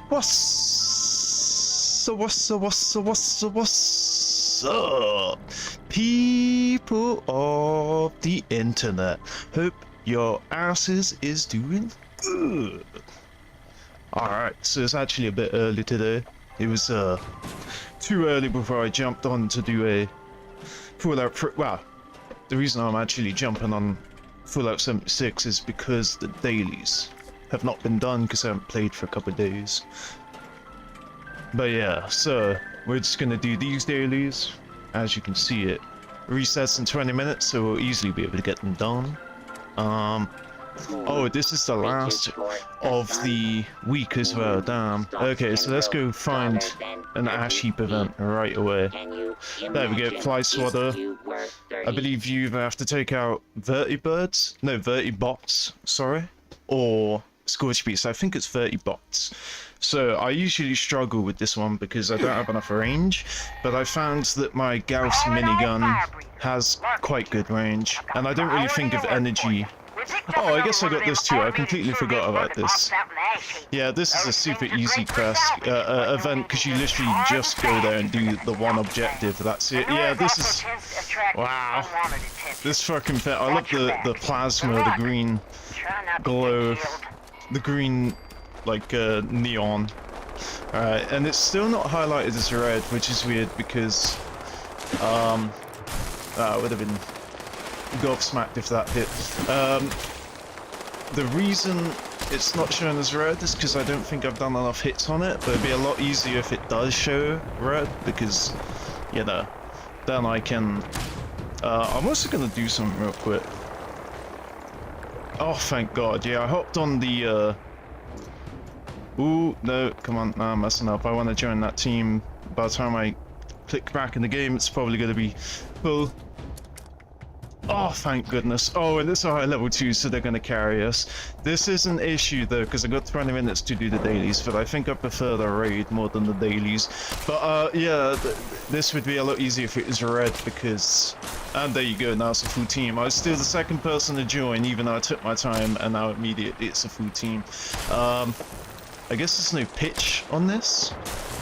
What's up, people of the internet? Hope your asses is doing good. Alright, so it's actually a bit early today. It was too early before I jumped on to do a Fallout. Well, the reason I'm actually jumping on Fallout 76 is because the dailies have not been done because I haven't played for a couple of days. But yeah, so we're just gonna do these dailies. As you can see, it resets in 20 minutes, so we'll easily be able to get them done. Oh, this is the last of the week as well, damn. Okay, so let's go find an ash heap event right away. There we go, fly swatter. I believe you either have to take out vertibots, sorry, or scorch beasts. I think it's vertibots. So I usually struggle with this one because I don't have enough range, but I found that my Gauss minigun has quite good range, and I don't really think of energy. Oh, I guess I got this too. I completely forgot about this. Yeah, this is a super easy quest event because you literally just go there and do the one objective. That's it. Yeah, this is... Wow. This fucking pet. I love the plasma, the green glow, the green, like, neon. Alright, and it's still not highlighted as red, which is weird because, it would have been gobsmacked if that hit. The reason it's not shown as red is because I don't think I've done enough hits on it, but it'd be a lot easier if it does show red, because, you know, then I can... I'm also gonna do something real quick. Oh, thank God, yeah, I hopped on the, Ooh, no, come on, nah, I'm messing up. I want to join that team. By the time I click back in the game, it's probably going to be full. Oh, thank goodness. Oh, and it's a level 2, so they're going to carry us. This is an issue, though, because I got 20 minutes to do the dailies, but I think I prefer the raid more than the dailies. But, yeah, this would be a lot easier if it was red, because... And there you go, now it's a full team. I was still the second person to join, even though I took my time, and now immediately it's a full team. I guess there's no pitch on this.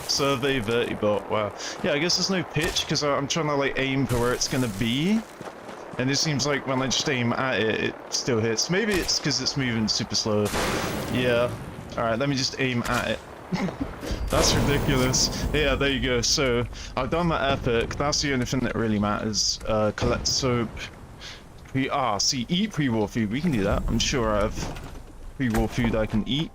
Survey vertibot, wow. Yeah, I guess there's no pitch because I'm trying to like aim for where it's gonna be. And it seems like when I just aim at it, it still hits. Maybe it's because it's moving super slow. Yeah. Alright, let me just aim at it. That's ridiculous. Yeah, there you go. So, I've done my epic. That's the only thing that really matters. Collect soap. Eat pre-war food. We can do that. I'm sure I have pre-war food I can eat.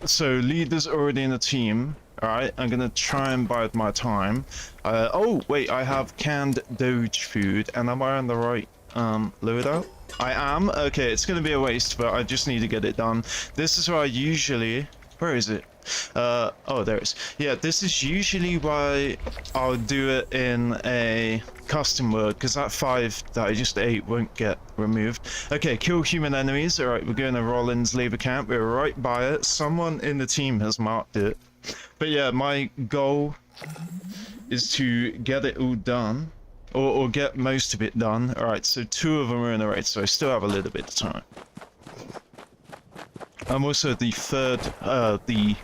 So leader's already in the team. Alright, I'm gonna try and bide my time. Oh wait, I have canned doge food, and am I on the right loadout? I am. Okay, it's gonna be a waste, but I just need to get it done. This is where I usually... Where is it? Oh, there it is. Yeah, this is usually why I'll do it in a custom mode, because that 5 that I just ate won't get removed. Okay, kill human enemies. Alright, we're going to Rollins labor camp. We're right by it. Someone in the team has marked it. But yeah, my goal is to get it all done, or get most of it done. Alright, so 2 of them are in the raid, so I still have a little bit of time. I'm also the third, the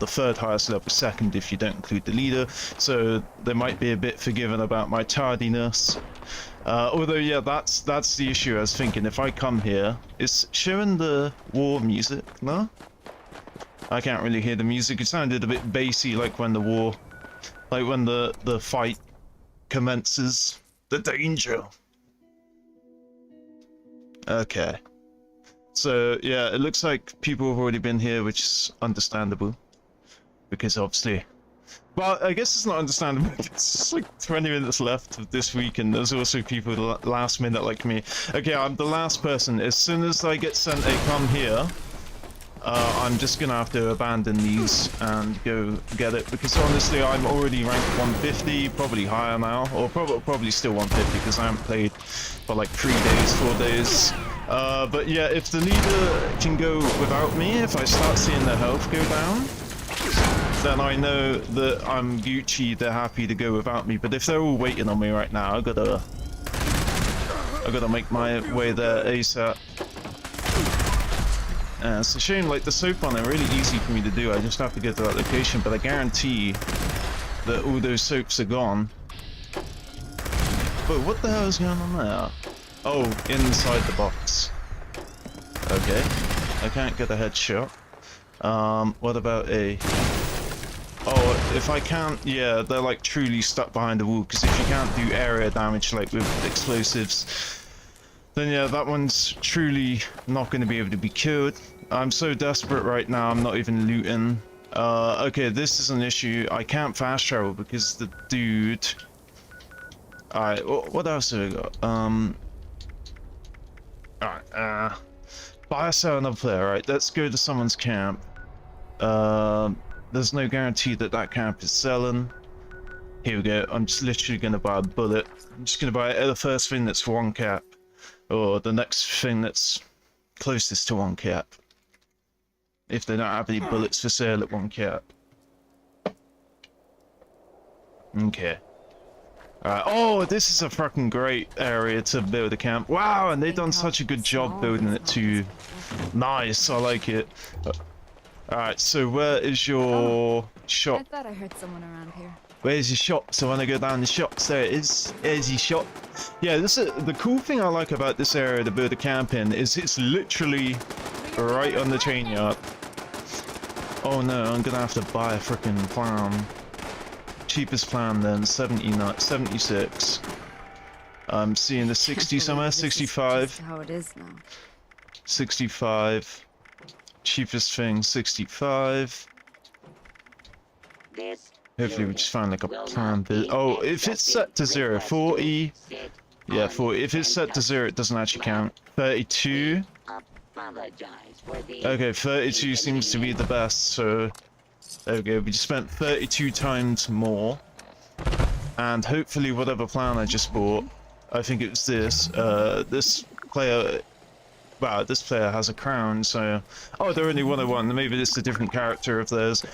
third highest level, second if you don't include the leader, so they might be a bit forgiven about my tardiness. Although, yeah, that's the issue I was thinking. If I come here, it's showing the war music, no? I can't really hear the music. It sounded a bit bassy, like when the war, like when the fight commences. The danger. Okay. So, yeah, it looks like people have already been here, which is understandable. Because, obviously... Well, I guess it's not understandable. It's just like 20 minutes left of this week, and there's also people last minute like me. Okay, I'm the last person. As soon as I get sent a come here, I'm just gonna have to abandon these and go get it. Because, honestly, I'm already ranked 150, probably higher now. Or probably still 150, because I haven't played for like 3 days, 4 days. But yeah, if the leader can go without me, if I start seeing their health go down, then I know that I'm Gucci, they're happy to go without me. But if they're all waiting on me right now, I gotta make my way there ASAP. It's a shame, like, the soap one are really easy for me to do. I just have to get to that location, but I guarantee that all those soaps are gone. But what the hell is going on there? Oh, inside the box. Okay. I can't get a headshot. What about a... Oh, if I can't... Yeah, they're like truly stuck behind the wall, because if you can't do area damage like with explosives, then yeah, that one's truly not going to be able to be killed. I'm so desperate right now, I'm not even looting. Okay, this is an issue. I can't fast travel because the dude... Alright, what else have we got? Alright, buy or sell another player, right? Let's go to someone's camp. There's no guarantee that that camp is selling. Here we go. I'm just literally going to buy a bullet. I'm just going to buy the first thing that's one cap. Or the next thing that's closest to one cap. If they don't have any bullets for sale at one cap. Okay. Alright. Oh, this is a fucking great area to build a camp. Wow, and they've done such a good job building it too. Nice, I like it. Alright, so where is your shop? I thought I heard someone around here. Where's your shop? So when I go down the shops, there it is. There's your shop. Yeah, this is the cool thing I like about this area to build a camp in is it's literally right on the chain yard. Oh no, I'm gonna have to buy a freaking plan. Cheapest plan then, 76. I'm seeing the 60 somewhere, 65. How it is now. 65. Cheapest thing, 65. Hopefully we just find like a plan. Oh, if it's set to 0, 40. Yeah, 40. If it's set to 0, it doesn't actually count. 32. Okay, 32 seems to be the best, so there we go. We just spent 32 times more. And hopefully whatever plan I just bought, I think it was this, this player... Wow, this player has a crown, so... Oh, they're only 101, maybe it's a different character of theirs.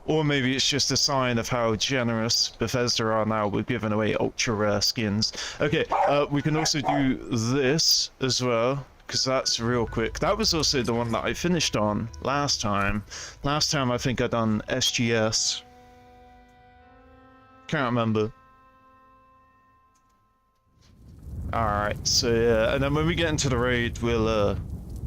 Or maybe it's just a sign of how generous Bethesda are now with giving away ultra rare skins. Okay, we can also do this as well, because that's real quick. That was also the one that I finished on last time. Last time I think I done SGS. Can't remember. Alright, so yeah, and then when we get into the raid, we'll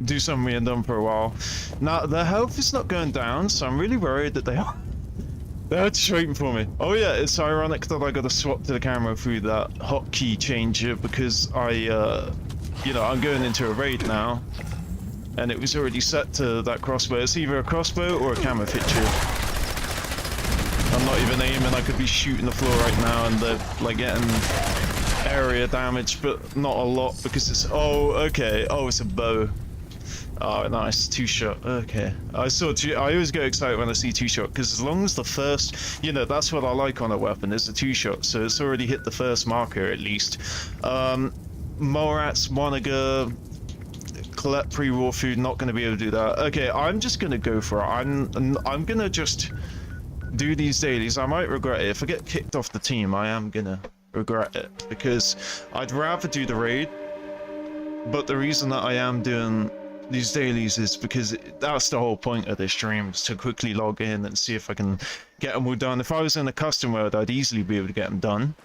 do something we haven't done for a while. Now, their health is not going down, so I'm really worried that they're just waiting for me. Oh yeah, it's ironic that I got to swap to the camera through that hotkey changer because I, you know, I'm going into a raid now. And it was already set to that crossbow. It's either a crossbow or a camera fixture. I'm not even aiming, I could be shooting the floor right now and they're like getting area damage, but not a lot because it's... Oh, okay. Oh, it's a bow. Oh, nice. Two-shot. Okay. I always get excited when I see two-shot because as long as the first... You know, that's what I like on a weapon, is a two-shot. So it's already hit the first marker, at least. Morats, Monaga, collect pre-war food, not going to be able to do that. Okay, I'm just going to go for it. I'm going to just do these dailies. I might regret it. If I get kicked off the team, I am going to regret it because I'd rather do the raid, but the reason that I am doing these dailies is because that's the whole point of this stream, is to quickly log in and see if I can get them all done. If I was in a custom mode, I'd easily be able to get them done,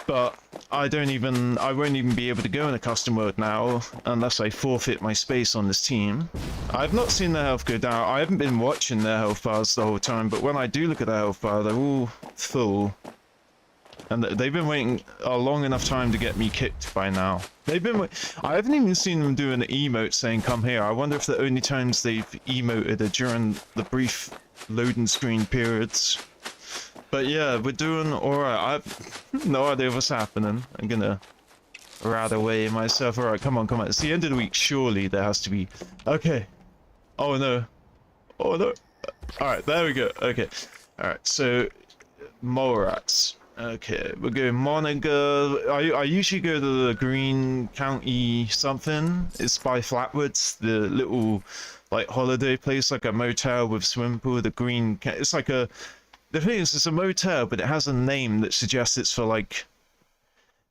but I won't even be able to go in a custom mode now unless I forfeit my space on this team. I've not seen their health go down. I haven't been watching their health bars the whole time, but when I do look at their health bar, they're all full. And they've been waiting a long enough time to get me kicked by now. I haven't even seen them do an emote saying come here. I wonder if the only times they've emoted are during the brief loading screen periods. But yeah, we're doing alright. I've no idea what's happening. I'm gonna rat away myself. Alright, come on, come on. It's the end of the week. Surely there has to be... Okay. Oh no. Oh no. Alright, there we go. Okay. Alright, so... Morats. Okay, we're going Monaga. I usually go to the Green County something. It's by Flatwoods, the little like holiday place, like a motel with swimming pool. The Green, it's like a. The thing is, it's a motel, but it has a name that suggests it's for like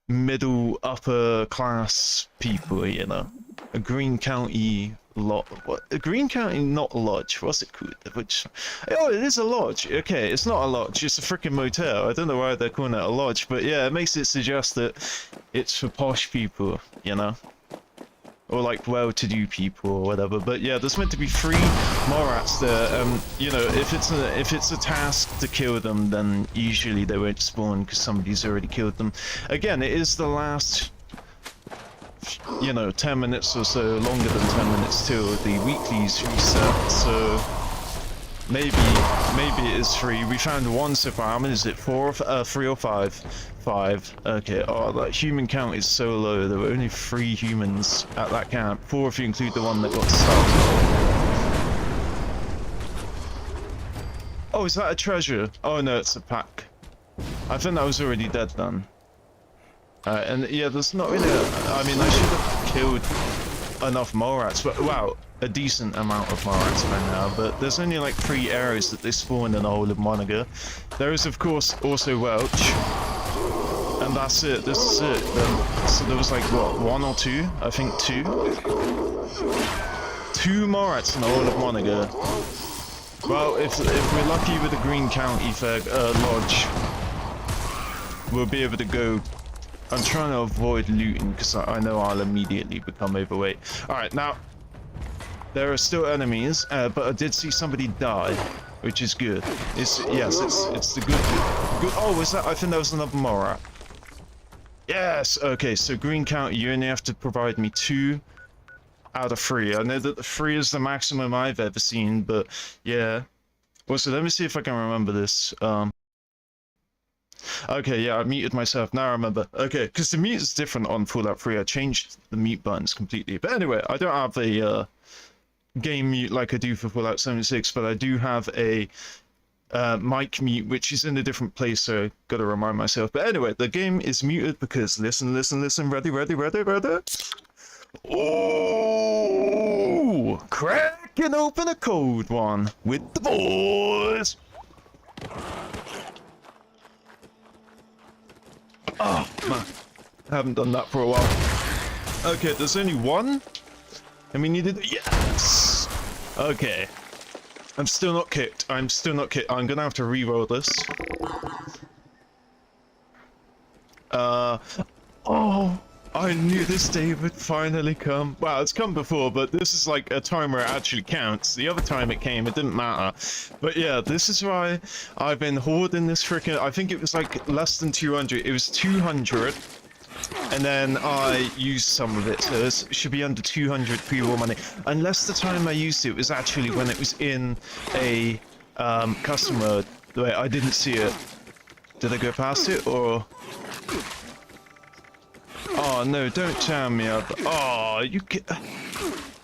middle upper class people. You know, a Green County what, a Green County, not a lodge. What's it called? Which, oh, it is a lodge. Okay, it's not a lodge. It's a freaking motel. I don't know why they're calling it a lodge, but yeah, it makes it suggest that it's for posh people, you know, or like well-to-do people or whatever. But yeah, there's meant to be 3 Morats there. You know, if it's a task to kill them, then usually they won't spawn because somebody's already killed them. Again, it is the last, you know, 10 minutes or so, longer than 10 minutes till the weeklies reset, so maybe it is 3. We found 1 so far. How many is it? 4 or 3 or 5? 5. Okay. Oh, that human count is so low. There were only 3 humans at that camp. 4 if you include the one that got stuck. Oh, is that a treasure? Oh no, it's a pack. I think that was already dead then. And yeah, there's not really I mean, I should have killed enough Morats, but wow, a decent amount of Morats by now, but there's only like 3 areas that they spawn in the whole of Monaga. There is, of course, also Welch, and that's it, this is it. So there was like, what, 1 or 2? I think 2? 2 Morats in the whole of Monaga. Well, if we're lucky with the Green County Lodge, we'll be able to go. I'm trying to avoid looting because I know I'll immediately become overweight. Alright, now, there are still enemies, but I did see somebody die, which is good. It's the good. Oh, was that? I think that was another Morat. Yes! Okay, so Green County, you only have to provide me 2 out of 3. I know that the 3 is the maximum I've ever seen, but yeah. Also, let me see if I can remember this. Okay, yeah, I muted myself. Now I remember. Okay, because the mute is different on Fallout 3. I changed the mute buttons completely. But anyway, I don't have a game mute like I do for Fallout 76, but I do have a mic mute, which is in a different place, so gotta remind myself. But anyway, the game is muted because listen, ready. Oh, cracking open a cold one with the boys. Oh, man. I haven't done that for a while. Okay, there's only 1. And we needed... Yes! Okay. I'm still not kicked. I'm gonna have to re-roll this. Oh! I knew this day would finally come. Well, it's come before, but this is like a time where it actually counts. The other time it came, it didn't matter. But yeah, this is why I've been hoarding this freaking... I think it was like less than 200. It was 200. And then I used some of it, so it should be under 200 pre-war money. Unless the time I used it was actually when it was in a customer. Wait, I didn't see it. Did I go past it, or... Oh no, don't jam me up. Oh, you can...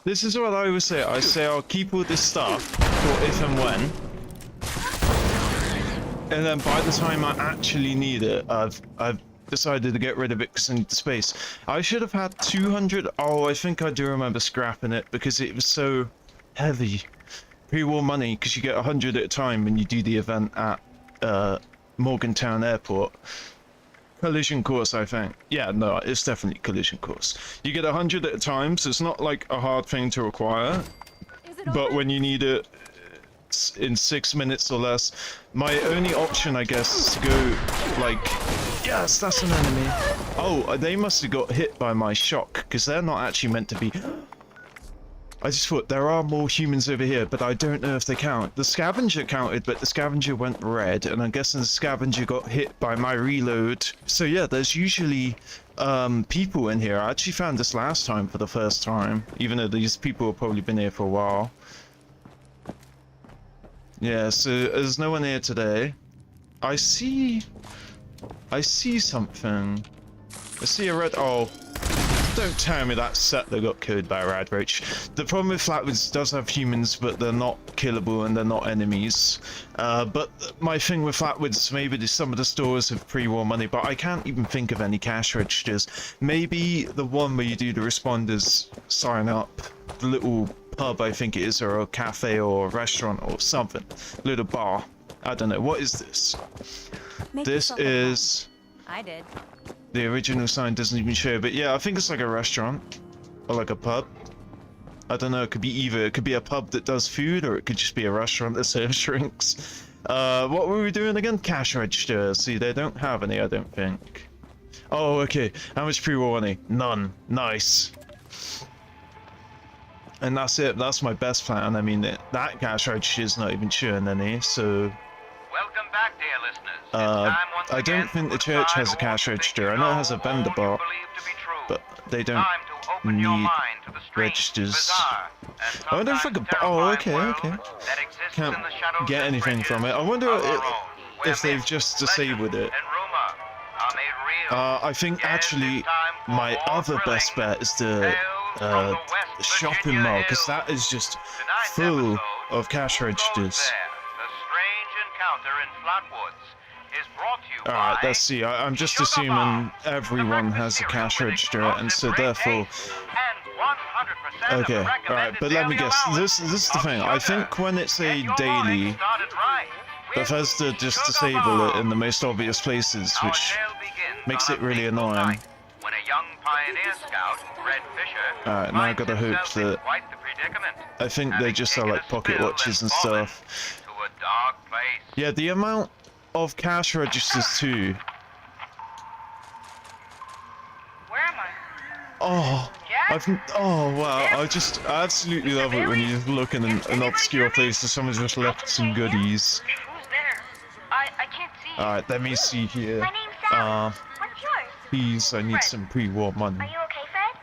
This is what I always say. I say I'll keep all this stuff for if and when. And then by the time I actually need it, I've decided to get rid of it because I need the space. I should have had 200. Oh, I think I do remember scrapping it because it was so heavy. Pre-war money, because you get 100 at a time when you do the event at Morgantown Airport. Collision course, I think. Yeah, no, it's definitely collision course. You get 100 at a time, so it's not like a hard thing to acquire. But when you need it in 6 minutes or less, my only option, I guess, is to go like... Yes, that's an enemy. Oh, they must have got hit by my shock, because they're not actually meant to be... I just thought there are more humans over here, but I don't know if they count. The scavenger counted, but the scavenger went red, and I'm guessing the scavenger got hit by my reload. So yeah, there's usually people in here. I actually found this last time for the first time, even though these people have probably been here for a while. Yeah, so there's no one here today. I see something. I see a red... Oh. Don't tell me that set that got killed by a rad roach. The problem with Flatwoods does have humans, but they're not killable and they're not enemies. But my thing with Flatwoods, maybe some of the stores have pre-war money, but I can't even think of any cash registers. Maybe the one where you do the responders sign up, the little pub I think it is, or a cafe or a restaurant or something. Little bar. I don't know. What is this? This is... I did. The original sign doesn't even show, but yeah, I think it's like a restaurant or like a pub. I don't know, it could be either. It could be a pub that does food, or it could just be a restaurant that serves drinks. What were we doing again? Cash register. See, they don't have any, I don't think. Oh, okay. How much pre-war money? None. Nice. And that's it. That's my best plan. I mean, that cash register is not even showing any, so... Welcome back, dear listeners. I don't think the church has a cash register. I know it has a vendor bar, but they don't need registers. I wonder if I could... Oh, okay, okay. Can't get anything from it. I wonder if they've just disabled it. I think actually my other best bet is the shopping mall, because that is just full of cash registers. Alright, let's see. I'm just assuming everyone has a cash register, and so therefore... Okay, alright, but let me guess. This is the thing. I think when it's a daily, Bethesda just disable it in the most obvious places, which makes it really annoying. Alright, now I gotta hope that... I think they just sell like pocket watches and stuff. Yeah, the amount of cash registers too. Where am I? Oh, oh wow, I absolutely love it when you look in an obscure place and someone's just left some goodies. Who's there? I can't see. Alright, let me see here. My name's Sally. What's yours? Please, I need Fred. some pre-war money. Are you okay, Fred?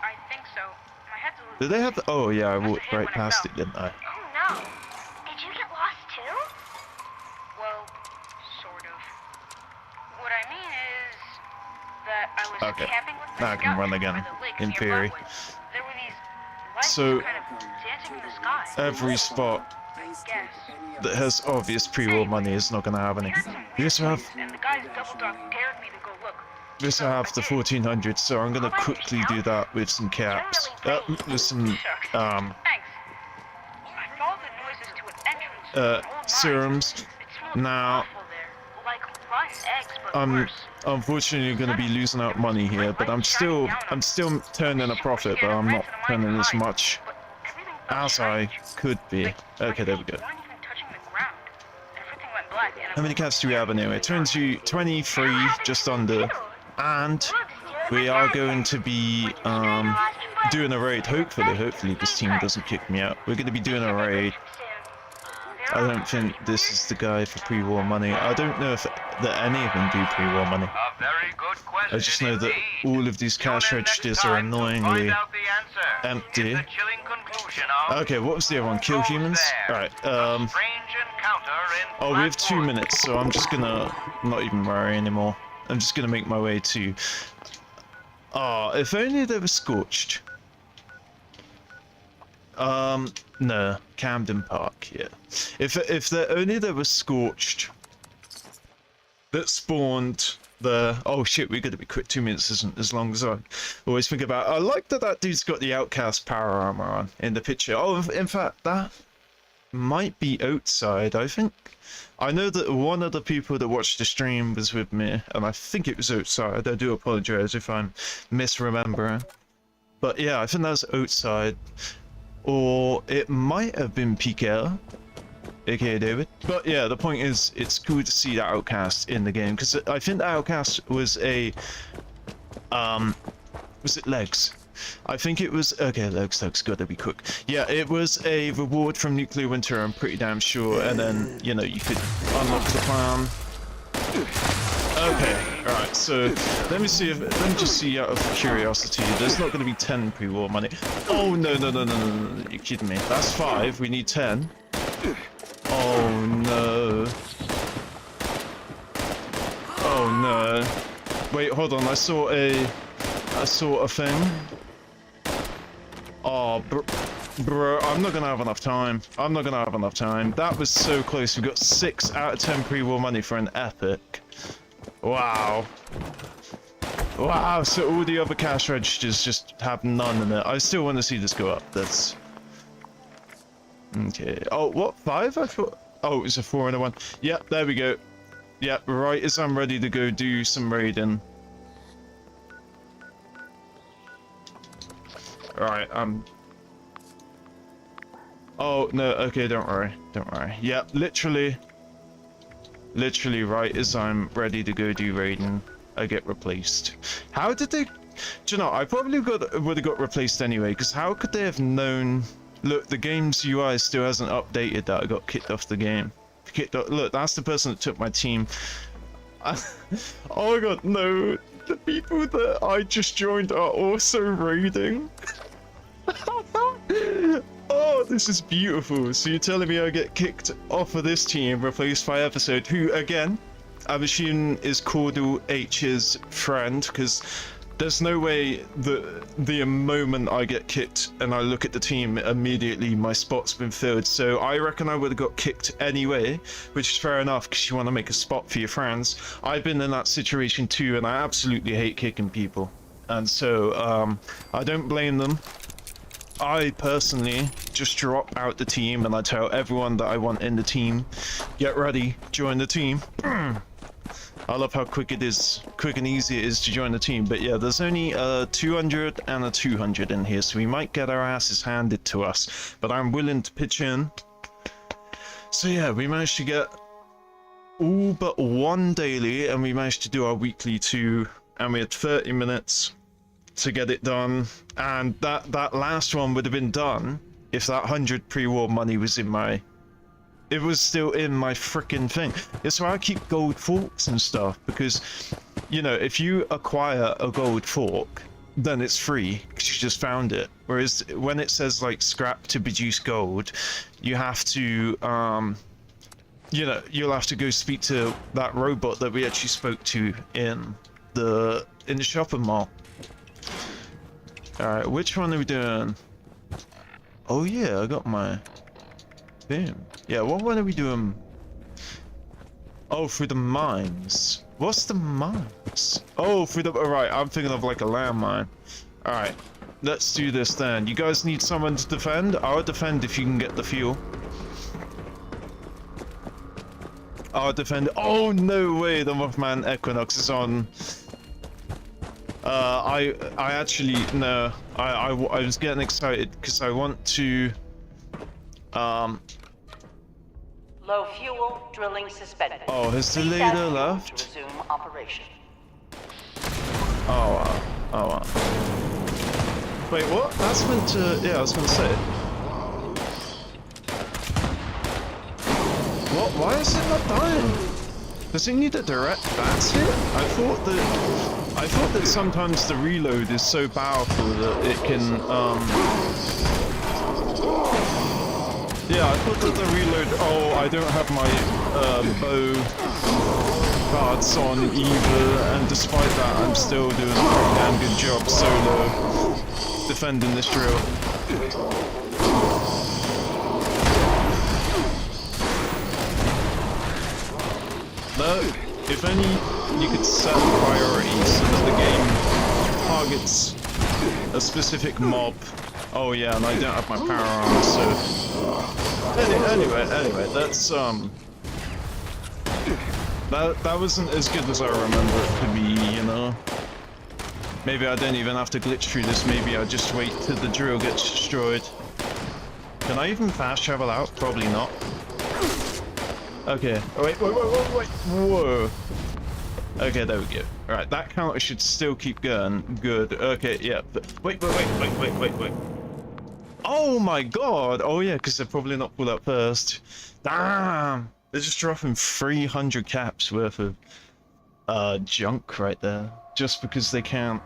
I think so. My head's a little... Did they have the... Oh yeah, I walked right past it, didn't I? Oh no. Did you get lost too? Well, sort of. What I mean is that I was Okay. camping with my Now I can scouts run by again, the lake in near theory. Botwoods. There were these lights So- kind of dancing in the sky. Every spot Yes. that has obvious pre-war money is not gonna have any. We also have... And the guys double dog dared me to go look. We also have the 1400, so I'm gonna quickly do that with some caps. With some, Thanks. I followed the noises to an entrance to an old mine. serums. It smelled Now, awful there. Like rotten eggs, but I'm worse. unfortunately gonna be losing out money here, but I'm still turning a profit, but I'm not turning as much as I could be. Okay, there we go. How many caps do we have anyway? 23, just under. And we are going to be doing a raid. Hopefully this team doesn't kick me out. We're going to be doing a raid. I don't think this is the guy for pre-war money. I don't know if any of them do pre-war money. I just know that all of these cash registers are annoyingly empty. Okay, what was the other one? Kill humans? Alright, oh, we have 2 minutes, so I'm just gonna not even worry anymore. I'm just gonna make my way to... Ah, if only they were scorched. No, Camden Park, yeah. If only they were scorched that spawned the... Oh shit, we gotta be quick. 2 minutes isn't as long as I always think about. I like that dude's got the Outcast power armor on in the picture. Oh, in fact, that might be outside, I think. I know that one of the people that watched the stream was with me, and I think it was outside. I do apologize if I'm misremembering. But yeah, I think that was outside. Or it might have been PKL, aka David. But yeah, the point is, it's cool to see that Outcast in the game, because I think the Outcast was a... was it Legs? I think it was... Okay, Legs gotta be quick. Yeah, it was a reward from Nuclear Winter, I'm pretty damn sure, and then, you know, you could unlock the plan. Okay, alright, so let me just see out of curiosity. There's not going to be 10 pre-war money. Oh, no, you're kidding me. That's 5, we need 10. Oh, no. Oh, no. Wait, hold on, I saw a thing. Oh, bro, I'm not going to have enough time. That was so close. We got 6 out of 10 pre-war money for an epic. Wow. Wow, so all the other cash registers just have none in it. I still want to see this go up. That's... Okay. Oh, what? 5? I thought... Oh, it was a 4 and a 1. Yep, there we go. Yep, right as I'm ready to go do some raiding. Alright, Oh, no, okay, don't worry. Don't worry. Yep, literally right as I'm ready to go do raiding, I get replaced. How did they... Do you know, I probably would have got replaced anyway, because how could they have known... Look, the game's UI still hasn't updated that I got kicked off the game. Look, that's the person that took my team. Oh my god, no. The people that I just joined are also raiding. Oh, this is beautiful. So you're telling me I get kicked off of this team, replaced by Episode, who, again, I'm assuming is Caudal H's friend, because there's no way that the moment I get kicked and I look at the team, immediately my spot's been filled. So I reckon I would have got kicked anyway, which is fair enough, because you want to make a spot for your friends. I've been in that situation too, and I absolutely hate kicking people. And so, I don't blame them. I personally just drop out the team and I tell everyone that I want in the team, get ready, join the team. I love how quick and easy it is to join the team. But yeah, there's only a 200 and a 200 in here, so we might get our asses handed to us. But I'm willing to pitch in. So yeah, we managed to get all but one daily, and we managed to do our weekly 2, and we had 30 minutes to get it done. And that last one would have been done if that 100 pre-war money was in my... It was still in my freaking thing. It's why I keep gold forks and stuff, because, you know, if you acquire a gold fork, then it's free, because you just found it. Whereas when it says, like, scrap to produce gold, you have to, you know, you'll have to go speak to that robot that we actually spoke to in the shopping mall. Alright, which one are we doing? Oh yeah, I got my... Boom. Yeah, what one are we doing? Oh, through the mines. What's the mines? Oh, through the... Alright, I'm thinking of like a landmine. Alright, let's do this then. You guys need someone to defend? I'll defend if you can get the fuel. I'll defend... Oh, no way, the Mothman Equinox is on... I actually... No, I was getting excited because I want to... Low fuel, drilling suspended. Oh, has the Please leader add fuel left? to resume operation. Oh, wow. Oh, wow. Wait, what? That's meant to... Yeah, I was gonna say. What? Why is it not dying? Does it need a direct bats hit? I thought that sometimes the reload is so powerful that it can, Yeah, I thought that the reload... Oh, I don't have my bow cards on either, and despite that, I'm still doing a pretty damn good job solo defending this drill. No, if only you could set priorities so that the game targets a specific mob. Oh yeah, and I don't have my power armor, so... Anyway, that's, That wasn't as good as I remember it to be, you know? Maybe I don't even have to glitch through this, maybe I just wait till the drill gets destroyed. Can I even fast travel out? Probably not. Okay. Oh, wait, whoa. Okay, there we go. Alright, that counter should still keep going. Good. Okay, yeah. Wait. Oh my god! Oh yeah, because they're probably not pulled up first. Damn! They're just dropping 300 caps worth of junk right there. Just because they can't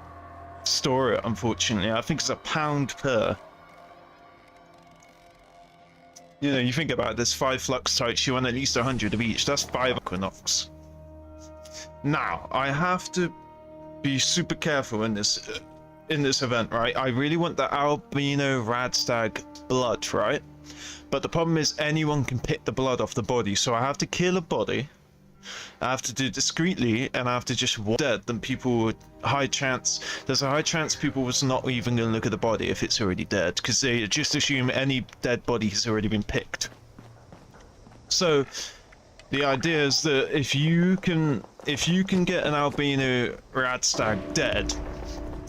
store it, unfortunately. I think it's £1 per. You know, you think about this, 5 flux types, you want at least 100 of each. That's 5 Equinox. Now, I have to be super careful in this event, right? I really want the albino radstag blood, right? But the problem is anyone can pick the blood off the body, so I have to kill a body. I have to do it discreetly, and I have to just walk dead. Then people would there's a high chance people was not even going to look at the body if it's already dead, because they just assume any dead body has already been picked. So the idea is that if you can get an albino radstag dead,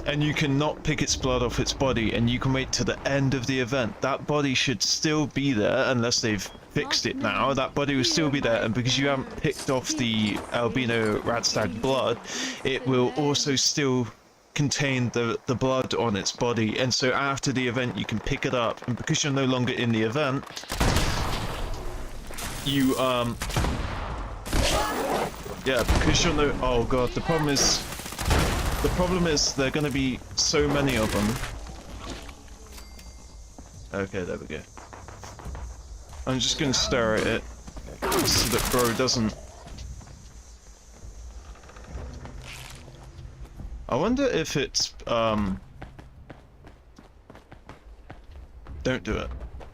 and you cannot pick its blood off its body, and you can wait to the end of the event. That body should still be there unless they've fixed it now. That body will still be there, and because you haven't picked off the albino radstag blood, it will also still contain the blood on its body, and so after the event you can pick it up, and because you're no longer in the event, you yeah, because you're no— oh god, the problem is there are going to be so many of them. Okay, there we go. I'm just going to stare at it so that bro doesn't— I wonder if it's don't do it.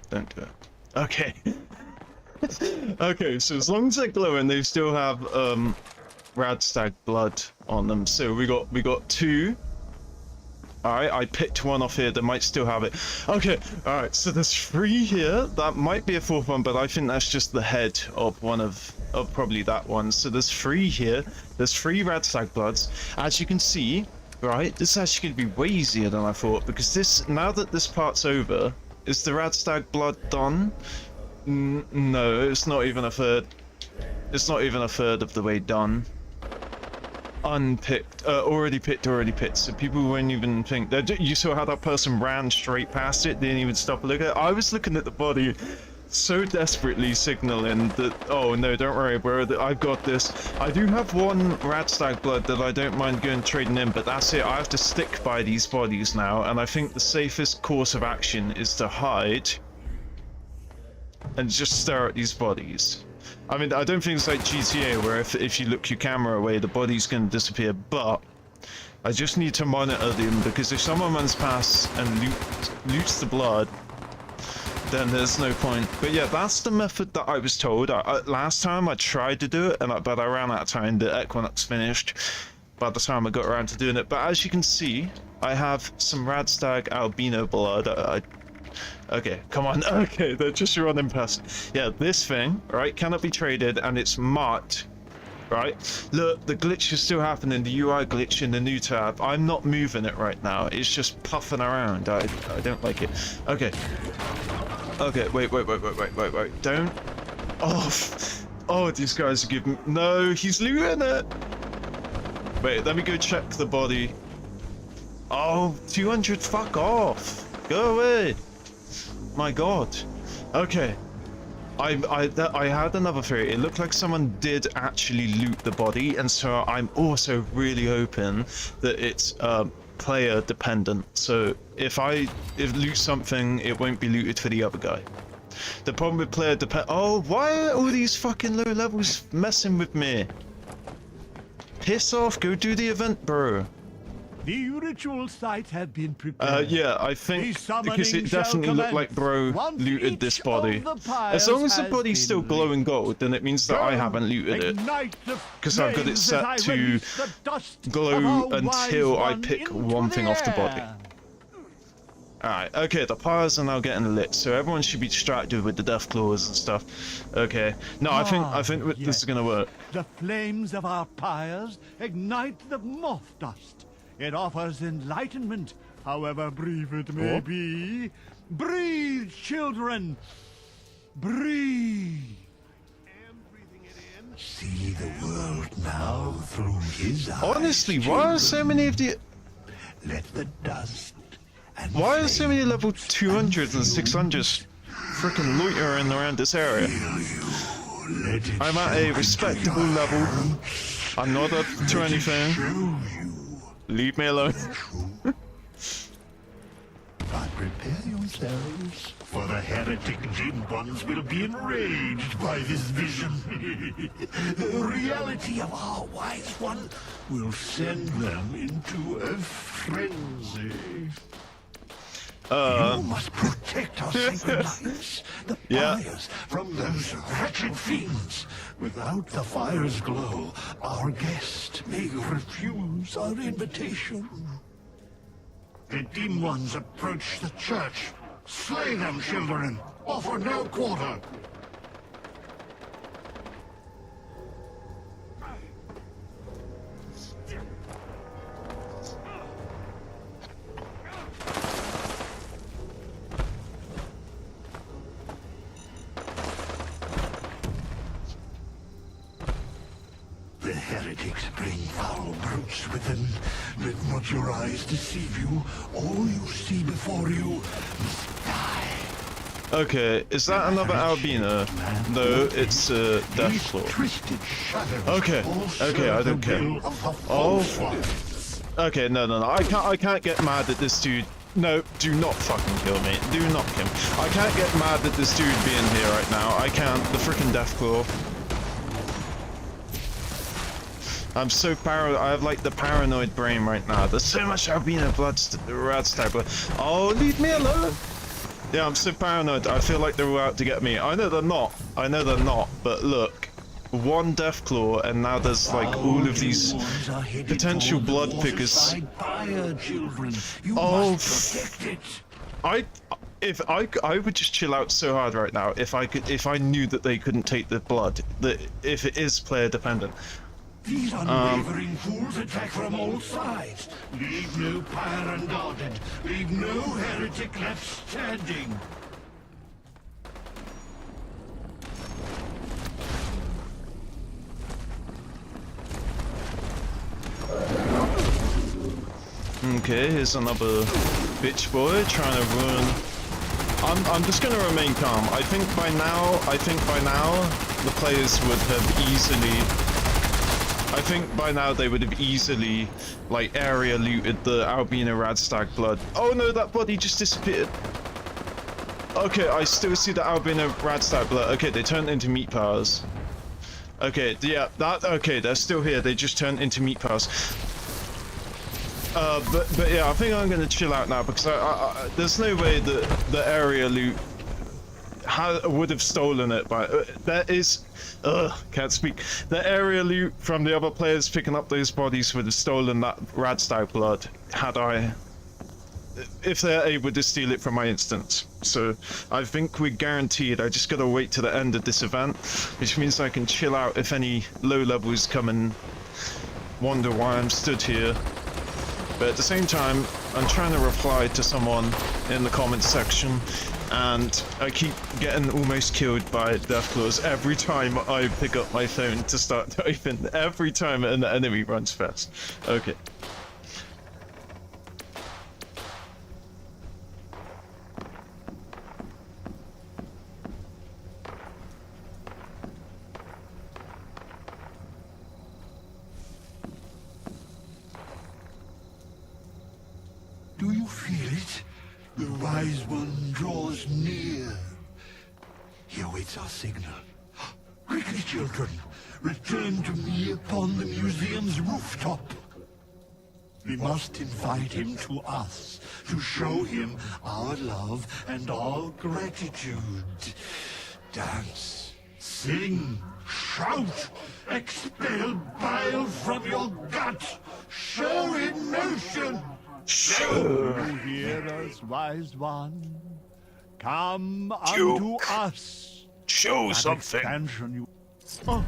Don't do it. Okay. Okay, so as long as they're glowing, they still have radstag blood on them. So we got 2. Alright, I picked one off here that might still have it. Okay, alright, so there's 3 here. That might be a 4th one, but I think that's just the head of one of probably that one. So there's 3 here. There's 3 radstag bloods. As you can see, right, this is actually going to be way easier than I thought, because this— now that this part's over, is the radstag blood done? No, it's not even a third. It's not even a third of the way done. Unpicked, already picked, so people won't even think that— you saw how that person ran straight past it, didn't even stop and look at it. I was looking at the body, so desperately signaling that, oh no, don't worry bro, that I've got this. I do have 1 radstag blood that I don't mind going trading in, but that's it. I have to stick by these bodies now, and I think the safest course of action is to hide and just stare at these bodies. I mean, I don't think it's like GTA where if you look your camera away, the body's going to disappear, but I just need to monitor them, because if someone runs past and loots the blood, then there's no point. But yeah, that's the method that I was told. Last time I tried to do it, but I ran out of time. The Equinox finished by the time I got around to doing it. But as you can see, I have some radstag albino blood. Okay, come on. Okay, they're just running past. Yeah, this thing, right, cannot be traded, and it's marked, right? Look, the glitch is still happening, the UI glitch in the new tab. I'm not moving it right now. It's just puffing around. I don't like it. Okay. Okay, wait. Don't. Oh, these guys are giving— no, he's looting it. Wait, let me go check the body. Oh, 200, fuck off. Go away. My god. Okay. I had another theory. It looked like someone did actually loot the body, and so I'm also really hoping that it's player dependent. So if loot something, it won't be looted for the other guy. The problem with player oh, why are all these fucking low levels messing with me? Piss off, go do the event, bro. The ritual site had been prepared. Yeah, I think because it definitely looked like bro looted this body. As long as the body's still glowing gold, then it means that I haven't looted it. Because I've got it set to glow until I pick one thing off the body. Alright, okay, the pyres are now getting lit, so everyone should be distracted with the death claws and stuff. Okay. No, I think this is gonna work. The flames of our pyres ignite the moth dust. It offers enlightenment, however brief it may be. Breathe, children! Breathe! See the world now through his eyes. Honestly, why are so many of the... Let the dust and why are so many level 200s and 600s freaking loitering around this area? I'm at a respectable level. I'm not up to anything. Leave me alone. But prepare yourselves, for the heretic Jinn ones will be enraged by this vision. The reality of our wise one will send them into a frenzy. You must protect our sacred lives, the fires, from those wretched fiends. Without the fire's glow, our guest may refuse our invitation. The dim ones approach the church. Slay them, children. Offer no quarter. heretics bring foul brutes within. Let not your eyes deceive you. All you see before you must die. Okay, is that another albino? No, it's Deathclaw. Twisted shadows Okay, okay, I don't care. Oh, okay, no, I can't get mad at this dude. No, do not fucking kill me. Do not kill me. I can't get mad at this dude being here right now. I can't. The freaking Deathclaw. I'm so I have like the paranoid brain right now. There's so much albino blood, rad blood. Oh, leave me alone. Yeah, I'm so paranoid. I feel like they're out to get me. I know they're not. I know they're not. But look, one Deathclaw, and now there's like all of these potential blood pickers. Oh, I would just chill out so hard right now if I knew that they couldn't take the blood. That if it is player dependent. These unwavering fools attack from all sides. Leave no pyre unguarded. Leave no heretic left standing. Okay, here's another bitch boy trying to ruin. I'm just gonna remain calm. I think by now the players would have easily. I think by now they would have easily, like, area looted the albino radstag blood. Oh no, that body just disappeared. Okay, I still see the albino radstag blood. Okay, they turned into meat piles. Okay, yeah, okay, they're still here. They just turned into meat piles. But yeah, I think I'm gonna chill out now because there's no way that the area loot would have stolen it, but that is. Can't speak. The area loot from the other players picking up those bodies would have stolen that radstag blood if they're able to steal it from my instance. So I think we're guaranteed. I just gotta wait to the end of this event, which means I can chill out if any low levels come and wonder why I'm stood here. But at the same time, I'm trying to reply to someone in the comments section, and I keep getting almost killed by Deathclaws every time I pick up my phone to start typing. Every time an enemy runs fast. Okay. Do you feel it? The Wise One draws near. He awaits our signal. Quickly, children, return to me upon the museum's rooftop. We must invite him to us to show him our love and our gratitude. Dance, sing, shout, expel bile from your gut, show emotion. Sure. You hear us, wise one? Come unto us. Show something. Expansion you...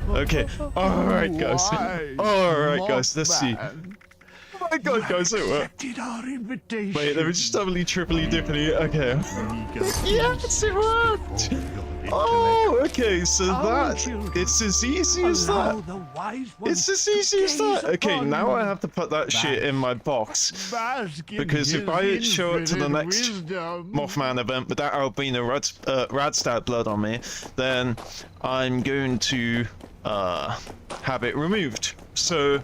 Okay. Alright, guys. Alright, guys. Let's see. Man. Oh my god, guys, it worked. Accepted our invitation. Wait, let me just doubly, triply, dipply. Okay. Yes, it worked! Oh, okay, so it's as easy as that. It's as easy as that. Okay, now I have to put that shit in my box. Because if I show up to the next Mothman event with that albino radstag blood on me, then I'm going to have it removed. So,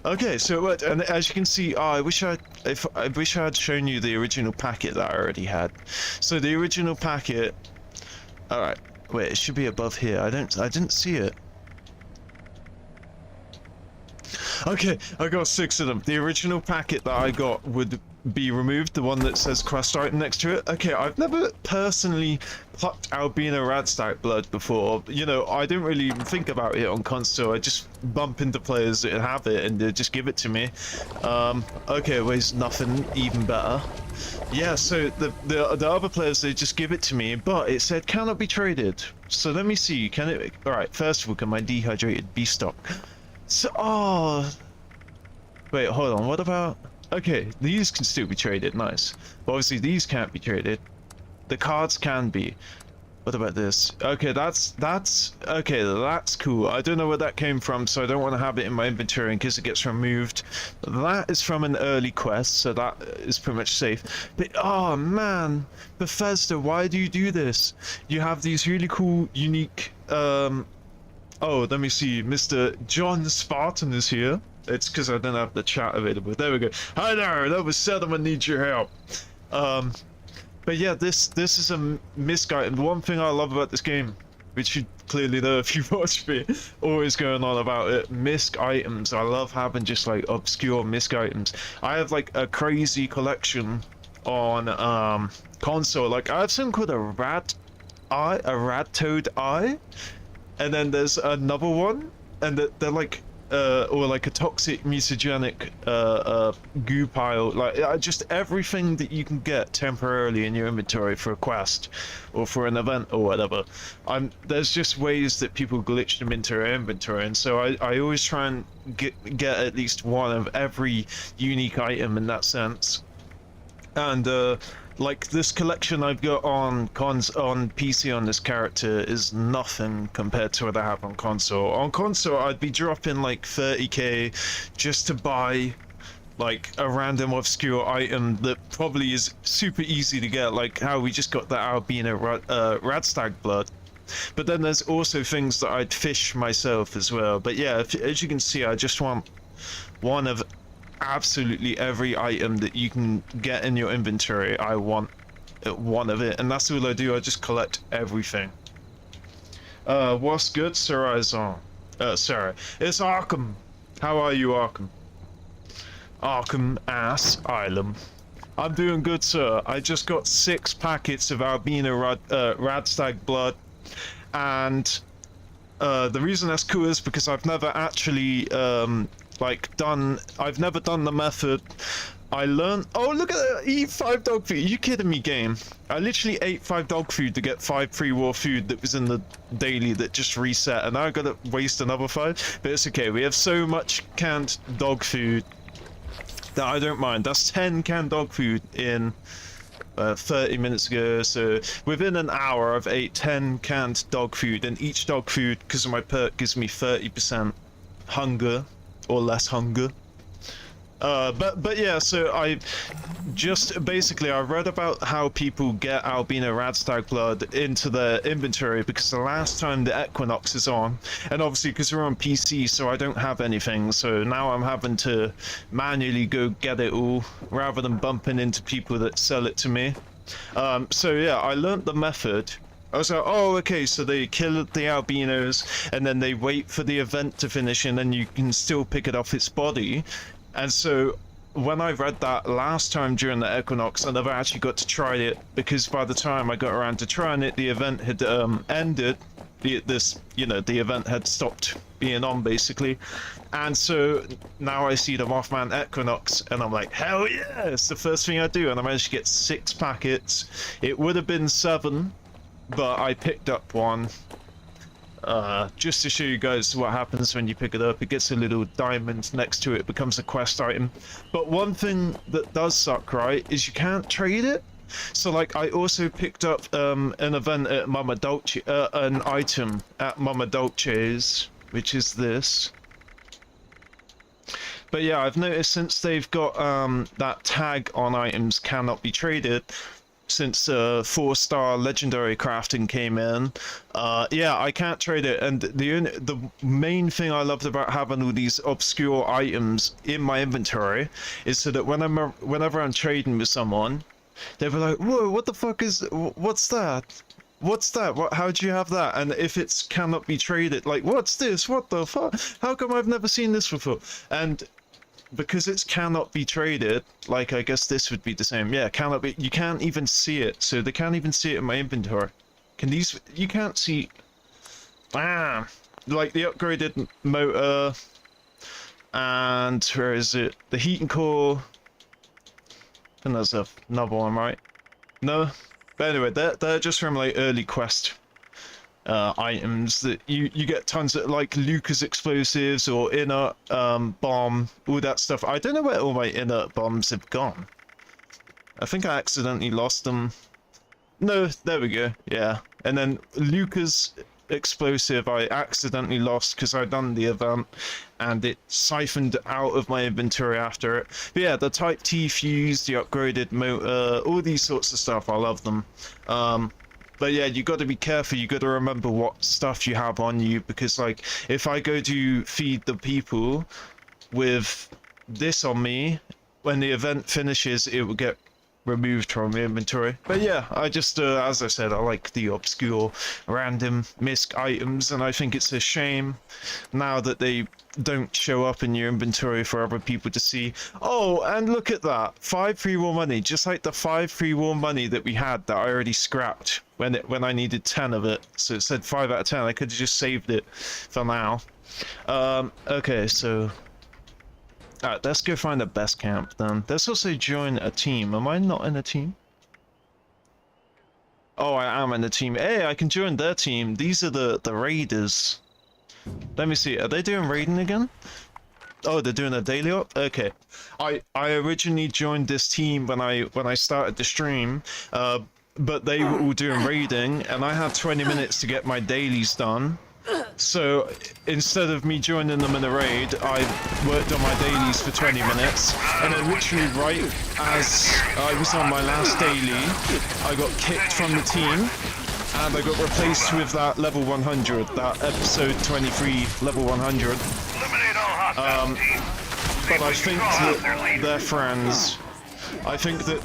okay, so it worked, and as you can see, I wish I had shown you the original packet that I already had. So the original packet. All right, wait, it should be above here. I didn't see it. Okay, I got 6 of them. The original packet that I got would be removed, the one that says crust item next to it. Okay, I've never personally plucked albino radstag blood before. You know, I didn't really even think about it on console. I just bump into players that have it and they just give it to me. Okay, weighs nothing, even better. Yeah, so the other players, they just give it to me, but it said cannot be traded. So let me see, can it? All right, first of all, can my dehydrated beef stock? So, oh, wait, hold on, what about? Okay, these can still be traded, nice. But obviously these can't be traded. The cards can be. What about this? Okay, that's okay. That's cool. I don't know where that came from, so I don't want to have it in my inventory in case it gets removed. That is from an early quest, so that is pretty much safe. But oh man, Bethesda, why do you do this? You have these really cool, unique. Oh, let me see. Mr. John Spartan is here. It's because I don't have the chat available. There we go. Hi there. That was Settlement needs your help. But yeah, this is a misc item. The one thing I love about this game, which you clearly know if you've watched me, always going on about it, misc items. I love having just like obscure misc items. I have like a crazy collection on console. Like I have something called a rat toad eye, and then there's another one, and they're like or like a toxic mutagenic goo pile, like just everything that you can get temporarily in your inventory for a quest or for an event or whatever. There's just ways that people glitch them into their inventory, and so I always try and get at least one of every unique item in that sense. And like this collection I've got on PC on this character is nothing compared to what I have on console. On console, I'd be dropping like 30k just to buy like a random obscure item that probably is super easy to get, like how we just got that albino radstag blood. But then there's also things that I'd fish myself as well. But yeah, as you can see, I just want one of absolutely every item that you can get in your inventory. I want one of it, and that's all I do. I just collect everything. What's good, Sir Izon? Sorry, it's Arkham. How are you, Arkham? Arkham ass Island. I'm doing good, sir. I just got 6 packets of albino radstag blood, and the reason that's cool is because I've never actually I've never done the method. I learned. Oh, look at that! Eat 5 dog food. Are you kidding me, game? I literally ate 5 dog food to get 5 pre-war food that was in the daily that just reset, and now I gotta waste another 5. But it's okay. We have so much canned dog food that I don't mind. That's 10 canned dog food in 30 minutes ago. So within an hour, I've ate 10 canned dog food, and each dog food, because of my perk, gives me 30% hunger. Or less hunger. But yeah, so I just basically I read about how people get albino radstag blood into their inventory, because the last time the Equinox is on, and obviously because we're on PC, so I don't have anything, so now I'm having to manually go get it all rather than bumping into people that sell it to me. So yeah, I learned the method. I was like, oh, okay, so they kill the albinos, and then they wait for the event to finish, and then you can still pick it off its body. And so, when I read that last time during the Equinox, I never actually got to try it, because by the time I got around to trying it, the event had ended. The event had stopped being on, basically. And so, now I see the Mothman Equinox, and I'm like, hell yeah! It's the first thing I do, and I managed to get 6 packets. It would have been 7. But I picked up one, just to show you guys what happens when you pick it up. It gets a little diamond next to it, becomes a quest item. But one thing that does suck, right, is you can't trade it. So like, I also picked up an event at Mama Dolce, an item at Mama Dolce's, which is this. But yeah, I've noticed since they've got that tag on items cannot be traded, since 4-star legendary crafting came in, yeah, I can't trade it. And the main thing I loved about having all these obscure items in my inventory is so that whenever I'm trading with someone, they were like, whoa, what the fuck is, what's that? What's that? How'd you have that? And if it's cannot be traded, like, what's this? What the fuck? How come I've never seen this before? And because it's cannot be traded, like I guess this would be the same. Yeah, cannot be. You can't even see it, so they can't even see it in my inventory. Can these? You can't see. Ah, like the upgraded motor, and where is it? The heating core. And there's another one, right? No, but anyway, they're just from like early quest items that you get tons of, like Lucas explosives or inert bomb, all that stuff. I don't know where all my inert bombs have gone. I think I accidentally lost them. No, there we go. Yeah, And then Luca's explosive I accidentally lost because I'd done the event and it siphoned out of my inventory after it. But yeah, the Type T fuse, the upgraded motor, all these sorts of stuff, I love them. But yeah, you got to be careful. You got to remember what stuff you have on you, because like if I go to feed the people with this on me, when the event finishes, it will get removed from the inventory. But yeah, I just, as I said, I like the obscure, random misc items, and I think it's a shame now that they don't show up in your inventory for other people to see. Oh, and look at that, 5 free war money, just like the 5 free war money that we had that I already scrapped when I needed 10 of it. So it said 5 out of 10. I could have just saved it for now. Okay, so alright, let's go find the best camp then. Let's also join a team. Am I not in a team? Oh, I am in a team. Hey, I can join their team. These are the raiders. Let me see. Are they doing raiding again? Oh, they're doing a daily op? Okay. I originally joined this team when I started the stream, but they were all doing raiding, and I had 20 minutes to get my dailies done. So instead of me joining them in a raid, I worked on my dailies for 20 minutes, and then literally right as I was on my last daily, I got kicked from the team, and I got replaced with that level 100, that episode 23 level 100. But I think that they're friends. I think that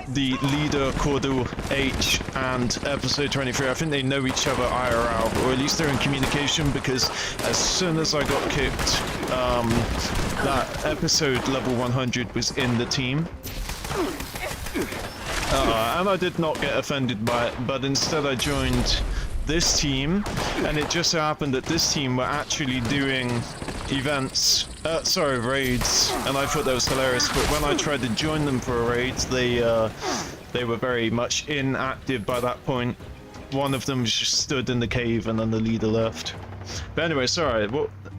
the leader, Cordell H, and episode 23, I think they know each other IRL, or at least they're in communication, because as soon as I got kicked, that episode level 100 was in the team. And I did not get offended by it, but instead I joined this team, and it just so happened that this team were actually doing events, raids, and I thought that was hilarious, but when I tried to join them for a raid, they were very much inactive by that point. One of them just stood in the cave, and then the leader left. But anyway, sorry,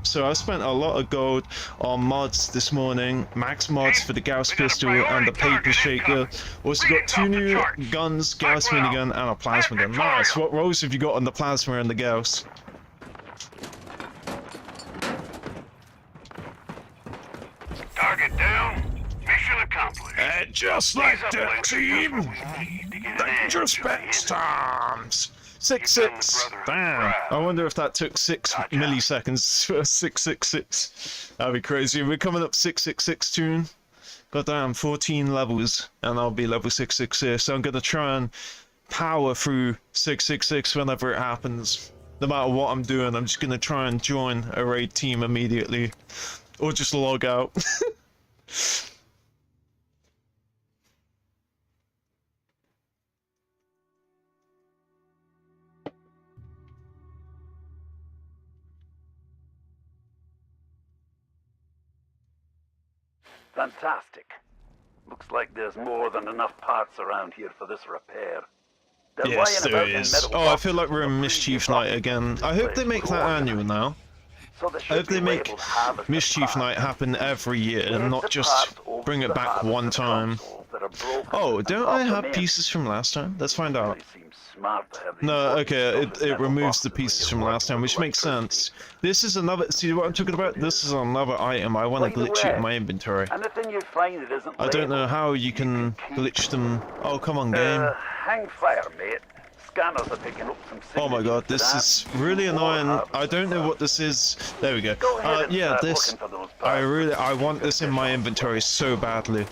so I spent a lot of gold on mods this morning, max mods for the Gauss pistol and the paper shaker. Also got 2 new guns, Gauss minigun and a plasma gun. Nice, what rolls have you got on the plasma and the Gauss? Target down. Mission accomplished. And just like that team, dangerous space times. 6-6. Damn. I wonder if that took 6 milliseconds for 666. That'd be crazy. We're coming up 666 soon. Goddamn, 14 levels, and I'll be level 666. So I'm gonna try and power through 666 whenever it happens. No matter what I'm doing, I'm just gonna try and join a raid team immediately, or just log out. Fantastic. Looks like there's more than enough parts around here for this repair. They're Yes, lying there about in is. metal Oh, I boxes feel like we're in from Mischief previous Night again. I hope they make that annual now. So they I hope should they be make labeled harvested Mischief parts. Night happen every year and Place not the just parts over bring it the back harvested one time. consoles that are broken Oh, and don't I drop have them in. pieces from last time? Let's find out. Really seems smart to have these No, important okay, stuff in it metal removes the boxes when pieces you're from working last time, with which makes electricity. sense. This is another, see what I'm talking about? This is another item I want to By the glitch it in way, my inventory. Anything you find that isn't I don't know labeled, how you can keep. glitch them. Oh, come on, game. Hang fire, mate. Scanners are picking up some Oh my god, this is really annoying. I don't know what this is. There we go. Yeah, this, I want this in my inventory so badly.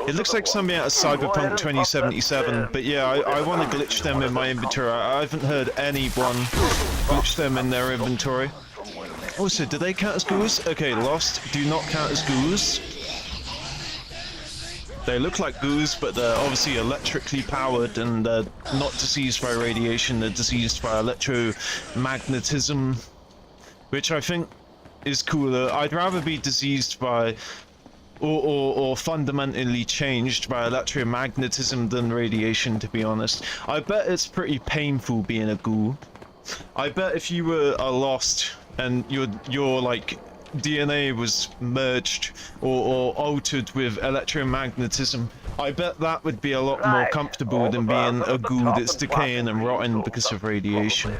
It looks like something out of Cyberpunk 2077, but yeah, I want to glitch them in my inventory. I haven't heard anyone glitch them in their inventory. Also, do they count as ghouls? Okay, Lost do not count as ghouls. They look like ghouls, but they're obviously electrically powered, and they're not diseased by radiation, they're diseased by electromagnetism, which I think is cooler. I'd rather be diseased by, or fundamentally changed by electromagnetism than radiation, to be honest. I bet it's pretty painful being a ghoul. I bet if you were a Lost, and you're like DNA was merged or altered with electromagnetism, I bet that would be a lot more comfortable than being a goo that's decaying and rotting because of radiation.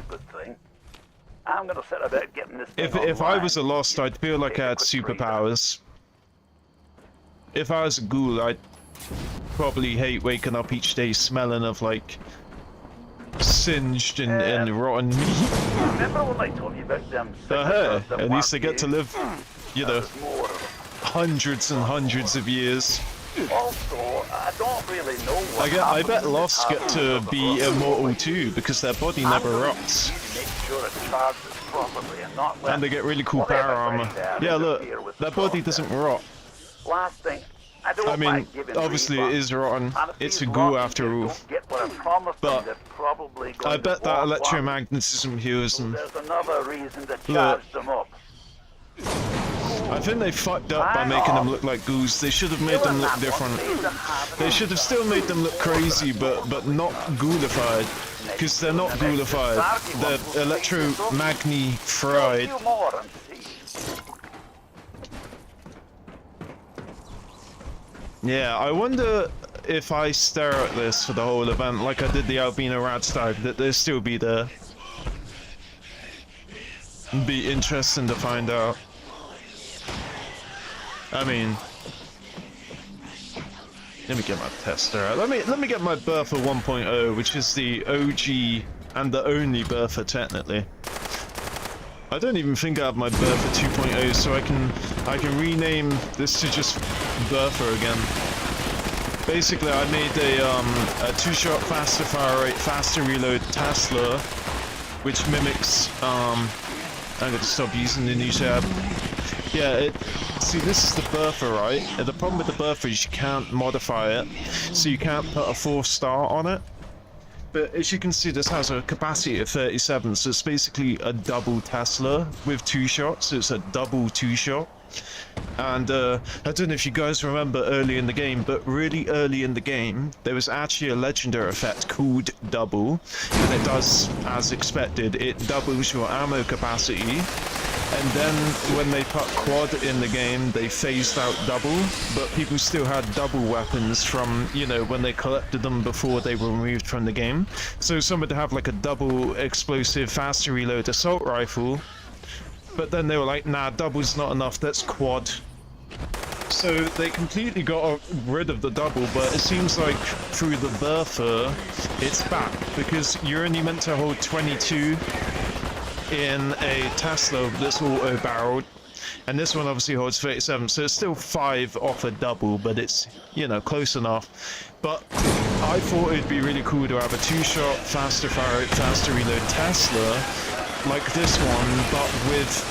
I'm gonna set about getting this thing If I online. was a Lost, I'd feel like I had superpowers. If I was a ghoul, I'd probably hate waking up each day smelling of like singed and rotten meat. Remember when I told you about them? Hey, at least they get to live, you know, hundreds and hundreds of years. Also, I don't really know what I bet Lost get to be immortal too, because their body never rots. Make sure it charges properly and not let And they get really cool whatever power armor. breakdown Yeah, interfere look, with their the body process. doesn't rot. Last thing, I don't I mean, mind giving obviously it refunds. is rotten. And if It's these a goo rotten after all. don't get what I promised them, But they're probably I going bet to that want one. electromagnetism heals So them. there's another reason to charge them up. I think they fucked up by making them look like ghouls. They should have made them look different. They should have still made them look crazy, but not ghoulified. Because they're not ghoulified. They're electromagni-fried. A few more and see. Yeah, I wonder if I stare at this for the whole event, like I did the albino radstag, that they'll still be there. Be interesting to find out. I mean, let me get my tester out. Let me get my Bertha 1.0, which is the OG and the only Bertha technically. I don't even think I have my Bertha 2.0, so I can rename this to just Bertha again. Basically, I made a two-shot faster fire rate, faster reload Tesla, which mimics I'm gonna stop using the new tab. Yeah, see, this is the Bertha, right? And the problem with the Bertha is you can't modify it, so you can't put a 4-star on it. But as you can see, this has a capacity of 37, so it's basically a double Tesla with 2 shots, so it's a double 2-shot. And I don't know if you guys remember early in the game, but really early in the game, there was actually a legendary effect called Double, and it does, as expected, it doubles your ammo capacity. And then when they put quad in the game, they phased out double, but people still had double weapons from, you know, when they collected them before they were removed from the game. So some would have like a double explosive faster reload assault rifle, but then they were like, nah, double's not enough, that's quad. So they completely got rid of the double, but it seems like through the Bertha, it's back, because you're only meant to hold 22 in a Tesla that's auto-barreled, and this one obviously holds 37, so it's still 5 off a double, but it's, you know, close enough. But I thought it'd be really cool to have a 2-shot, faster fire rate, faster reload Tesla, like this one, but with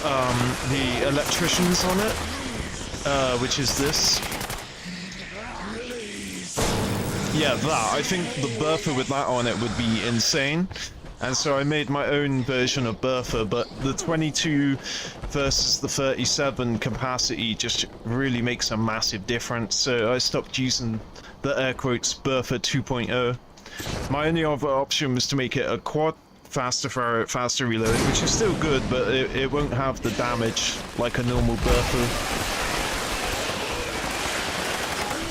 the electricians on it, which is this. Yeah, that. I think the Bertha with that on it would be insane. And so I made my own version of Bertha, but the 22 versus the 37 capacity just really makes a massive difference. So I stopped using the air quotes Bertha 2.0. My only other option was to make it a quad faster fire rate, faster reload, which is still good, but it won't have the damage like a normal Bertha.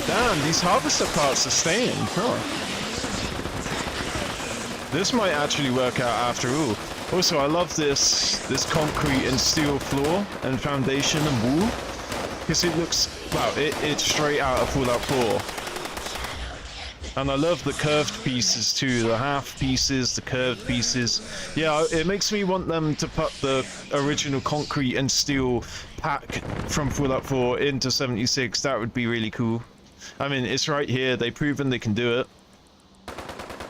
Damn, these harvester parts are staying, huh? This might actually work out after all. Also, I love this concrete and steel floor and foundation and wall, because it looks, wow, it's straight out of Fallout 4. And I love the curved pieces too, the half pieces, the curved pieces. Yeah, it makes me want them to put the original concrete and steel pack from Fallout 4 into 76. That would be really cool. I mean, it's right here, they've proven they can do it.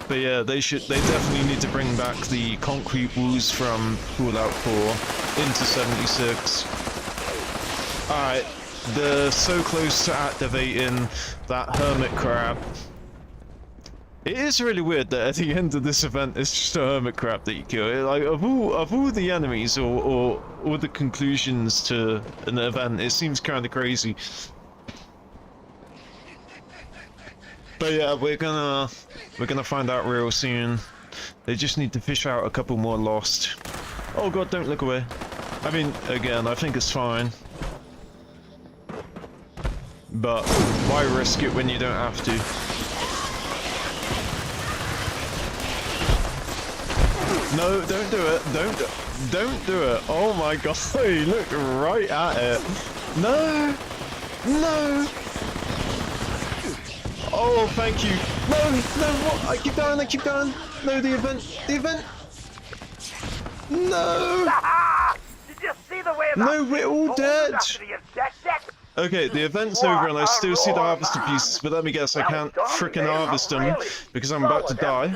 But yeah, they definitely need to bring back the concrete walls from Fallout 4 into 76. Alright, they're so close to activating that hermit crab. It is really weird that at the end of this event it's just a hermit crab that you kill. Like, of all the enemies or the conclusions to an event, it seems kind of crazy. But yeah, we're gonna find out real soon. They just need to fish out a couple more lost. Oh god, don't look away. I mean, again, I think it's fine. But why risk it when you don't have to? No, don't do it. Don't do it. Oh my god, he looked right at it. No! No! Oh, thank you. No, no, what? I keep going, I keep going. No, the event. No! Did you see the way No, we're all dead. Okay, the event's over and I still see the harvester pieces, but let me guess, I can't frickin' harvest them because I'm about to die.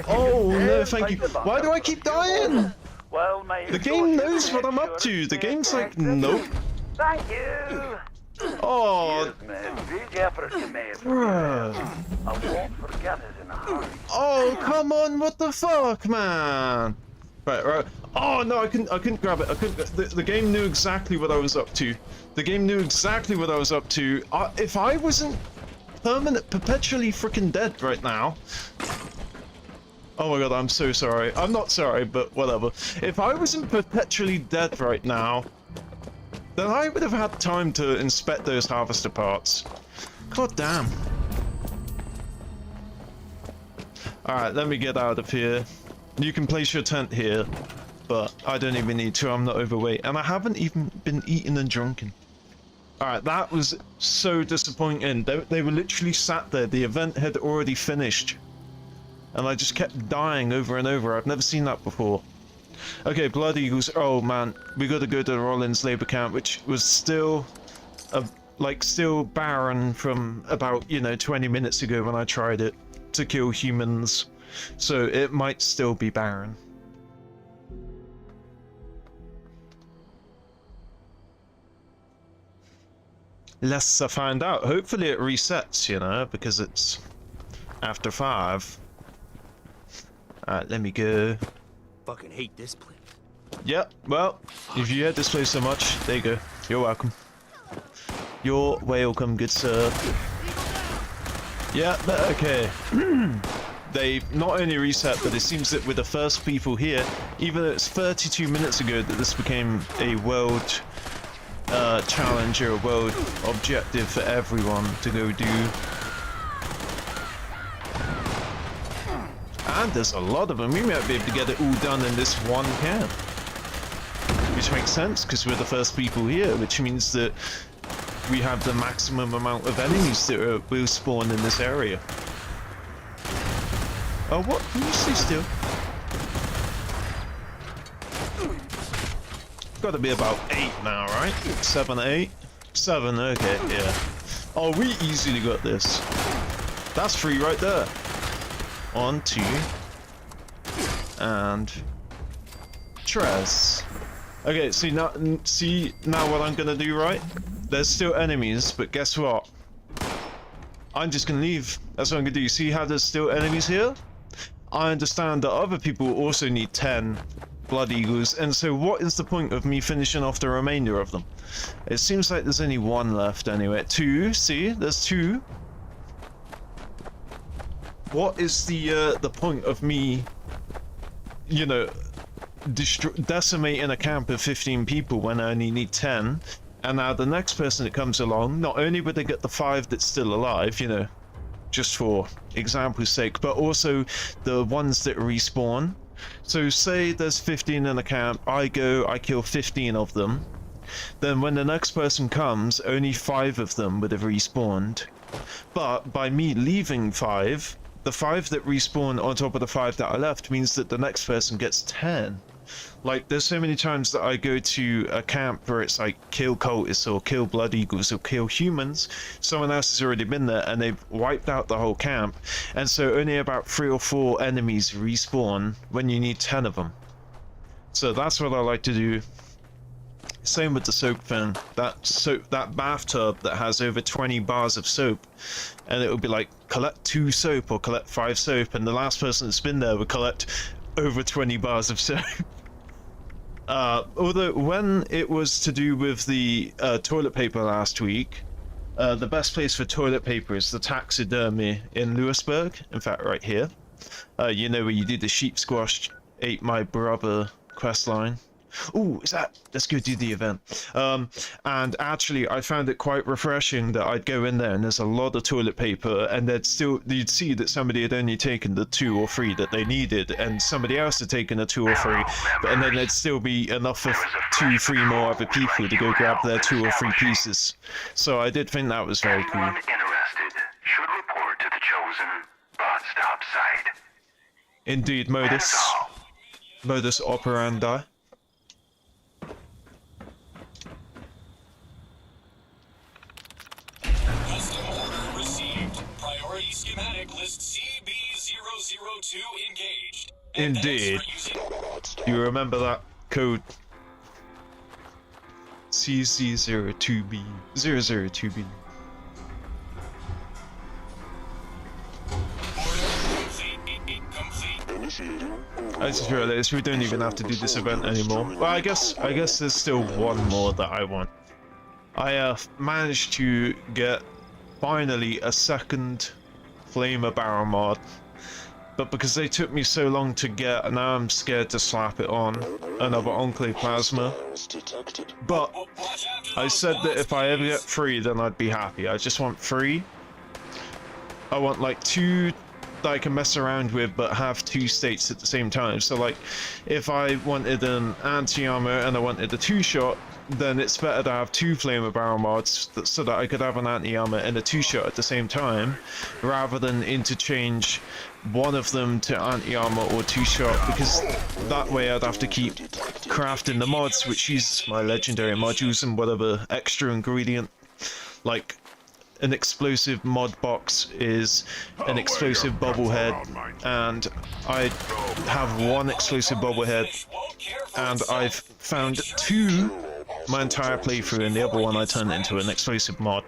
Oh, no, thank you. Why do I keep dying? Well, The game knows what I'm up to. The game's like, nope. Thank you. Oh, Big effort you made. bruh. I won't forget it in a hurry. Oh, come on, what the fuck, man? Right. Oh, no, I couldn't grab it. The game knew exactly what I was up to. The game knew exactly what I was up to. If I wasn't perpetually freaking dead right now... Oh my god, I'm so sorry. I'm not sorry, but whatever. If I wasn't perpetually dead right now, then I would have had time to inspect those harvester parts. God damn. Alright, let me get out of here. You can place your tent here, but I don't even need to, I'm not overweight. And I haven't even been eaten and drunken. Alright, that was so disappointing. They were literally sat there, the event had already finished. And I just kept dying over and over. I've never seen that before. Okay, Blood Eagles. Oh man, we gotta go to the Rollins labor camp, which was still, still barren from about, 20 minutes ago when I tried it to kill humans. So it might still be barren. Let's find out. Hopefully it resets, because it's after 5. Alright, let me go. Fucking hate this place. Yep, well, if you hate this place so much, there you go. You're welcome. You're welcome, good sir. Yeah, okay. They not only reset, but it seems that with the first people here, even though it's 32 minutes ago that this became a world challenge or a world objective for everyone to go do. And there's a lot of them. We might be able to get it all done in this one camp. Which makes sense, because we're the first people here, which means that we have the maximum amount of enemies that will spawn in this area. Oh, what? Can you stay still? Gotta be about 8 now, right? 7, 8? 7, okay, yeah. Oh, we easily got this. That's 3 right there. 1, 2, and Trez. Okay, see now what I'm gonna do, right? There's still enemies, but guess what? I'm just gonna leave. That's what I'm gonna do. See how there's still enemies here? I understand that other people also need 10 Blood Eagles, and so what is the point of me finishing off the remainder of them? It seems like there's only 1 left anyway. 2, see? There's 2. What is the point of me, decimating a camp of 15 people when I only need 10? And now the next person that comes along, not only would they get the 5 that's still alive, just for example's sake, but also the ones that respawn. So say there's 15 in a camp, I go, I kill 15 of them. Then when the next person comes, only 5 of them would have respawned. But by me leaving 5, the 5 that respawn on top of the 5 that I left means that the next person gets 10. Like, there's so many times that I go to a camp where it's like, kill cultists or kill Blood Eagles or kill humans. Someone else has already been there and they've wiped out the whole camp. And so only about 3 or 4 enemies respawn when you need 10 of them. So that's what I like to do. Same with the soap thing. That bathtub that has over 20 bars of soap, and it would be like, collect 2 soap or collect 5 soap, and the last person that's been there would collect over 20 bars of soap. Although when it was to do with the toilet paper last week, the best place for toilet paper is the taxidermy in Lewisburg. In fact, right here. Where you do the sheep squash ate my brother quest line. Ooh, is that? Let's go do the event. And actually, I found it quite refreshing that I'd go in there and there's a lot of toilet paper, and you'd see that somebody had only taken the 2 or 3 that they needed, and somebody else had taken the 2 or 3, and then there'd still be enough for 2, 3 more other people to go grab their 2 or 3 pieces. So I did think that was very cool. Anyone interested should report to the chosen bus stop site. Indeed, modus operandi. Custom order received. Priority schematic list CB002 engaged. Indeed. You remember that code? CC02B 002B. I just realized we don't even have to do this event anymore. Well, I guess there's still one more that I want. I managed to get finally a second flamer barrel mod, but because they took me so long to get, now I'm scared to slap it on another Enclave plasma. But I said that if I ever get 3, then I'd be happy. I just want 3. I want like 2 that I can mess around with, but have 2 states at the same time. So like, if I wanted an anti-armor and I wanted a 2-shot, then it's better to have 2 flamer barrel mods so that I could have an anti-armor and a 2-shot at the same time, rather than interchange one of them to anti-armor or 2-shot, because that way I'd have to keep crafting the mods, which uses my legendary modules and whatever extra ingredient. Like, an explosive mod box is an explosive bobblehead, and I have 1 explosive bobblehead, and I've found 2 my entire playthrough, and the other one I turned into an explosive mod.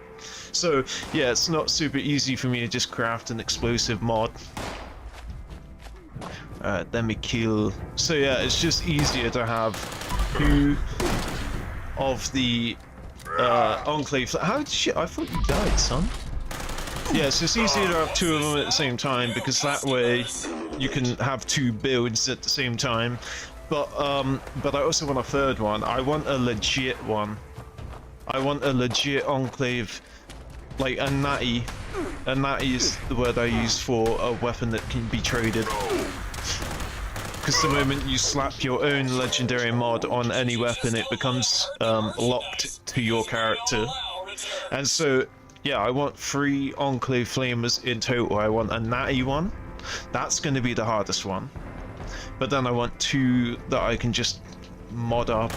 So yeah, it's not super easy for me to just craft an explosive mod. Let me kill. So yeah, it's just easier to have 2 of the Enclave. How did you? I thought you died, son. Yeah, so it's easier to have 2 of them at the same time, because that way you can have 2 builds at the same time. But I also want a 3rd one. I want a legit one. I want a legit Enclave, like a natty. A natty is the word I use for a weapon that can be traded. Because the moment you slap your own legendary mod on any weapon, it becomes locked to your character. And so, yeah, I want 3 Enclave Flamers in total. I want a natty one. That's going to be the hardest one. But then I want 2 that I can just mod up,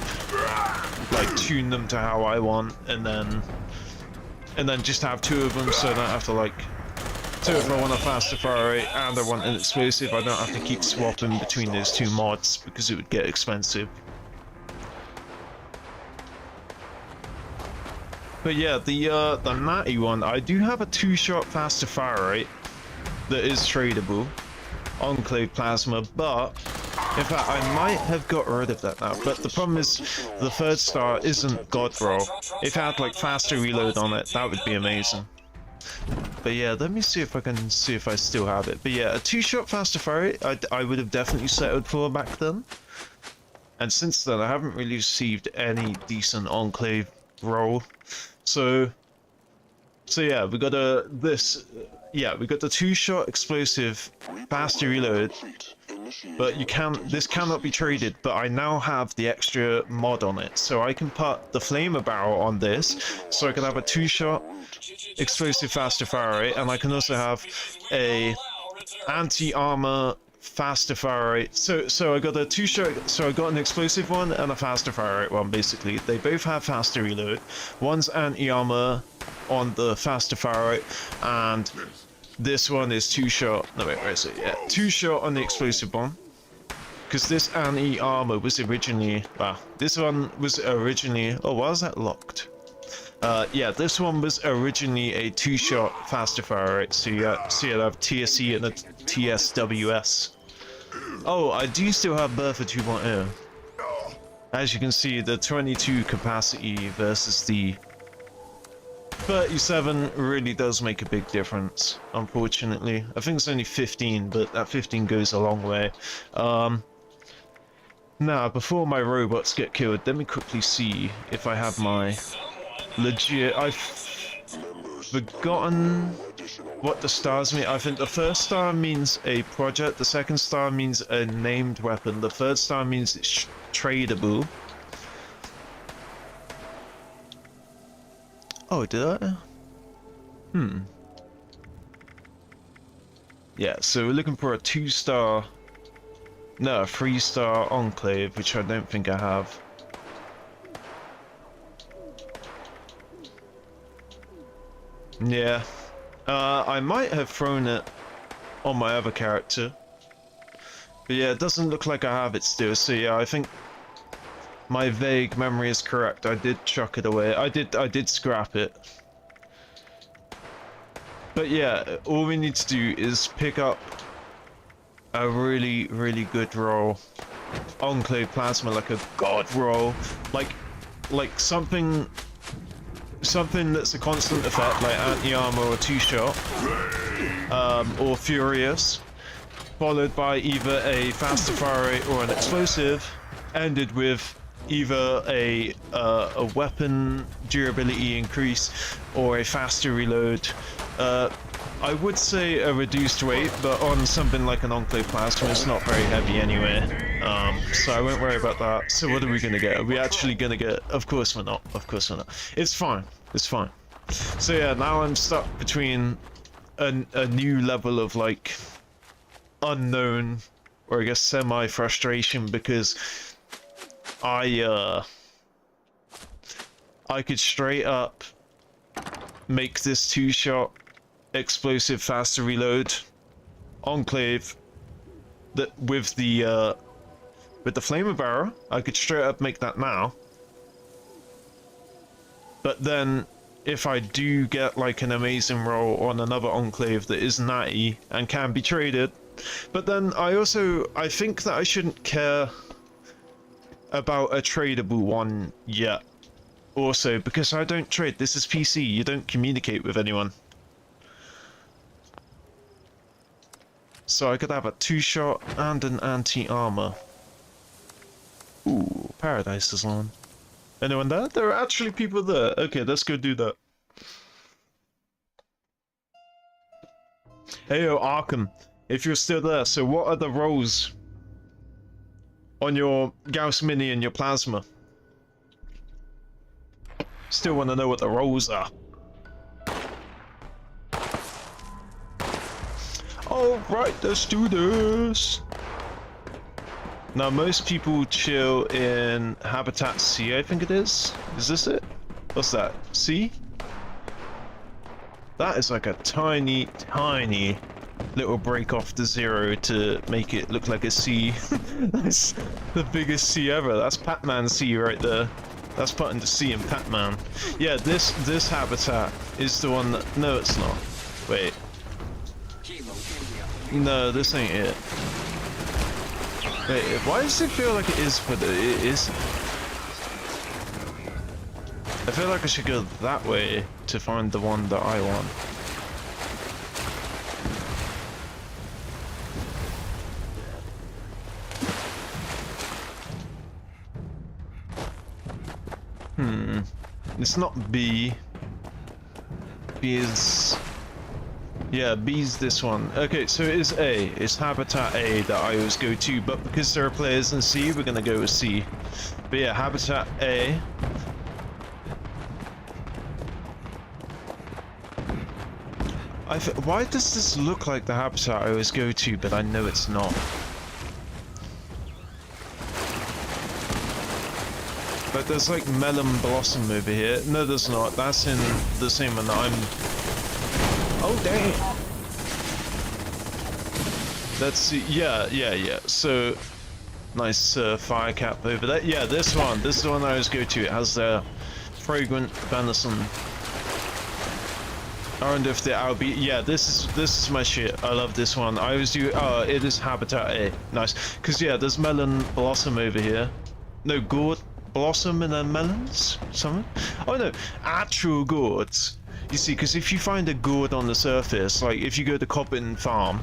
like tune them to how I want, and then just have 2 of them, so I don't have to like. So if I want a faster fire rate and I want an explosive, I don't have to keep swapping between those 2 mods, because it would get expensive. But yeah, the natty one, I do have a 2-shot faster fire rate that is tradable. Enclave plasma, but in fact I might have got rid of that now. But the problem is the 3rd star isn't god roll. If it had like faster reload on it, that would be amazing. But yeah, let me see if I can see if I still have it. But yeah, a 2-shot faster fire rate I would have definitely settled for back then. And since then I haven't really received any decent Enclave roll. So yeah, we got we got the 2-shot explosive faster reload, but this cannot be traded, but I now have the extra mod on it, so I can put the flamer barrel on this, so I can have a 2-shot explosive faster fire rate, and I can also have a anti-armor faster fire rate. So I got a 2-shot, so I got an explosive one and a faster fire rate one, basically. They both have faster reload. One's anti-armor on the faster fire rate, and this one is 2-shot. No, wait, where is it? Yeah, 2-shot on the explosive one. Because this anti-armor was originally, this one was originally, oh, why is that locked? Yeah, this one was originally a 2-shot faster fire rate, so you have TSE and a TSWS. Oh, I do still have Bertha 2.0. As you can see, the 22 capacity versus the 37 really does make a big difference, unfortunately. I think it's only 15, but that 15 goes a long way. Now, before my robots get killed, let me quickly see if I have my legit... I've forgotten what the stars mean. I think the first star means a project, the second star means a named weapon, the third star means it's tradable. Oh, did I? Yeah, so we're looking for a 2-star... No, a 3-star Enclave, which I don't think I have. Yeah. I might have thrown it on my other character. But yeah, it doesn't look like I have it still, so yeah, I think my vague memory is correct. I did chuck it away. I did scrap it. But yeah, all we need to do is pick up a really, really good roll. Enclave plasma, like a god roll. Like something that's a constant effect, like anti-armor or 2-shot. Or furious. Followed by either a faster fire rate or an explosive. Ended with either a weapon durability increase or a faster reload. I would say a reduced weight, but on something like an Enclave Plasma, it's not very heavy anyway. So I won't worry about that. So what are we gonna get? Are we actually gonna get... Of course we're not. Of course we're not. It's fine. It's fine. So yeah, now I'm stuck between a new level of, like, unknown, or I guess semi-frustration, because I could straight up make this 2-shot explosive faster reload Enclave that with the flamer barrel. I could straight up make that now. But then if I do get like an amazing roll on another Enclave that is natty and can be traded, but then I think that I shouldn't care about a tradable one yet. Also, because I don't trade. This is PC. You don't communicate with anyone. So I could have a 2-shot and an anti-armor. Ooh, Paradise is on. Anyone there? There are actually people there. Okay, let's go do that. Heyo, Arkham. If you're still there, so what are the rolls on your Gauss Mini and your Plasma? Still want to know what the rolls are. Alright, let's do this! Now, most people chill in Habitat C, I think it is. Is this it? What's that? C? That is like a tiny, tiny little break off the 0 to make it look like a C. That's the biggest C ever. That's Pac-Man C right there. That's putting the C in Pac-Man. Yeah, this habitat is the one that... No, it's not. Wait. No, this ain't it. Wait, why does it feel like it is, but it is? I feel like I should go that way to find the one that I want. It's not B. B is... Yeah, B's this one. Okay, so it is A. It's Habitat A that I always go to, but because there are players in C, we're gonna go with C. But yeah, Habitat A. Why does this look like the habitat I always go to, but I know it's not? But there's like Melon Blossom over here. No, there's not. That's in the same one that I'm... Oh, dang! Let's see. Yeah. So, nice fire cap over there. Yeah, this one. This is the one I always go to. It has the fragrant venison. I wonder if the be. Yeah, this is my shit. I love this one. I always do. Oh, it is Habitat A. Nice. Cause yeah, there's Melon Blossom over here. No, gourd blossom and then melons. Something. Oh no, actual gourds. You see, because if you find a gourd on the surface, like if you go to Cobbin Farm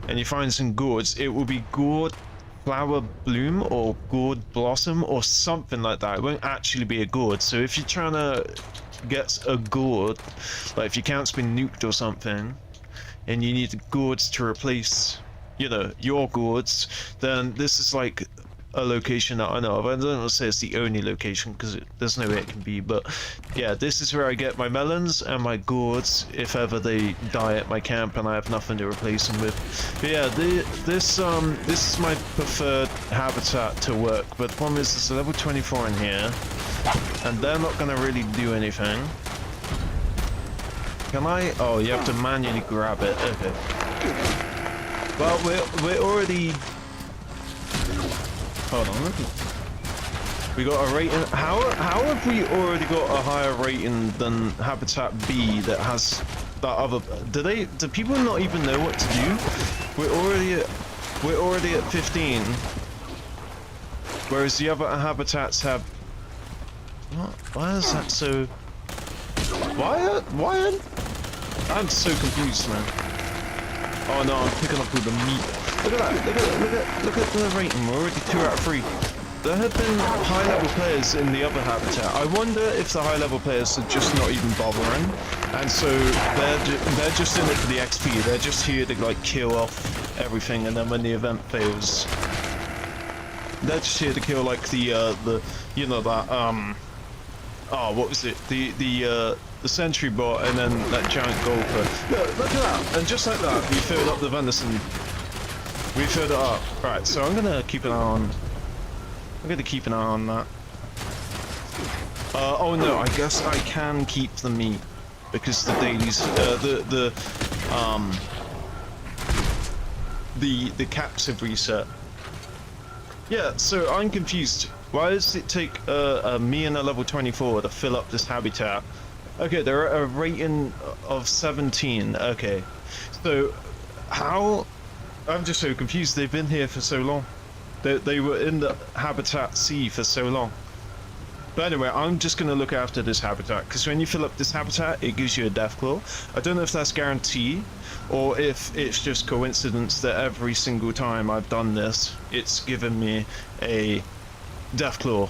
and you find some gourds, it will be gourd flower bloom or gourd blossom or something like that. It won't actually be a gourd. So if you're trying to get a gourd, like if your account's been nuked or something, and you need gourds to replace, you know, your gourds, then this is like a location that I know of. I don't want to say it's the only location because there's no way it can be, but yeah, this is where I get my melons and my gourds if ever they die at my camp and I have nothing to replace them with. But yeah, this is my preferred habitat to work, but the problem is there's a level 24 in here and they're not going to really do anything. Can I? Oh, you have to manually grab it. Okay. Well, we're already. Hold on. We got a rating. How have we already got a higher rating than Habitat B that has that other? Do people not even know what to do? We're already at 15, whereas the other habitats have. What? Why is that so? Why? I'm so confused, man. Oh no, I'm picking up all the meat. Look at that. Look at the rating. We're already 2 out of 3. There have been high-level players in the other habitat. I wonder if the high-level players are just not even bothering, and so they're just in it for the XP. They're just here to like kill off everything, and then when the event fails, they're just here to kill like the you know that oh, what was it? The sentry bot and then that giant golfer. Look at that! And just like that, we filled up the venison. We filled it up. Right, so I'm gonna keep an eye on. I'm gonna keep an eye on that. Oh no, I guess I can keep the meat because the dailies, the caps have reset. Yeah, so I'm confused. Why does it take me and a level 24 to fill up this habitat? Okay, they're at a rating of 17. Okay, so how? I'm just so confused. They've been here for so long. They were in the habitat C for so long. But anyway, I'm just going to look after this habitat because when you fill up this habitat, it gives you a death claw. I don't know if that's guaranteed or if it's just coincidence that every single time I've done this, it's given me a death claw.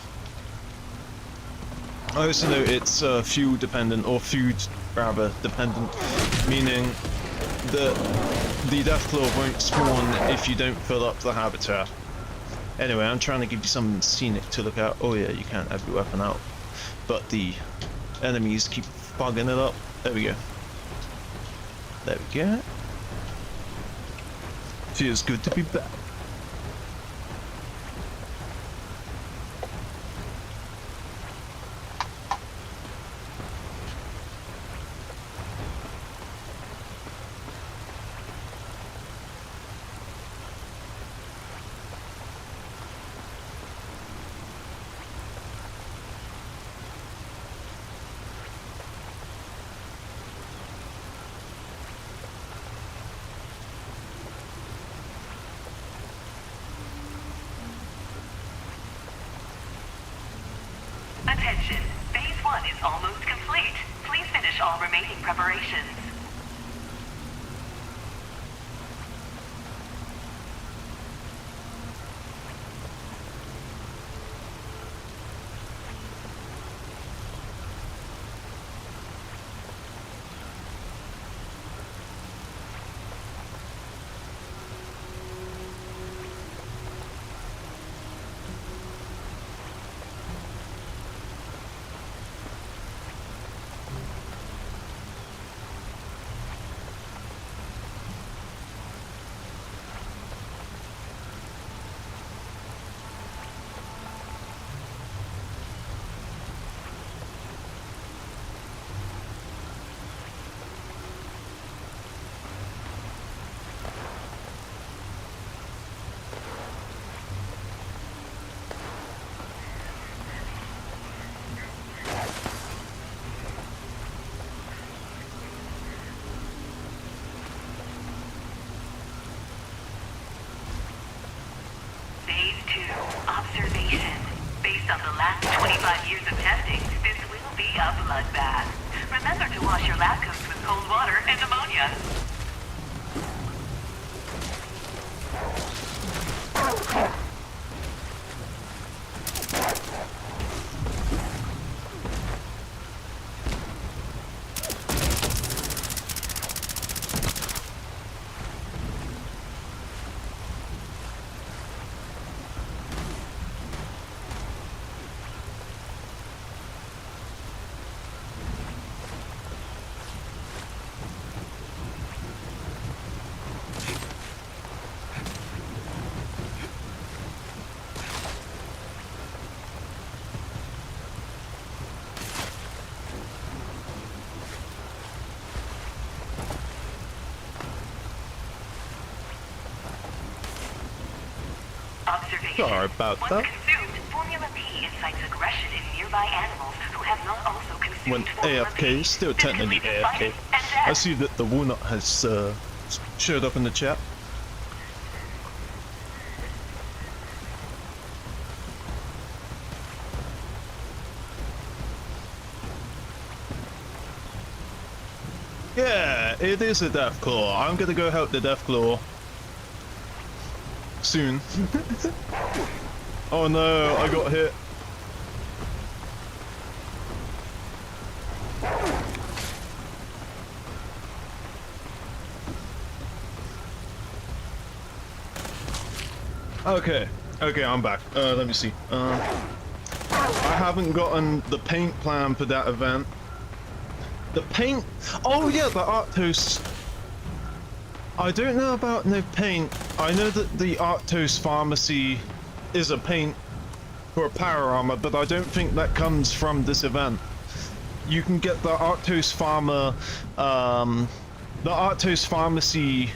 I also know it's fuel dependent, or food rather dependent, meaning that the death claw won't spawn if you don't fill up the habitat. Anyway, I'm trying to give you something scenic to look at. Oh yeah, you can't have your weapon out, but the enemies keep fogging it up. There we go. There we go. Feels good to be back. Attention, Phase 1 is almost complete. Please finish all remaining preparations. Observation. Based on the last 25 years of testing, this will be a bloodbath. Remember to wash your lab coats with cold water and ammonia. Sorry about Once that. consumed, Formula P incites aggression in nearby animals who have not also consumed When Formula AFK, P. still This could technically lead to AFK. fighting and death. I see that the walnut has showed up in the chat. Yeah, it is a Deathclaw. I'm gonna go help the Deathclaw. Soon. Oh no, I got hit. Okay, I'm back. Let me see. I haven't gotten the paint plan for that event. The paint... Oh yeah, the Arctos. I don't know about no paint. I know that the Arctos pharmacy is a paint for power armor, but I don't think that comes from this event. You can get the Arctos pharmacy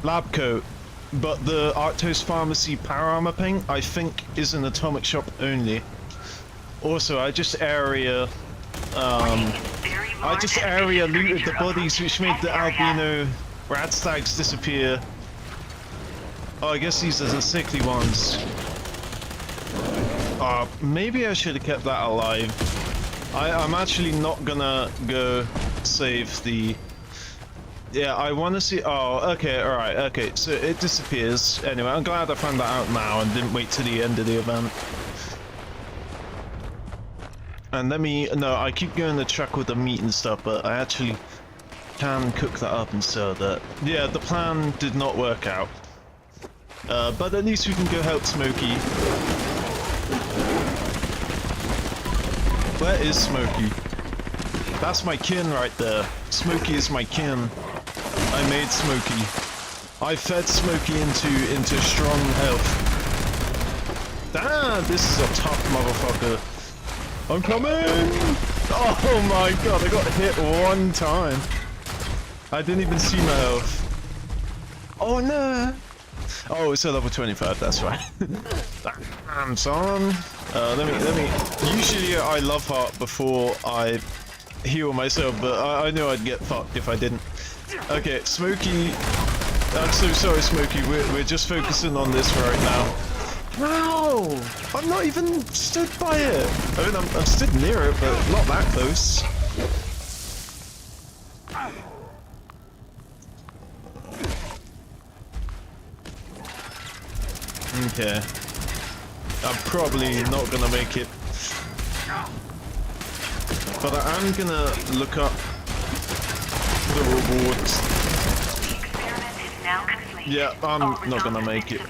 lab coat, but the Arctos pharmacy power armor paint, I think, is an atomic shop only. Also, I just area looted the bodies, which made the albino radstags disappear. Oh, I guess these are the sickly ones. Maybe I should have kept that alive. I'm actually not gonna go save the... Yeah, I want to see... Oh, okay, alright, okay. So it disappears. Anyway, I'm glad I found that out now and didn't wait to the end of the event. And let me... No, I keep going to check with the meat and stuff, but I actually can cook that up and sell that. Yeah, the plan did not work out. But at least we can go help Smokey. Where is Smokey? That's my kin right there. Smokey is my kin. I made Smokey. I fed Smokey into strong health. Damn, this is a tough motherfucker. I'm coming! Oh my god, I got hit one time. I didn't even see my health. Oh no! Oh, it's a level 25, that's right. Damn, son. Let me... Usually I love heart before I heal myself, but I knew I'd get fucked if I didn't. Okay, Smokey... I'm so sorry, Smokey, we're just focusing on this right now. Wow! I'm not even stood by it! I mean, I'm stood near it, but not that close. Okay. I'm probably not gonna make it. But I am gonna look up the rewards. Yeah, I'm not gonna make it.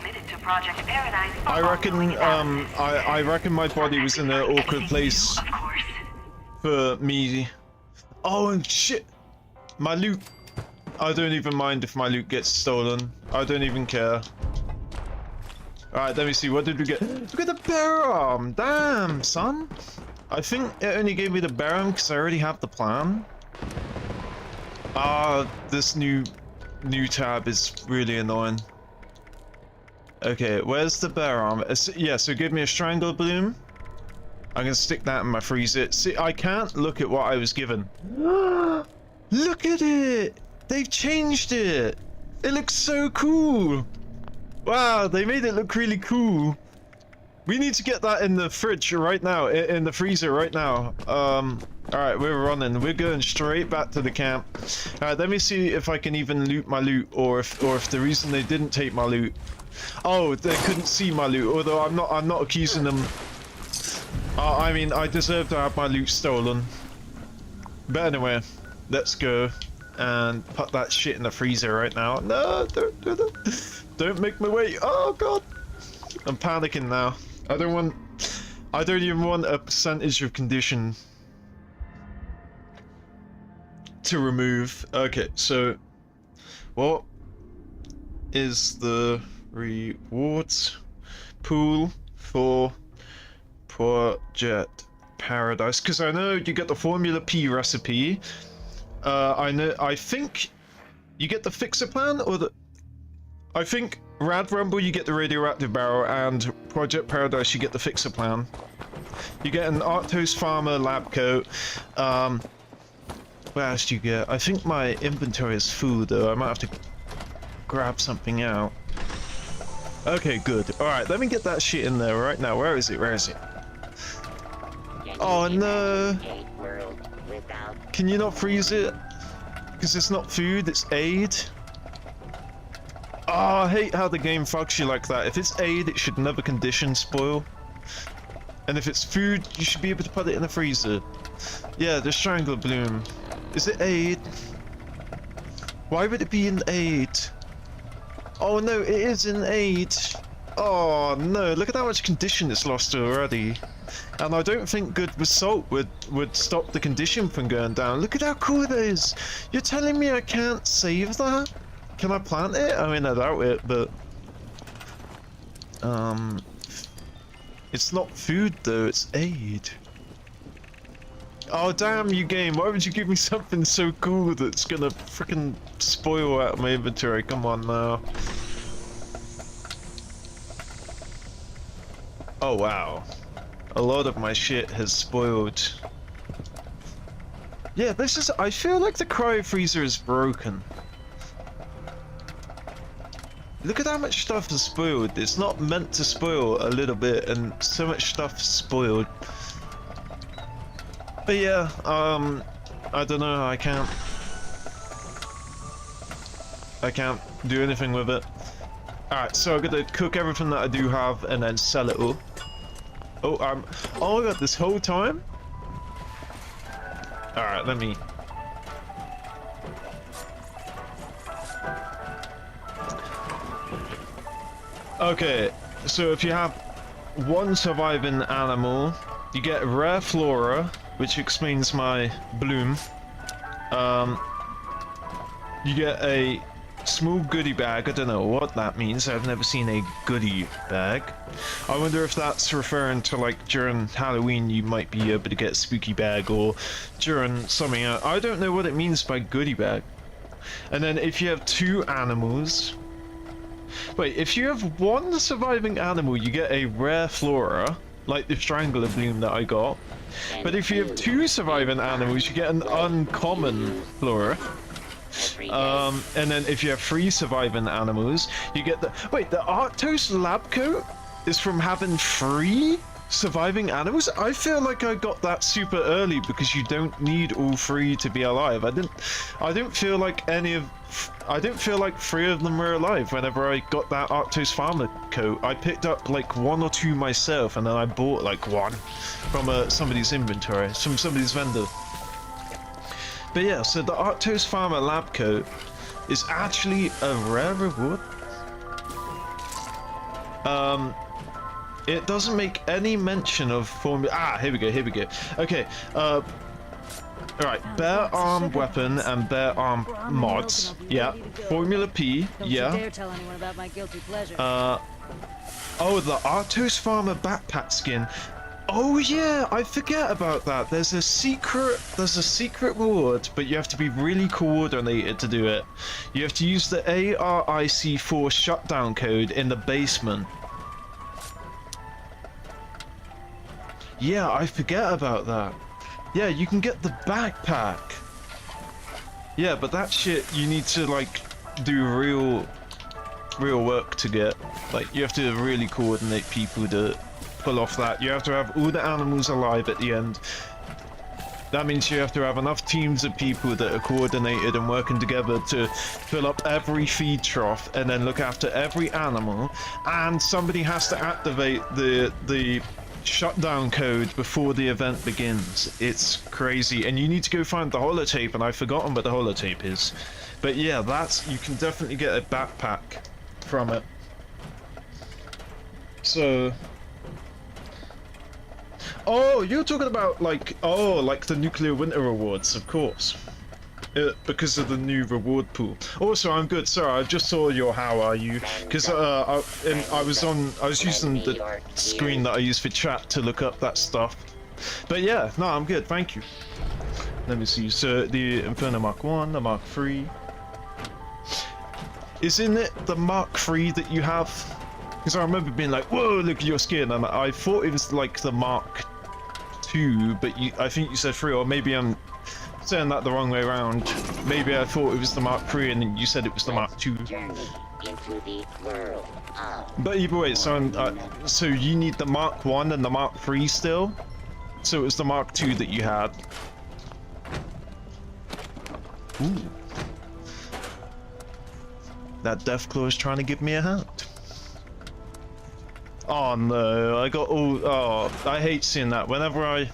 I reckon my body was in an awkward place for me. Oh shit! My loot. I don't even mind if my loot gets stolen. I don't even care. Alright, let me see, what did we get? Look at the bear arm! Damn, son! I think it only gave me the bear arm because I already have the plan. This new tab is really annoying. Okay, where's the bear arm? Yeah, so give me a strangle bloom. I'm gonna stick that in my freezer. See, I can't look at what I was given. Look at it! They've changed it! It looks so cool! Wow, they made it look really cool. We need to get that in the fridge right now, in the freezer right now. Alright, we're running. We're going straight back to the camp. Alright, let me see if I can even loot my loot, or if the reason they didn't take my loot... Oh, they couldn't see my loot, although I'm not accusing them. I mean, I deserve to have my loot stolen. But anyway, let's go and put that shit in the freezer right now. No, don't do that. Don't make me wait. Oh god. I'm panicking now. I don't even want a percentage of condition to remove. Okay, so what is the rewards pool for Project Paradise? Because I know you get the Formula P recipe. I think you get the fixer plan, or the... I think Rad Rumble, you get the radioactive barrel, and Project Paradise, you get the fixer plan. You get an Arctos Farmer lab coat. What else do you get? I think my inventory is full though. I might have to grab something out. Okay, good. Alright, let me get that shit in there right now. Where is it? Where is it? Oh no! Can you not freeze it? Because it's not food, it's aid. Oh, I hate how the game fucks you like that. If it's aid, it should never condition spoil. And if it's food, you should be able to put it in the freezer. Yeah, the Strangler Bloom. Is it aid? Why would it be an aid? Oh no, it is an aid. Oh no, look at how much condition it's lost already. And I don't think good with salt would stop the condition from going down. Look at how cool it is. You're telling me I can't save that? Can I plant it? I mean, I doubt it, but... It's not food though, it's aid. Oh damn you game, why would you give me something so cool that's gonna frickin' spoil out of my inventory? Come on now. Oh wow. A lot of my shit has spoiled. Yeah, this is... I feel like the cryo freezer is broken. Look at how much stuff is spoiled. It's not meant to spoil a little bit, and so much stuff spoiled. But yeah, I don't know, I can't do anything with it. Alright, so I'm gonna cook everything that I do have and then sell it all. Oh, oh my god, this whole time? Alright, let me... Okay, so if you have one surviving animal, you get rare flora, which explains my bloom. You get a small goodie bag. I don't know what that means. I've never seen a goodie bag. I wonder if that's referring to like during Halloween you might be able to get a spooky bag, or during something else. I don't know what it means by goodie bag. And then if you have two animals... Wait, if you have one surviving animal, you get a rare flora, like the Strangler Bloom that I got. But if you have two surviving animals, you get an uncommon flora. And then if you have three surviving animals, you get the... Wait, the Arctos lab coat is from having three surviving animals? I feel like I got that super early because you don't need all three to be alive. I don't feel like I don't feel like three of them were alive whenever I got that Arctos Farmer coat. I picked up like one or two myself, and then I bought like one from somebody's inventory, from somebody's vendor. But yeah, so the Arctos Farmer lab coat is actually a rare reward. It doesn't make any mention of formula. Ah, here we go, here we go. Okay, alright, bear arm weapon and bear arm mods. Yeah, Formula P, yeah. Don't you dare tell anyone about my guilty pleasure. Oh, the Arctos Farmer backpack skin. Oh yeah, I forget about that. There's a secret reward, but you have to be really coordinated to do it. You have to use the ARIC4 shutdown code in the basement. Yeah, I forget about that. Yeah, you can get the backpack. Yeah, but that shit you need to like do real work to get. Like you have to really coordinate people to pull off that. You have to have all the animals alive at the end. That means you have to have enough teams of people that are coordinated and working together to fill up every feed trough and then look after every animal, and somebody has to activate the shutdown code before the event begins. It's crazy, and you need to go find the holotape, and I've forgotten what the holotape is. But yeah, you can definitely get a backpack from it. So... Oh, you're talking about like the nuclear winter rewards, of course. Because of the new reward pool. Also, I'm good. Sorry, I just saw your how are you? Because I was using the screen that I use for chat to look up that stuff. But yeah, no, I'm good. Thank you. Let me see. So the Inferno Mark 1, the Mark 3. Isn't it the Mark III that you have? Because I remember being like, whoa, look at your skin, and I thought it was like the Mark II, but I think you said 3, or maybe I'm saying that the wrong way around. Maybe I thought it was the Mark III, and then you said it was the Mark II. But either way, so you need the Mark I and the Mark III still? So it was the Mark II that you had. Ooh. That Deathclaw is trying to give me a hand. Oh no, I got all... Oh, I hate seeing that. Whenever I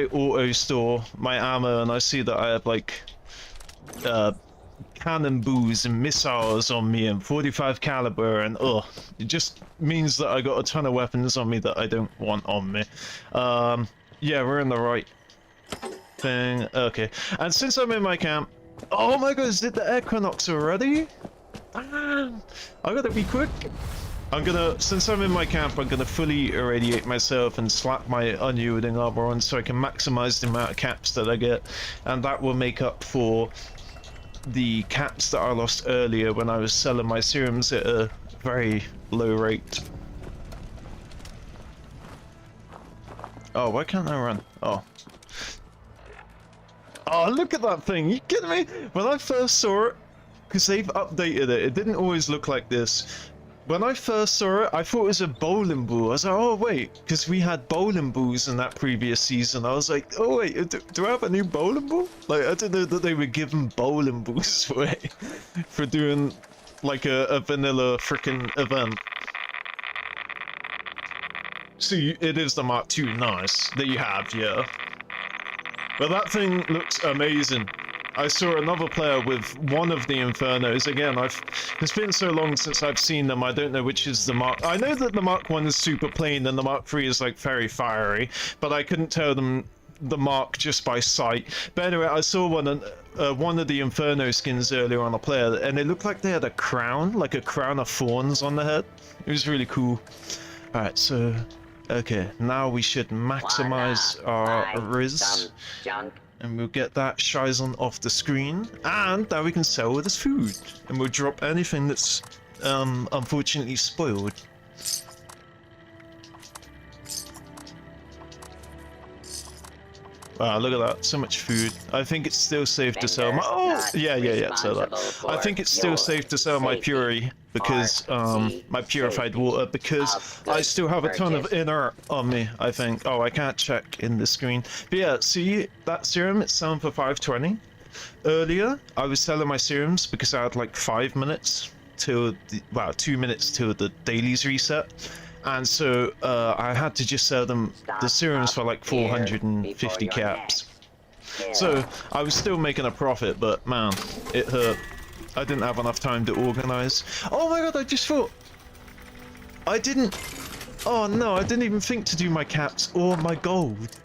auto-store my ammo and I see that I have, like, cannonballs and missiles on me and 45 caliber and, it just means that I got a ton of weapons on me that I don't want on me. Yeah, we're in the right thing. Okay, and since I'm in my camp... Oh my god, is it the Equinox already? I gotta be quick. Since I'm in my camp, I'm gonna fully irradiate myself and slap my unyielding armor on so I can maximize the amount of caps that I get, and that will make up for the caps that I lost earlier when I was selling my serums at a very low rate. Oh, why can't I run? Oh, look at that thing! You kidding me? When I first saw it, because they've updated it, it didn't always look like this. When I first saw it, I thought it was a bowling ball. I was like, oh wait, because we had bowling balls in that previous season. I was like, oh wait, do I have a new bowling ball? Like, I didn't know that they were giving bowling balls away for doing like a vanilla freaking event. See, it is the Mark II, nice, that you have, yeah. But that thing looks amazing. I saw another player with one of the Infernos. Again, it's been so long since I've seen them, I don't know which is the Mark... I know that the Mark I is super plain and the Mark III is like very fiery, but I couldn't tell them the mark just by sight. But anyway, I saw one of the Inferno skins earlier on a player, and it looked like they had a crown, like a crown of thorns on the head. It was really cool. Alright, so... Okay, now we should maximize our Riz. And we'll get that Shizen off the screen, and now we can sell it as food. And we'll drop anything that's unfortunately spoiled. Wow, look at that, so much food. I think it's still safe to sell my... Oh, yeah, sell that. I think it's still safe to sell my Puri, because, my purified water, because I still have a ton of inert on me, I think. Oh, I can't check in the screen. But yeah, see, that serum, it's selling for 520. Earlier, I was selling my serums because I had like 5 minutes till, 2 minutes till the dailies reset. And so I had to just sell them the serums for like 450 caps. So I was still making a profit, but man, it hurt. I didn't have enough time to organize. Oh my god, I just thought... Oh no, I didn't even think to do my caps or my gold.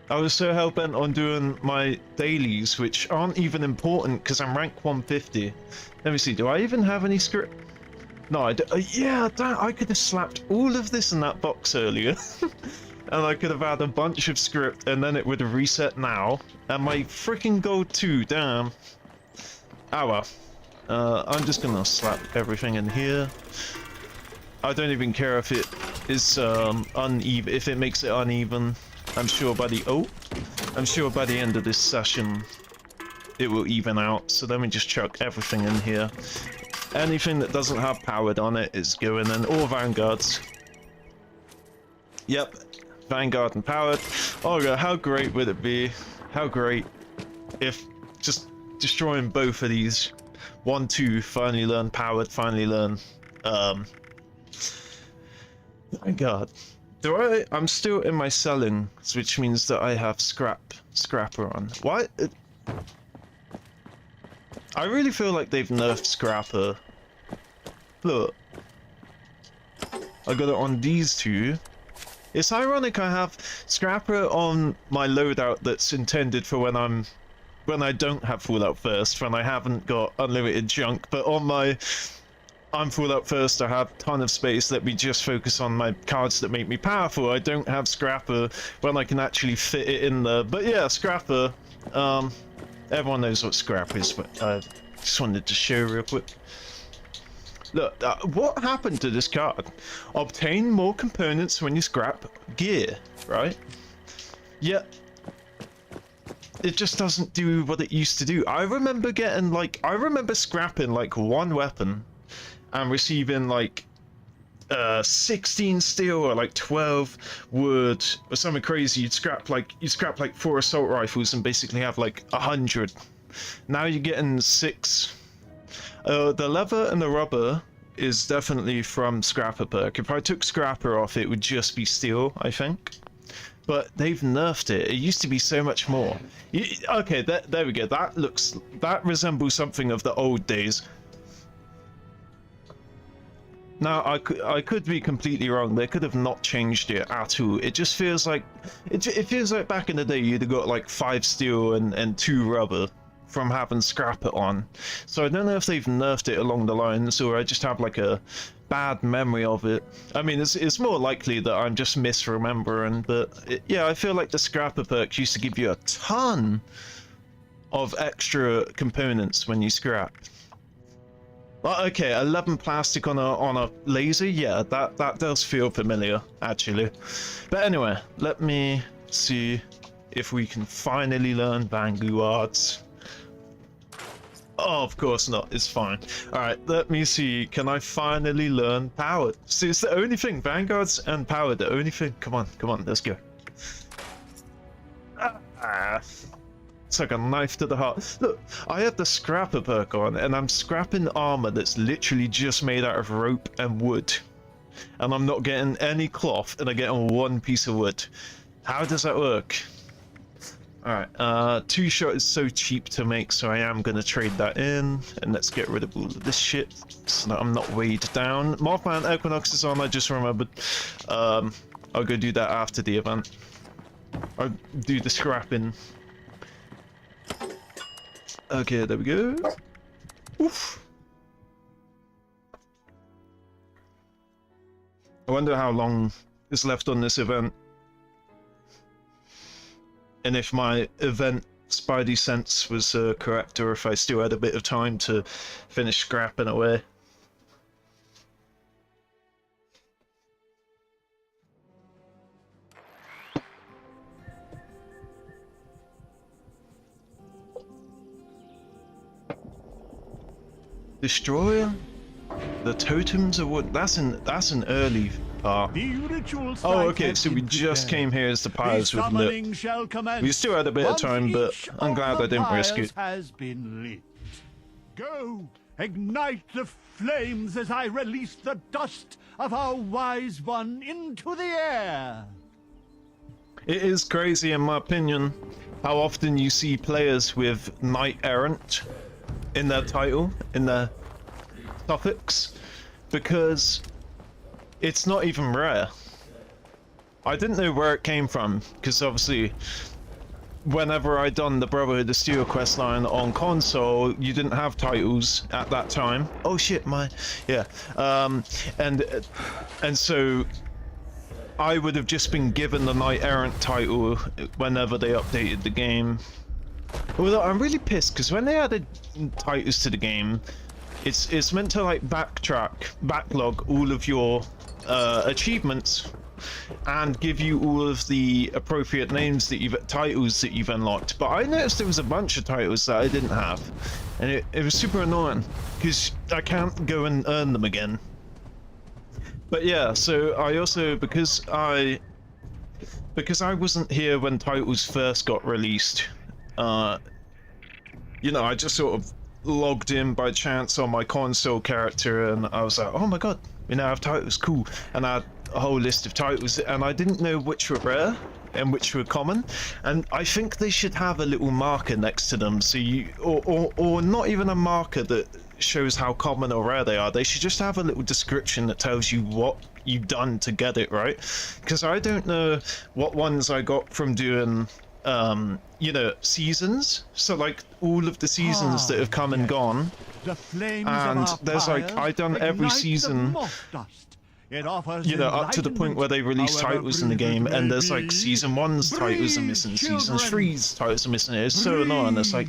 I was so hell-bent on doing my dailies, which aren't even important because I'm rank 150. Let me see, do I even have any script? No, I don't. Yeah, I could have slapped all of this in that box earlier. And I could have had a bunch of script, and then it would have reset now. And my freaking gold too, damn. Oh well. I'm just gonna slap everything in here. I don't even care if it is uneven, if it makes it uneven. I'm sure by the end of this session, it will even out. So let me just chuck everything in here. Anything that doesn't have powered on it is going in, or Vanguards. Yep, Vanguard and powered. Oh god, how great would it be? How great if just destroying both of these. 1, 2, finally learn powered, finally learn Vanguard. I'm still in my selling, which means that I have scrapper on. Why? I really feel like they've nerfed Scrapper. Look. I got it on these two. It's ironic I have Scrapper on my loadout that's intended for when I don't have Fallout First, when I haven't got unlimited junk, but on my I'm Fallout First, I have a ton of space, let me just focus on my cards that make me powerful. I don't have Scrapper when I can actually fit it in there. But yeah, Scrapper, everyone knows what scrap is, but Just wanted to show real quick. Look, what happened to this card? Obtain more components when you scrap gear, right? Yeah. It just doesn't do what it used to do. I remember getting like, I remember scrapping like one weapon and receiving like 16 steel or like 12 wood or something crazy. You'd scrap like 4 assault rifles and basically have like 100. Now you're getting 6. The leather and the rubber is definitely from Scrapper perk. If I took Scrapper off, it would just be steel, I think. But they've nerfed it. It used to be so much more. Okay, there we go. That resembles something of the old days. Now, I could be completely wrong. They could have not changed it at all. It just feels like it feels like back in the day you'd have got like 5 steel and 2 rubber from having Scrapper on. So I don't know if they've nerfed it along the lines, or I just have like a bad memory of it. I mean, it's more likely that I'm just misremembering, but yeah, I feel like the Scrapper perk used to give you a ton of extra components when you scrap. Okay, 11 plastic on a laser, yeah, that does feel familiar, actually. But anyway, let me see if we can finally learn Vanguards. Oh, of course not, it's fine. Alright, let me see, can I finally learn Powered? See, it's the only thing, Vanguards and Powered, the only thing. Come on, let's go. It's like a knife to the heart. Look, I have the Scrapper perk on, and I'm scrapping armor that's literally just made out of rope and wood. And I'm not getting any cloth, and I'm getting 1 piece of wood. How does that work? Alright, 2-shot is so cheap to make, so I am going to trade that in. And let's get rid of all of this shit, so that I'm not weighed down. Mothman Equinox is on, I just remembered. I'll go do that after the event. I'll do the scrapping. Okay, there we go. Oof. I wonder how long is left on this event. And if my event Spidey sense was correct, or if I still had a bit of time to finish scrapping away. Destroy the totems of wood. That's an early part. Oh, okay, so we just came here as the pyres with lit. We still had a bit of time, but I'm glad I didn't risk it. Has been lit. Go, ignite the flames as I release the dust of our wise one into the air. It is crazy, in my opinion, how often you see players with Knight Errant in their title, in their suffix, because it's not even rare. I didn't know where it came from, because obviously whenever I done the Brotherhood of Steel questline on console, you didn't have titles at that time. Oh shit, yeah. And so I would have just been given the Knight Errant title whenever they updated the game. Although I'm really pissed, because when they added titles to the game, it's meant to like backlog all of your achievements and give you all of the appropriate names that titles that you've unlocked. But I noticed there was a bunch of titles that I didn't have, and it was super annoying because I can't go and earn them again. But yeah, so I also, because I wasn't here when titles first got released, you know, I just sort of logged in by chance on my console character, and I was like, oh my god, we now have titles, cool. And I had a whole list of titles, and I didn't know which were rare and which were common. And I think they should have a little marker next to them, so you, or not even a marker that shows how common or rare they are. They should just have a little description that tells you what you've done to get it, right? Because I don't know what ones I got from doing you know, seasons. So like all of the seasons that have come and gone, and there's like, I done every season, you know, up to the point where they release titles in the game, and there's like season 1's titles are missing, season 3's titles are missing. It's so annoying. It's like,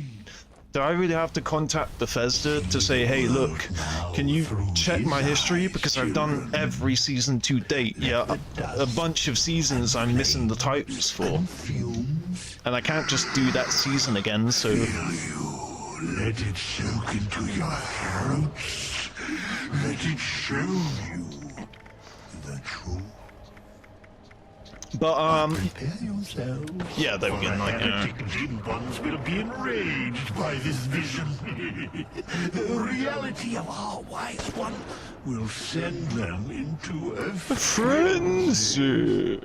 do I really have to contact Bethesda to say, hey, look, can you check my history? Because I've done every season to date. Yeah, a bunch of seasons I'm missing the titles for. And I can't just do that season again, so... Let it soak into your throats. Let it show you the truth. But, Prepare yourselves. yeah, they were for getting the like, heretic dim ones will be enraged by this vision. The reality of our wise one will send them into a frenzy.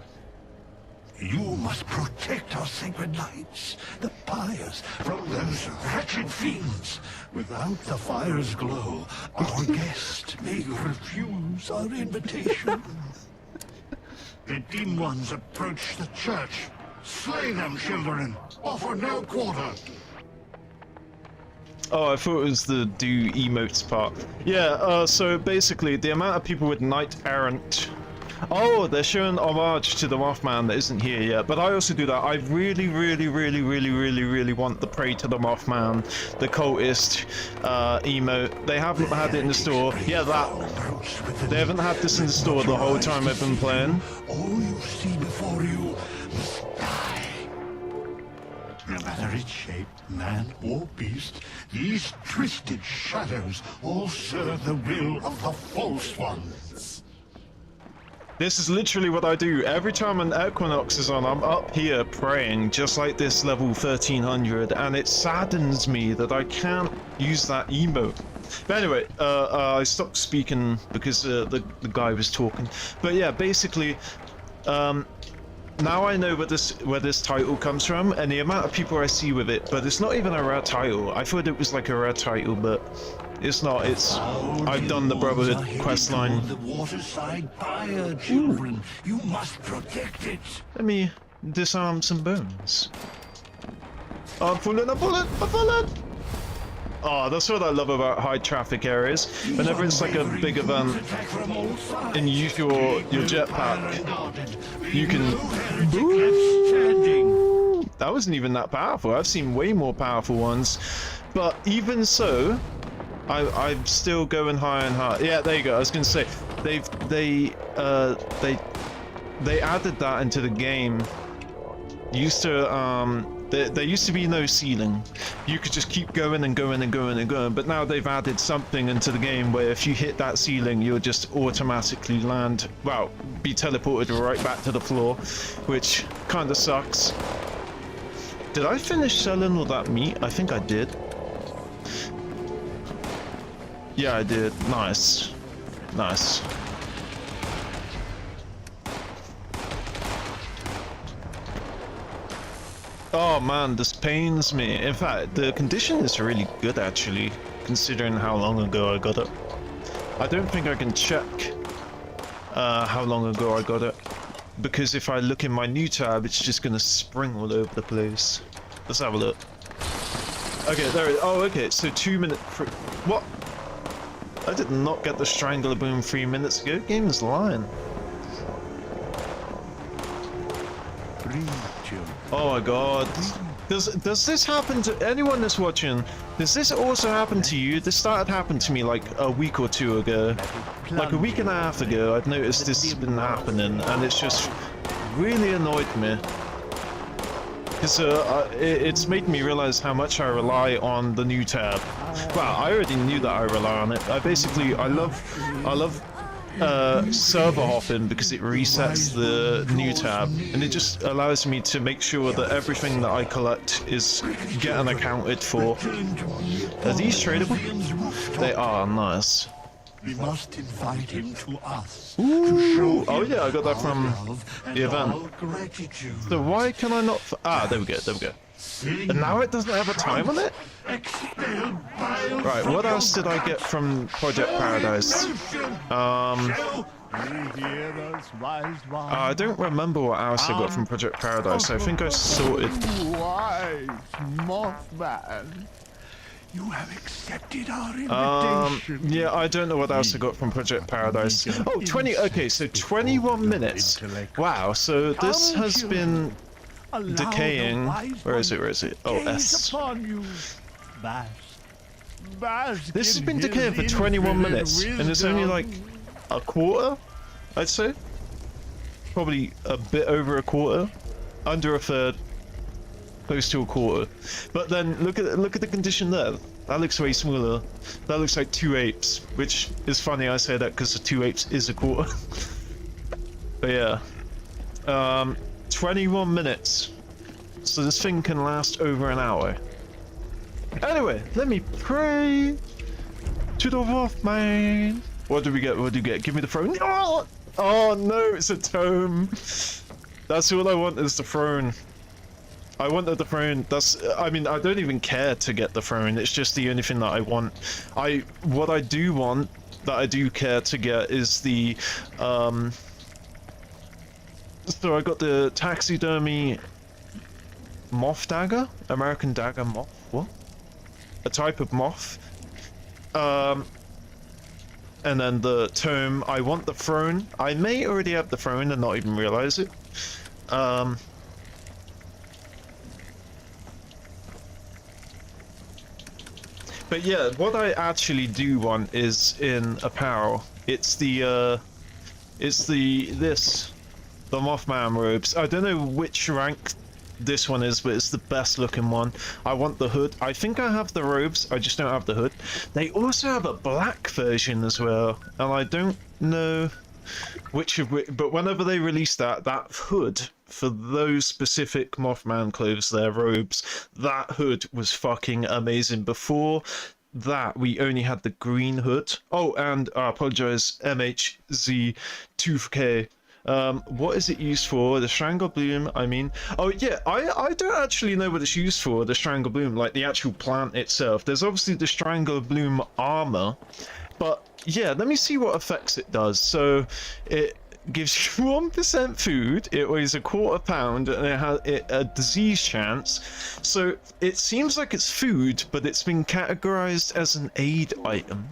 You must protect our sacred lights, the pyres, from those wretched fiends. Without the fire's glow, our guest may refuse our invitation. The dim ones approach the church. Slay them, children. Offer no quarter. Oh, I thought it was the do emotes part. Yeah, so basically, the amount of people with Knight Errant... Oh, they're showing homage to the Mothman that isn't here yet, but I also do that. I really want the Pray to the Mothman, the cultist emote. They haven't had it in the store. Yeah, that. They haven't had this in the store the whole time I've been playing. All you see before you must die. No matter its shape, man or beast, these twisted shadows all serve the will of the false ones. This is literally what I do. Every time an Equinox is on, I'm up here praying, just like this level 1300, and it saddens me that I can't use that emote. But anyway, I stopped speaking because the guy was talking. But yeah, basically, now I know where this title comes from, and the amount of people I see with it, but it's not even a rare title. I thought it was like a rare title, but it's not. It's I've done the Brotherhood questline. The waterside fire, children. You must protect it. Let me disarm some bones. I'm pulling a bullet! A bullet! Oh, that's what I love about high traffic areas. Whenever it's like a big event and you use your jetpack, you can... Ooh, that wasn't even that powerful. I've seen way more powerful ones. But even so, I'm still going higher and higher. Yeah, there you go. I was going to say, they added that into the game. Used to, there used to be no ceiling. You could just keep going and going and going and going, but now they've added something into the game where if you hit that ceiling, you'll just automatically land, well, be teleported right back to the floor, which kind of sucks. Did I finish selling all that meat? I think I did. Yeah, I did. Nice. Nice. Oh man, this pains me. In fact, the condition is really good actually, considering how long ago I got it. I don't think I can check how long ago I got it, because if I look in my new tab, it's just gonna spring all over the place. Let's have a look. Okay, there it is. Oh, okay, so 2 minutes. What? I did not get the Strangler Boom 3 minutes ago. Game is lying. Oh my god. Does this happen to anyone that's watching? Does this also happen to you? This started happening to me like a week or two ago. Like a week and a half ago, I've noticed this has been happening, and it's just really annoyed me. Because it's made me realize how much I rely on the new tab. Well, I already knew that I rely on it. I love server hopping because it resets the new tab, and it just allows me to make sure that everything that I collect is getting accounted for. Are these tradable? They are. Nice. We must invite him to us. Ooh. Oh yeah, I got that from the event. So why can I not... Ah, there we go, there we go. And now it doesn't have a time on it? Right, what else did I get from Project Paradise? I don't remember what else I got from Project Paradise. I think I sorted... Wise Mothman, you have accepted our invitation. Yeah, I don't know what else I got from Project Paradise. Oh, 20... Okay, so 21 minutes. Wow, so this has been decaying. Where is it? Where is it? Oh, S. vast. Bask This has in been his decaying for 21 infinite minutes, and it's only wisdom. like a quarter, I'd say. Probably a bit over a quarter, under a third, close to a quarter. But then look at the condition there. That looks way smaller. That looks like 2 apes, which is funny. I say that because the 2 apes is a quarter. But yeah, 21 minutes. So this thing can last over an hour. Anyway, let me pray to the Wolfman. What do we get? What do we get? Give me the throne. Oh, oh no, it's a tome. That's all I want is the throne. I wanted the throne. I mean, I don't even care to get the throne. It's just the only thing that I want. What I do want, that I do care to get, is the, so I got the taxidermy moth dagger? American dagger moth? What? A type of moth. And then the tome. I want the throne. I may already have the throne and not even realize it. But yeah, what I actually do want is in apparel. It's the Mothman robes. I don't know which rank this one is, but it's the best looking one. I want the hood. I think I have the robes, I just don't have the hood. They also have a black version as well, and I don't know which of which, but whenever they release that hood for those specific Mothman clothes, their robes, that hood was fucking amazing. Before that, we only had the green hood. Oh, and I apologize, MHZ2K. What is it used for? The Strangle Bloom, I mean. Oh yeah, I don't actually know what it's used for, the Strangle Bloom, like the actual plant itself. There's obviously the Strangle Bloom armor, but yeah, let me see what effects it does. So it gives you 1% food, it weighs a quarter pound, and it has a disease chance. So it seems like it's food, but it's been categorized as an aid item.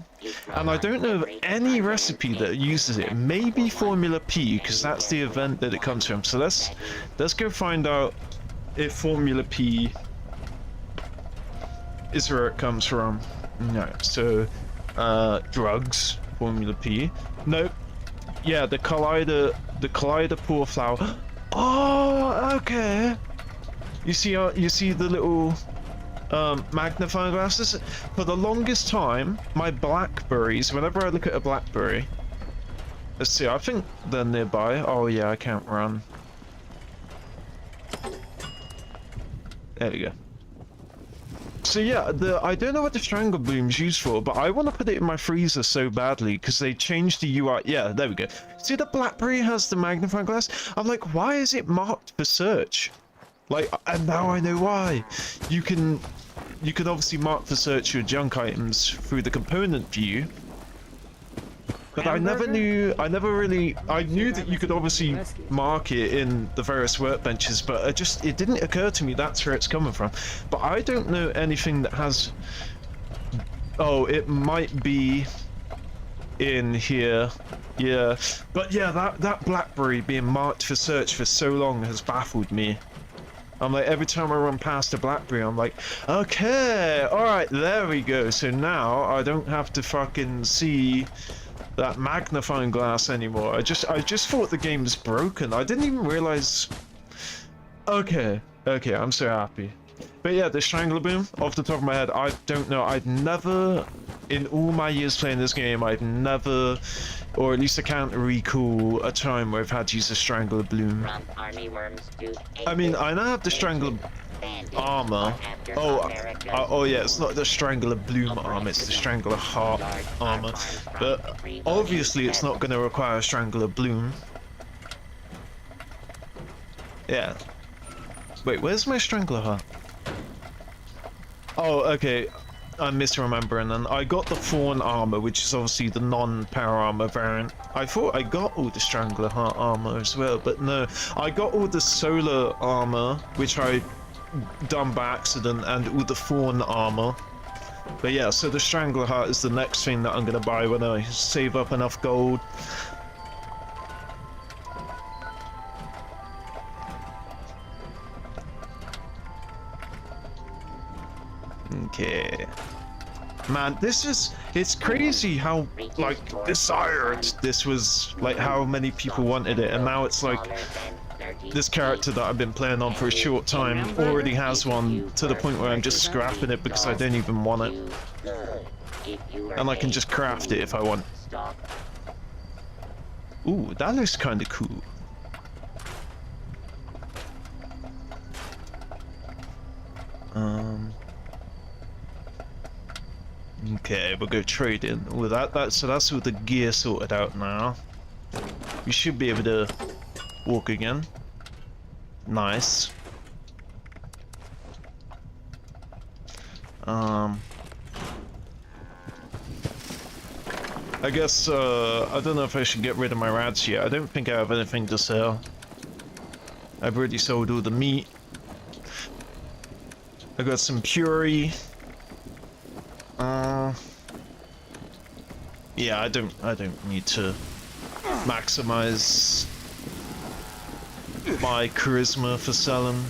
And I don't know of any recipe that uses it. Maybe Formula P, because that's the event that it comes from. So let's go find out if Formula P is where it comes from. No, so drugs, Formula P. Nope. Yeah, the collider poor flower. Oh, okay. You see the little magnifying glasses? For the longest time, my blackberries, whenever I look at a blackberry, let's see, I think they're nearby. Oh yeah, I can't run. There we go. So yeah, I don't know what the Strangle Bloom's used for, but I want to put it in my freezer so badly because they changed the UI. Yeah, there we go. See, the BlackBerry has the magnifying glass. I'm like, why is it marked for search? Like, and now I know why. You can obviously mark for search your junk items through the component view. But I never knew, I knew that you could obviously mark it in the various workbenches, but it didn't occur to me that's where it's coming from. But I don't know anything that has, oh, it might be in here, yeah. But yeah, that BlackBerry being marked for search for so long has baffled me. I'm like, every time I run past a BlackBerry, I'm like, okay, alright, there we go. So now I don't have to fucking see that magnifying glass anymore. I just thought the game was broken. I didn't even realize. Okay, I'm so happy. But yeah, the Strangler Boom, off the top of my head, I don't know. I'd never, in all my years playing this game, I've never, or at least I can't recall a time where I've had to use the Strangler Bloom. I mean, I now have the Strangler armor. Oh yeah, it's not the Strangler Bloom armor, it's the Strangler Heart armor. But obviously it's not going to require a Strangler Bloom. Yeah. Wait, where's my Strangler Heart? Oh, okay. I'm misremembering, and I got the Fawn armor, which is obviously the non-power armor variant. I thought I got all the Strangler Heart armor as well, but no. I got all the solar armor, which I done by accident, and all the Fawn armor. But yeah, so the Strangler Heart is the next thing that I'm gonna buy when I save up enough gold. Okay. Man, it's crazy how, like, desired this was, like, how many people wanted it, and now it's like, this character that I've been playing on for a short time already has one, to the point where I'm just scrapping it because I don't even want it. And I can just craft it if I want. Ooh, that looks kinda cool. Okay, we'll go trade in with that. So that's with the gear sorted out now. We should be able to walk again. Nice. I guess I don't know if I should get rid of my rats yet. I don't think I have anything to sell. I've already sold all the meat. I got some puree. Yeah, I don't need to maximize my charisma for selling.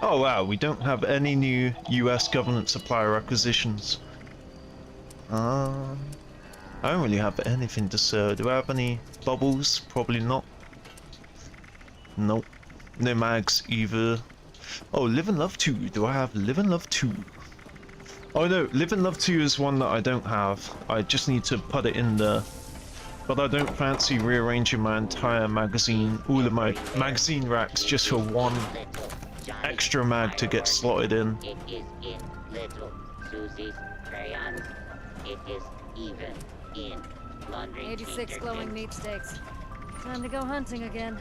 Oh wow, we don't have any new US government supplier acquisitions. I don't really have anything to sell. Do I have any bubbles? Probably not. Nope. No mags either. Oh, Live and Love 2. Do I have Live and Love 2? Oh no, Live and Love 2 is one that I don't have. I just need to put it in there. But I don't fancy rearranging my entire magazine, all of my magazine racks, just for one extra mag to get slotted in. It is in little Susie's crayons. It is even in laundry 86 glowing meat steaks. Time to go hunting again.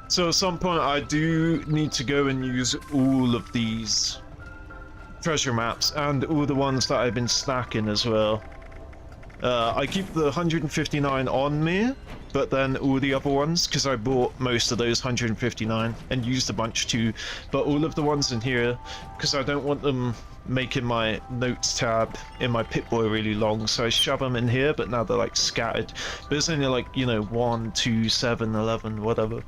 So at some point I do need to go and use all of these treasure maps and all the ones that I've been stacking as well. I keep the 159 on me, but then all the other ones, because I bought most of those 159 and used a bunch too, but all of the ones in here, because I don't want them making my notes tab in my Pip-Boy really long, so I shove them in here, but now they're like scattered. But it's only like, you know, 1, 2, 7, 11, whatever.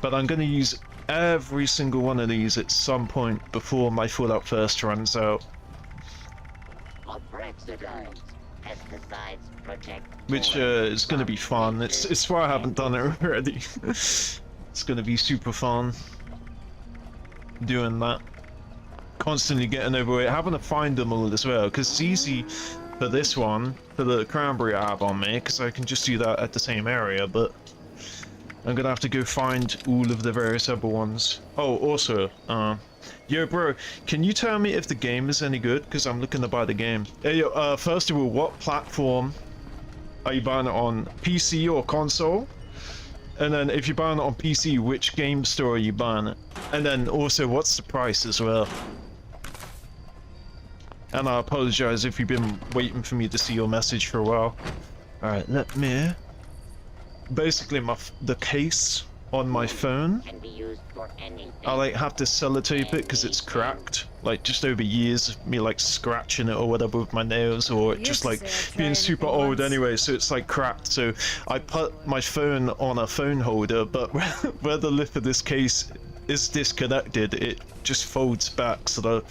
But I'm going to use every single one of these at some point before my Fallout First runs out. Which is going to be fun. It's why I haven't done it already. It's going to be super fun doing that. Constantly getting over it, having to find them all as well, because it's easy for this one, for the cranberry I have on me, because I can just do that at the same area, but I'm gonna have to go find all of the various other ones. Oh, also, yo bro, can you tell me if the game is any good? Because I'm looking to buy the game. Hey yo, first of all, what platform are you buying it on? PC or console? And then if you're buying it on PC, which game store are you buying it? And then also, what's the price as well? And I apologize if you've been waiting for me to see your message for a while. Alright, let me... Basically, the case on my phone, I like have to sellotape it because it's cracked. Like just over years of me like scratching it or whatever with my nails, or just like being super old anyway, so it's like cracked. So I put my phone on a phone holder, but where the lip of this case is disconnected, it just folds back, so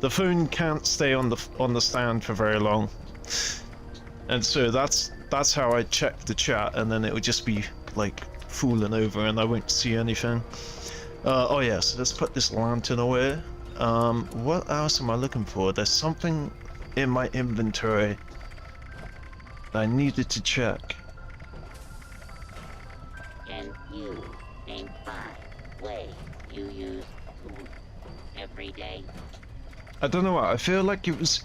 the phone can't stay on the stand for very long. And so that's how I check the chat, and then it would just be like fooling over and I won't see anything. Oh yes, yeah, so let's put this lantern away. What else am I looking for? There's something in my inventory that I needed to check. Can you name 5 ways you use food every day? I don't know what, I feel like it was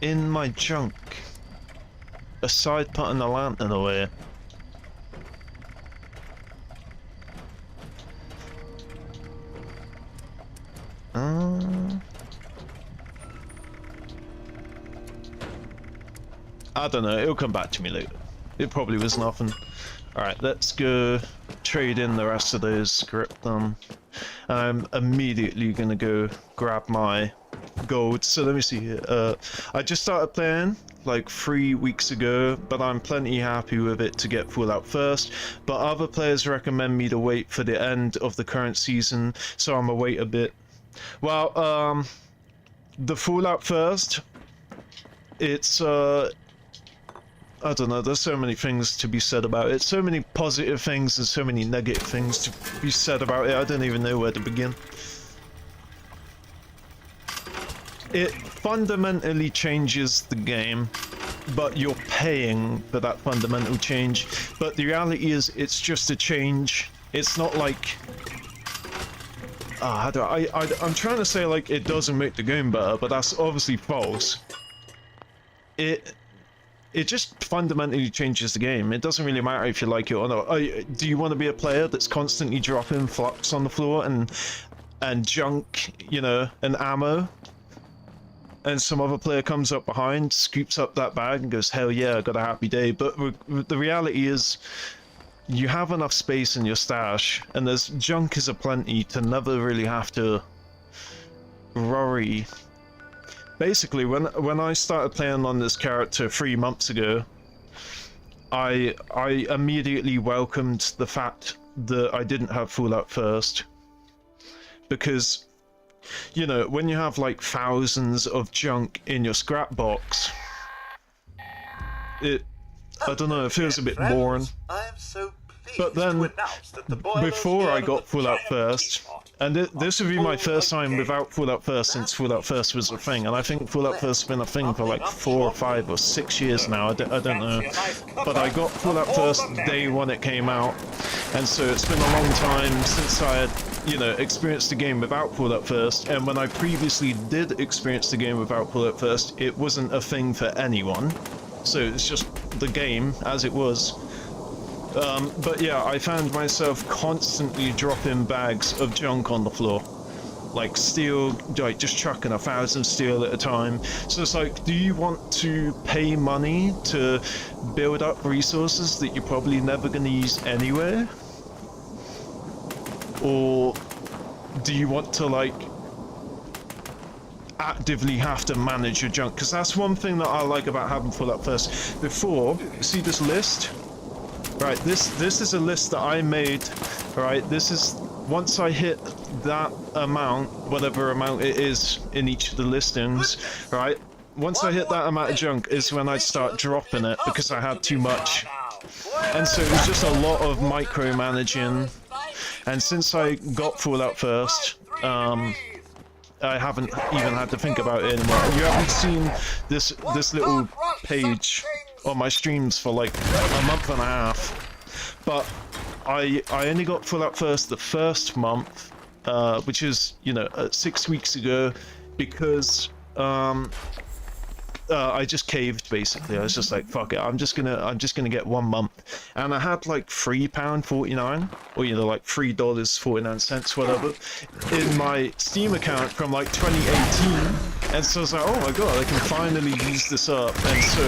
in my junk. Aside putting the lantern away. I don't know, it'll come back to me later. It probably was nothing. Alright, let's go trade in the rest of those script them. I'm immediately gonna go grab my gold. So let me see here. I just started playing like 3 weeks ago, but I'm plenty happy with it to get Fallout first. But other players recommend me to wait for the end of the current season, so I'm gonna wait a bit. Well, the Fallout first, it's I don't know, there's so many things to be said about it. So many positive things and so many negative things to be said about it. I don't even know where to begin. It fundamentally changes the game, but you're paying for that fundamental change. But the reality is, it's just a change. It's not like... I'm trying to say like it doesn't make the game better, but that's obviously false. It just fundamentally changes the game. It doesn't really matter if you like it or not. Do you want to be a player that's constantly dropping flux on the floor and junk, you know, and ammo? And some other player comes up behind, scoops up that bag and goes, hell yeah, I got a happy day. But the reality is, you have enough space in your stash, and there's junk is aplenty to never really have to worry. Basically, when I started playing on this character 3 months ago, I immediately welcomed the fact that I didn't have Fallout first. Because, you know, when you have like thousands of junk in your scrap box, I don't know, it feels a bit boring. But then, before I got Fallout first, and this would be my first time without Fallout first since Fallout first was a thing, and I think Fallout first has been a thing for like 4 or 5 or 6 years now, I don't know. But I got Fallout first day one it came out, and so it's been a long time since I had, you know, experienced the game without Fallout first, and when I previously did experience the game without Fallout first, it wasn't a thing for anyone. So it's just the game as it was. But yeah, I found myself constantly dropping bags of junk on the floor. Like steel, like just chucking 1,000 steel at a time. So it's like, do you want to pay money to build up resources that you're probably never going to use anywhere? Or do you want to like actively have to manage your junk? Because that's one thing that I like about having Fallout first. Before, see this list? Right, this is a list that I made, right? This is, once I hit that amount, whatever amount it is in each of the listings, right? Once I hit that amount of junk is when I'd start dropping it because I had too much. And so it was just a lot of micromanaging. And since I got Fallout first, I haven't even had to think about it anymore. You haven't seen this little page on my streams for like a month and a half, but I only got Fallout first the first month, which is, you know, 6 weeks ago, because I just caved basically. I was just like, fuck it, I'm just gonna get 1 month, and I had like £3.49, or you know, like $3.49, whatever, in my Steam account from like 2018, and so I was like, oh my god, I can finally use this up, and so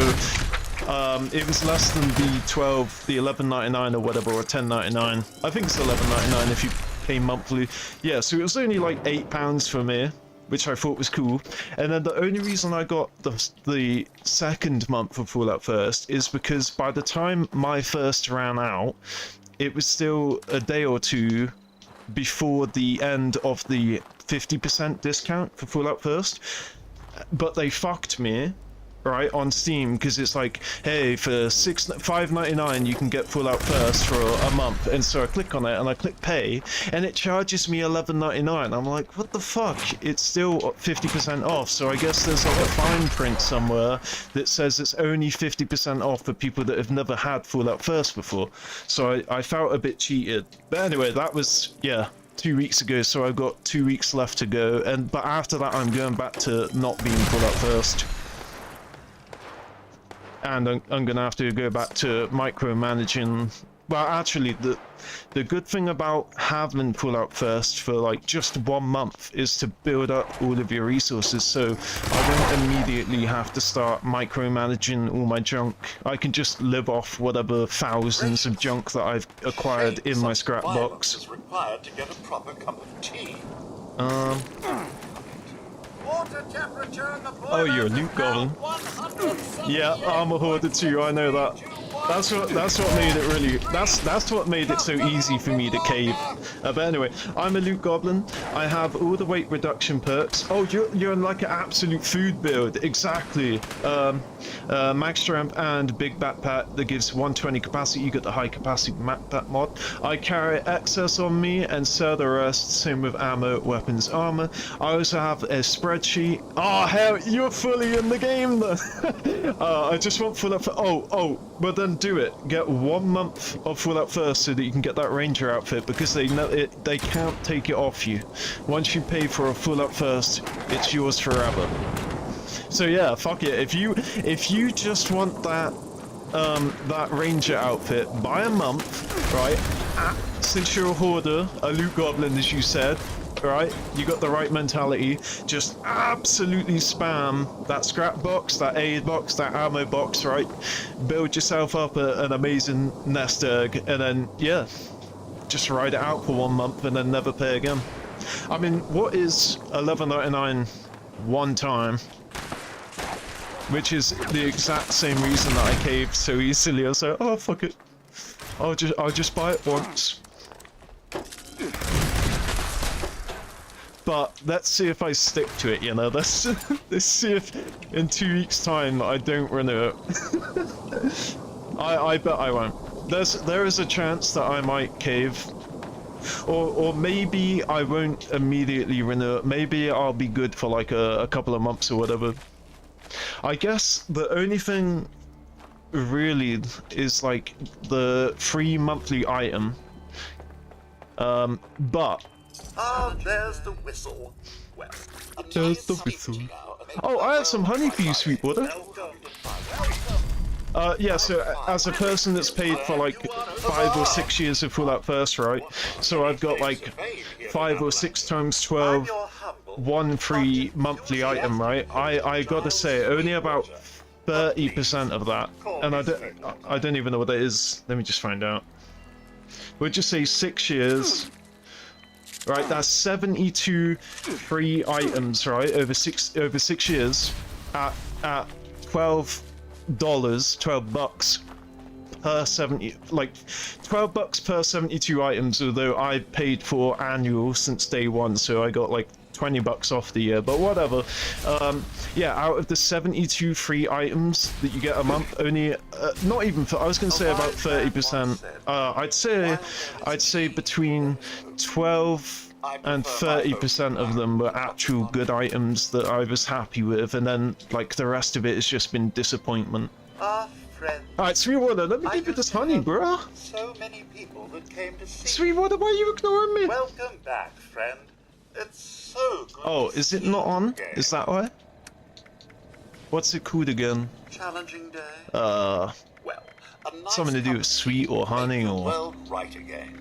it was less than the $11.99 or whatever, or $10.99. I think it's $11.99 if you pay monthly. Yeah, so it was only like £8 for me, which I thought was cool. And then the only reason I got the second month of Fallout first is because by the time my first ran out, it was still a day or two before the end of the 50% discount for Fallout first. But they fucked me, right, on Steam, because it's like, hey, for $5.99 you can get Fallout first for a month, and so I click on it and I click pay, and it charges me $11.99. I'm like, what the fuck? It's still 50% off. So I guess there's like a fine print somewhere that says it's only 50% off for people that have never had Fallout first before. So I felt a bit cheated. But anyway, that was, yeah, 2 weeks ago, so I've got 2 weeks left to go, but after that I'm going back to not being Fallout first. And I'm gonna have to go back to micromanaging well, actually, the good thing about having Fallout First for like just 1 month is to build up all of your resources, so I don't immediately have to start micromanaging all my junk. I can just live off whatever thousands of junk that I've acquired in my scrap box. Is required to get a proper cup of tea. Water temperature in the Oh, you're a loot goblin. Yeah, I'm a hoarder too. I know that. That's what made it really. That's what made it so easy for me to cave. But anyway, I'm a loot goblin. I have all the weight reduction perks. Oh, you're like an absolute food build. Exactly. Max strength and big backpack that gives 120 capacity. You get the high capacity backpack mod. I carry excess on me and sell the rest. Same with ammo, weapons, armor. I also have a spreadsheet. Oh hell, you're fully in the game then. I just want Fallout. But then do it. Get 1 month of Fallout First so that you can get that Ranger outfit, because they know it. They can't take it off you. Once you pay for a Fallout First, it's yours forever. So yeah, fuck it. If you just want that that Ranger outfit, buy a month, right? Since you're a hoarder, a loot goblin, as you said. Right, you got the right mentality. Just absolutely spam that scrap box, that aid box, that ammo box, right? Build yourself up an amazing nest egg, and then, yeah, just ride it out for 1 month and then never pay again. I mean, what is $11.99 one time? Which is the exact same reason that I caved so easily. I was like, oh, fuck it. I'll just buy it once. But let's see if I stick to it, you know. Let's see if in 2 weeks' time I don't renew it. I bet I won't. There is a chance that I might cave, or maybe I won't immediately renew it. Maybe I'll be good for like a couple of months or whatever. I guess the only thing really is like the free monthly item. But. Ah, there's the whistle. Well, there's the whistle. Oh, I have some honey for you, Sweetwater. Yeah, so as a person that's paid for like 5 or 6 years of Fallout First, right? So I've got like 5 or 6 times 12, 1 free monthly item, right? I gotta say, only about 30% of that, and I don't even know what that is. Let me just find out. We'll just say 6 years. Right, that's 72 free items, right, over six years at $12 per 70, like $12 per 72 items, although I paid for annual since day one, so I got like $20 off the year, but whatever. Yeah, out of the 72 free items that you get a month, only not even I was gonna say about 30%. I'd say between 12 and 30% of them were actual good items that I was happy with, and then like the rest of it has just been disappointment. Alright, Sweetwater, let me give you this honey, bro. So many people that came to see. Sweetwater, why are you ignoring me? Welcome back, friend. It's so good. Oh, is it not on? Is that why? What's it called again? Challenging day. Well, nice something to do with sweet or honey or. Well, right again.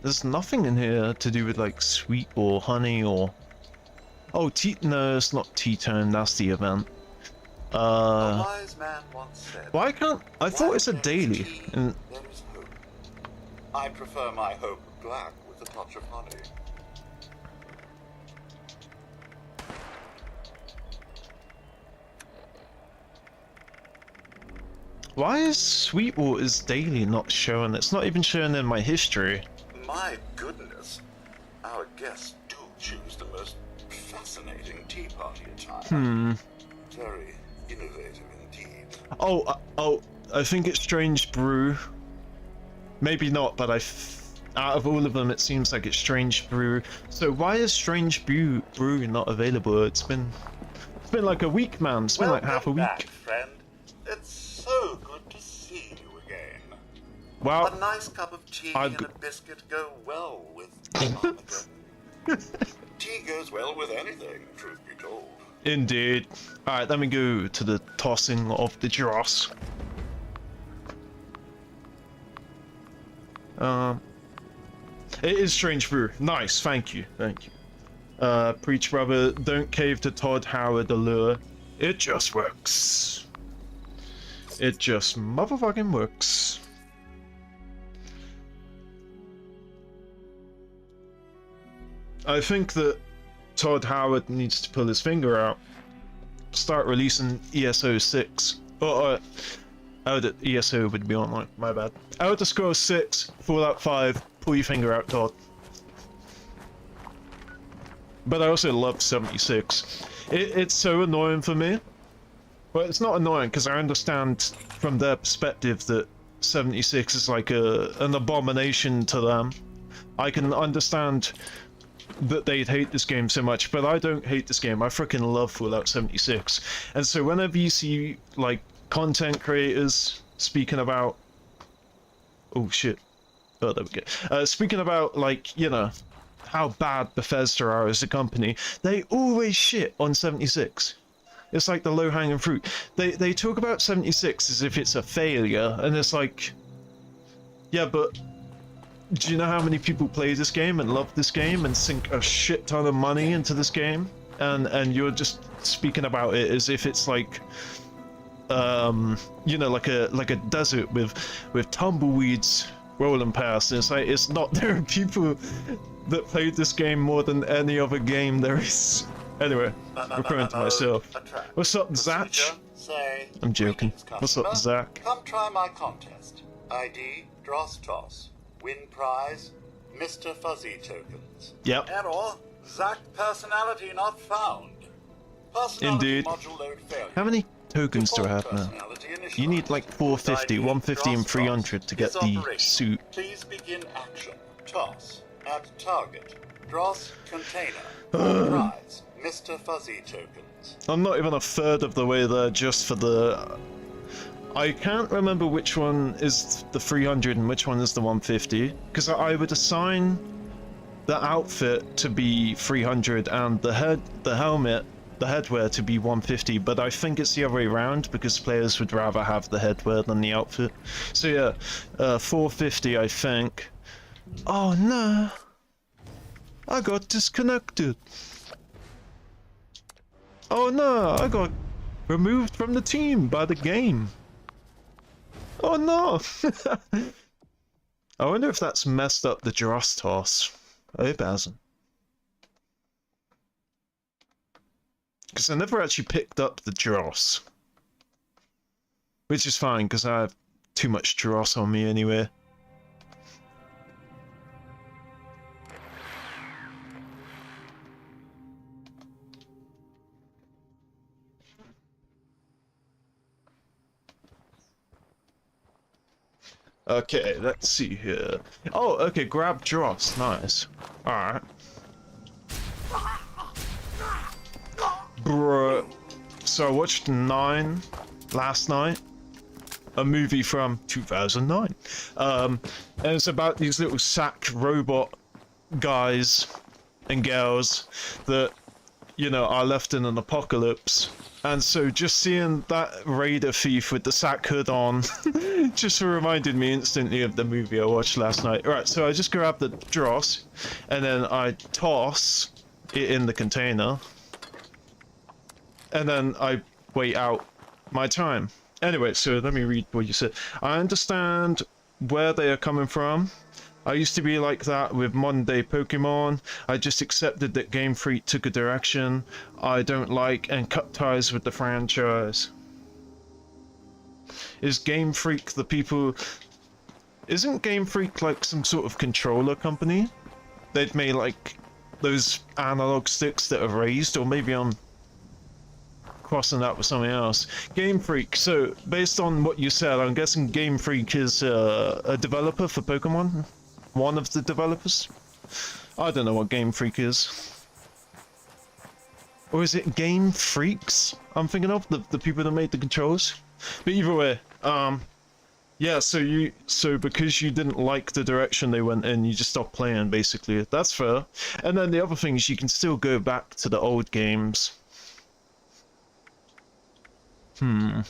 There's nothing in here to do with like sweet or honey or. Oh, no, it's not T-Tone. That's the event. A wise man once said, why can't I thought it's a daily and there is hope. I prefer my hope black with a touch of honey. why is Sweetwater's daily not showing? It's not even showing in my history. My goodness, our guests do choose the most fascinating tea party attire. Very innovative indeed. Oh, I think it's Strange Brew. Maybe not, but out of all of them, it seems like it's Strange Brew. So why is Strange Brew not available? It's been like a week, man. It's been like half a week. Back, friend. It's so good to see you again. Wow. A nice cup of tea and a biscuit go well with Tea goes well with anything, truth be told. Indeed. Alright, let me go to the tossing of the dross. It is strange brew. Nice, thank you, thank you. Preach brother, don't cave to Todd Howard allure. It just works. It just motherfucking works. I think that Todd Howard needs to pull his finger out. Start releasing ESO 6. ESO would be online, my bad. Elder Scrolls 6, Fallout 5, pull your finger out, Todd. But I also love 76. It's so annoying for me. Well, it's not annoying because I understand from their perspective that 76 is like an abomination to them. I can understand that they'd hate this game so much, but I don't hate this game. I freaking love Fallout 76. And so whenever you see, like, content creators speaking about... Oh, shit. Oh, there we go. Speaking about, like, you know, how bad Bethesda are as a company, they always shit on 76. It's like the low-hanging fruit. They talk about 76 as if it's a failure, and it's like... Yeah, but... Do you know how many people play this game and love this game and sink a shit ton of money into this game? And you're just speaking about it as if it's like, you know, like a desert with tumbleweeds rolling past. And it's like, it's not. There are people that played this game more than any other game there is. Anyway, referring to myself. What's up, Zach? I'm joking. What's up, Zach? Come try my contest. ID Dross Toss. Win prize, Mr. Fuzzy tokens. Yep. Error, Zack personality not found. Personality Indeed. module load failure. How many tokens do I have now? You need like 450, 150 and 300 to get the suit. Please begin action. Toss. At target. Dross container. Prize, Mr. Fuzzy tokens. I'm not even a third of the way there just for the... I can't remember which one is the 300 and which one is the 150, because I would assign the outfit to be 300 and the helmet, the headwear to be 150, but I think it's the other way around because players would rather have the headwear than the outfit. So yeah, 450 I think. Oh no, I got disconnected. Oh no, I got removed from the team by the game. Oh no! I wonder if that's messed up the Dross toss. I hope it hasn't. Because I never actually picked up the Dross. Which is fine, because I have too much Dross on me anyway. Okay, let's see here. Oh, okay, grab Dross. Nice. Alright. Bruh. So I watched 9 last night. A movie from 2009. And it's about these little sack robot guys and girls that, you know, are left in an apocalypse. And so just seeing that Raider thief with the sack hood on just reminded me instantly of the movie I watched last night. Right, so I just grab the Dross and then I toss it in the container. And then I wait out my time. Anyway, so let me read what you said. I understand where they are coming from. I used to be like that with modern day Pokemon. I just accepted that Game Freak took a direction I don't like and cut ties with the franchise. Is Game Freak the people... Isn't Game Freak like some sort of controller company? They'd made like those analog sticks that are raised, or maybe I'm crossing that with something else. Game Freak, so based on what you said, I'm guessing Game Freak is a developer for Pokemon? One of the developers? I don't know what Game Freak is. Or is it Game Freaks I'm thinking of? The people that made the controls? But either way, yeah, so because you didn't like the direction they went in, you just stopped playing, basically. That's fair. And then the other thing is you can still go back to the old games. Oh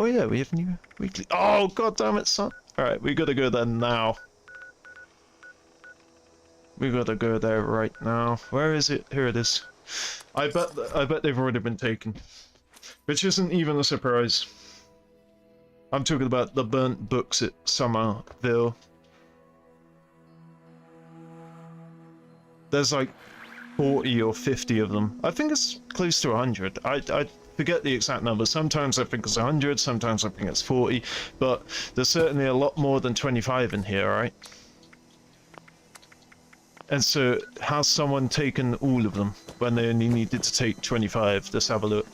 yeah, we have new weekly. Oh god damn it, son. Alright, we gotta go there now. We gotta go there right now. Where is it? Here it is. I bet they've already been taken. Which isn't even a surprise. I'm talking about the burnt books at Somerville. There's like 40 or 50 of them. I think it's close to 100. I forget the exact number. Sometimes I think it's 100, sometimes I think it's 40, but there's certainly a lot more than 25 in here, right? And so, has someone taken all of them when they only needed to take 25? Let's have a look.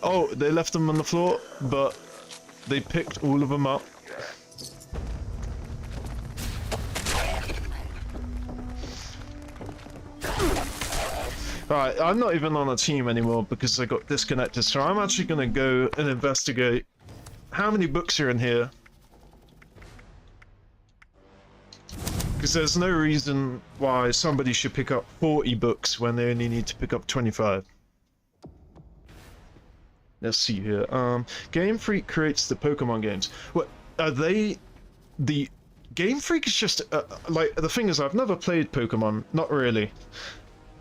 Oh, they left them on the floor, but they picked all of them up. Right, I'm not even on a team anymore because I got disconnected, so I'm actually gonna go and investigate how many books are in here. Because there's no reason why somebody should pick up 40 books when they only need to pick up 25. Let's see here. Game Freak creates the Pokemon games. What are they? The Game Freak is just like, the thing is, I've never played Pokemon, not really.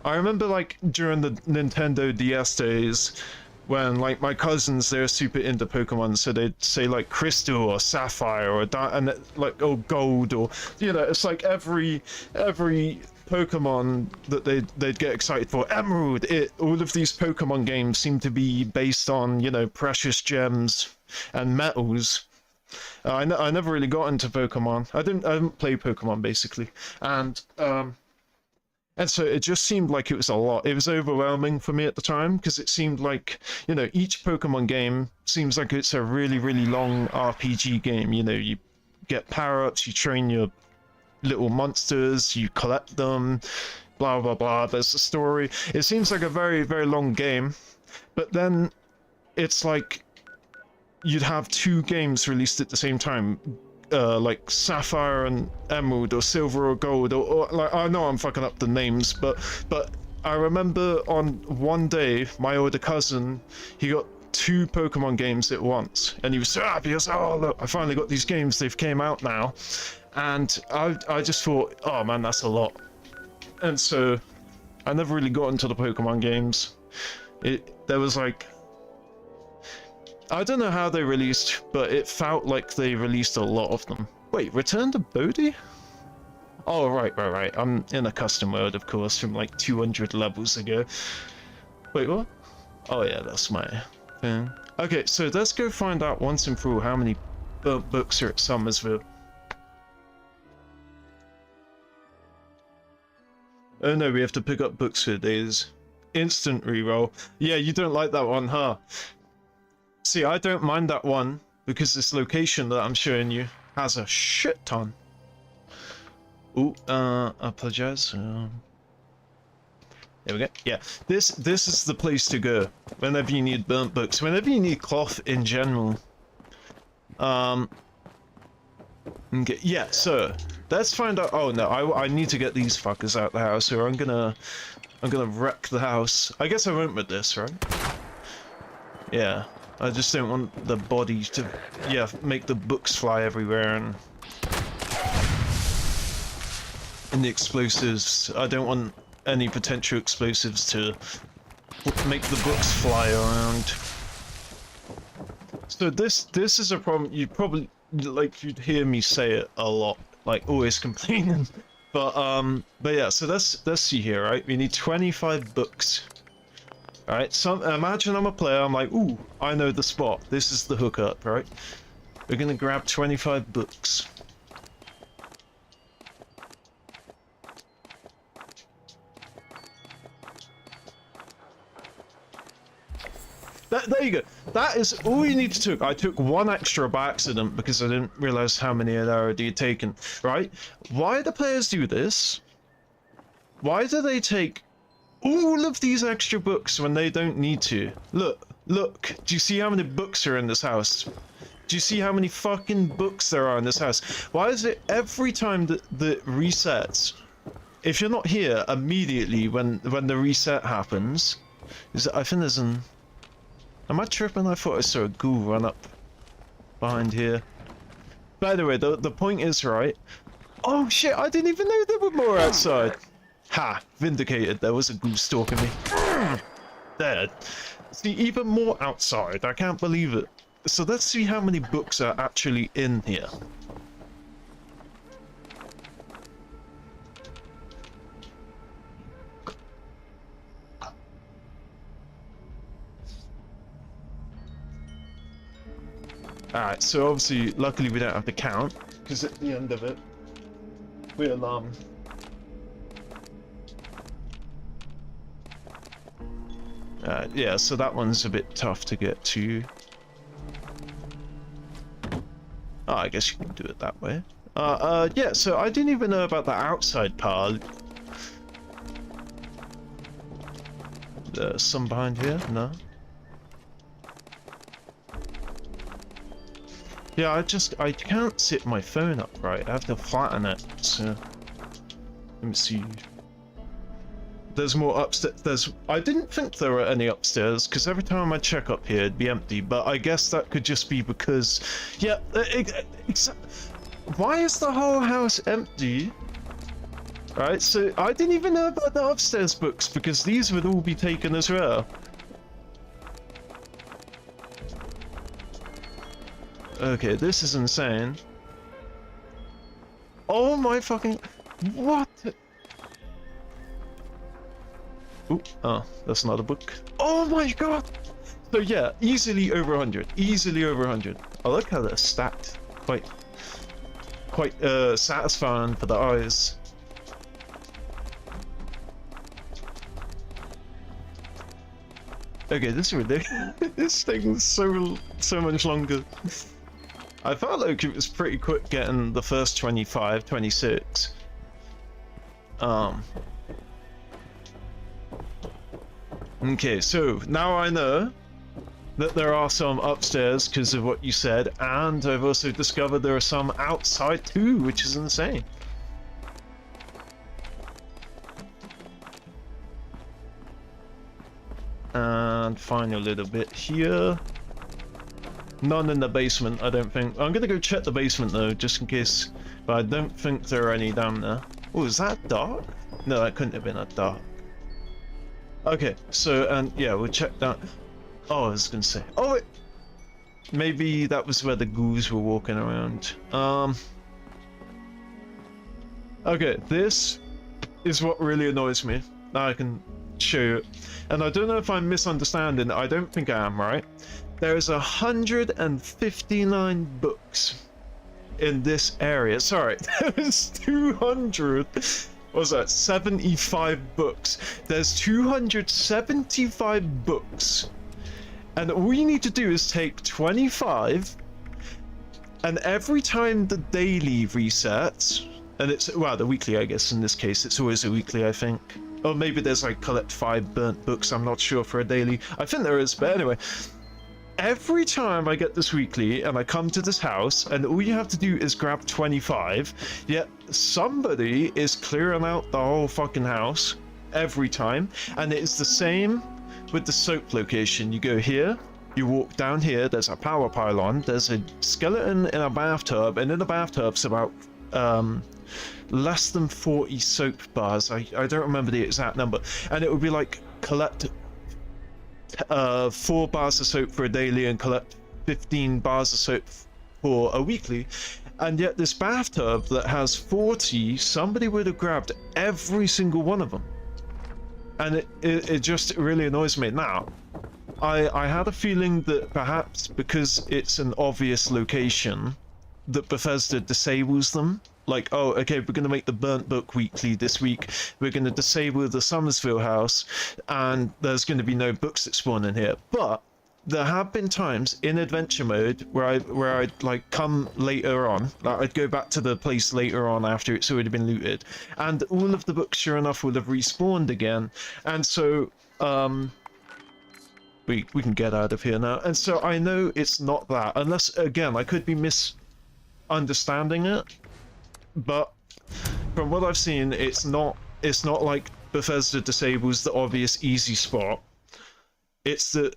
I remember like during the Nintendo DS days when like my cousins, they're super into Pokemon, so they'd say like Crystal or Sapphire or like, oh, Gold, or, you know, it's like every Pokemon that they'd get excited for. Emerald, all of these Pokemon games seem to be based on, you know, precious gems and metals. I never really got into Pokemon. I didn't play Pokemon basically, and so it just seemed like it was a lot. It was overwhelming for me at the time, because it seemed like, you know, each Pokemon game seems like it's a really, really long RPG game. You know, you get power-ups, you train your little monsters, you collect them, blah, blah, blah. There's a story. It seems like a very, very long game, but then it's like you'd have two games released at the same time. Like Sapphire and Emerald, or Silver or Gold, or like, I know I'm fucking up the names, but I remember on one day my older cousin, he got two Pokemon games at once, and he was so happy. He was like, oh look, I finally got these games, they've came out now. And I just thought, oh man, that's a lot. And so I never really got into the Pokemon games. There was like, I don't know how they released, but it felt like they released a lot of them. Wait, Return to Bodhi? Oh, right. I'm in a custom world, of course, from like 200 levels ago. Wait, what? Oh yeah, that's my thing. Okay, so let's go find out once and for all how many books are at Somersville. Oh no, we have to pick up books for days. Instant reroll. Yeah, you don't like that one, huh? See, I don't mind that one, because this location that I'm showing you has a shit ton. Ooh, I apologize. There we go. Yeah, this is the place to go whenever you need burnt books, whenever you need cloth in general. Okay, yeah, so let's find out. Oh no, I need to get these fuckers out the house, or I'm gonna wreck the house. I guess I won't with this, right? Yeah. I just don't want the body to, yeah, make the books fly everywhere, and the explosives. I don't want any potential explosives to make the books fly around. So this is a problem. You probably, like, you'd hear me say it a lot, like always complaining. But yeah. So let's see here, right? We need 25 books. Alright, so imagine I'm a player, I'm like, ooh, I know the spot. This is the hookup, right? We're gonna grab 25 books. There you go. That is all you need to take. I took one extra by accident because I didn't realize how many I'd already taken, right? Why do players do this? Why do they take all of these extra books when they don't need to? Look, do you see how many books are in this house? Do you see how many fucking books there are in this house? Why is it every time that resets, if you're not here immediately when the reset happens, I think there's an... Am I tripping? I thought I saw a ghoul run up behind here. By the way, the point is, right? Oh shit, I didn't even know there were more outside. Ha! Vindicated, there was a ghoul stalking me. Dead. See, even more outside, I can't believe it. So let's see how many books are actually in here. Alright, so obviously, luckily we don't have to count, because at the end of it, we'll, yeah, so that one's a bit tough to get to. Oh, I guess you can do it that way. Yeah, so I didn't even know about the outside part. There's some behind here? No? Yeah, I can't sit my phone up right. I have to flatten it. So let me see. There's more upstairs. I didn't think there were any upstairs because every time I check up here, it'd be empty. But I guess that could just be because, yeah. Why is the whole house empty? Right. So I didn't even know about the upstairs books because these would all be taken as well. Okay, this is insane. Oh my fucking... What? Ooh, oh, that's another book. Oh my god! So yeah, easily over 100. Easily over 100. I like how they're stacked. Quite satisfying for the eyes. Okay, this is ridiculous. This thing's so much longer. I felt like it was pretty quick getting the first 25, 26. Okay, so now I know that there are some upstairs because of what you said, and I've also discovered there are some outside too, which is insane. And find a little bit here. None in the basement, I don't think. I'm gonna go check the basement though, just in case. But I don't think there are any down there. Oh, is that dark? No, that couldn't have been a dark. Okay, so, and yeah, we'll check that. Oh, I was gonna say. Oh, wait. Maybe that was where the ghouls were walking around. Okay, this is what really annoys me. Now I can show you. And I don't know if I'm misunderstanding. I don't think I am, right? There's 159 books in this area. Sorry, there's 200. What was that? 75 books. There's 275 books. And all you need to do is take 25, and every time the daily resets, and it's, well, the weekly, I guess, in this case, it's always a weekly, I think. Or maybe there's like collect 5 burnt books, I'm not sure for a daily. I think there is, but anyway. Every time I get this weekly and I come to this house and all you have to do is grab 25, yet somebody is clearing out the whole fucking house every time. And it's the same with the soap location. You go here, you walk down here, there's a power pylon, there's a skeleton in a bathtub, and in the bathtub's about less than 40 soap bars. I don't remember the exact number. And it would be like collect 4 bars of soap for a daily and collect 15 bars of soap for a weekly, and yet this bathtub that has 40, somebody would have grabbed every single one of them, and it just really annoys me. Now I had a feeling that perhaps because it's an obvious location that Bethesda disables them. Like, oh, okay, we're going to make the Burnt Book weekly this week. We're going to disable the Summersville house, and there's going to be no books that spawn in here. But there have been times in adventure mode where I'd like come later on. Like, I'd go back to the place later on after it's already been looted, and all of the books, sure enough, will have respawned again. And so, we can get out of here now. And so I know it's not that, unless again I could be misunderstanding it. But from what I've seen, it's not it's not like Bethesda disables the obvious easy spot. It's that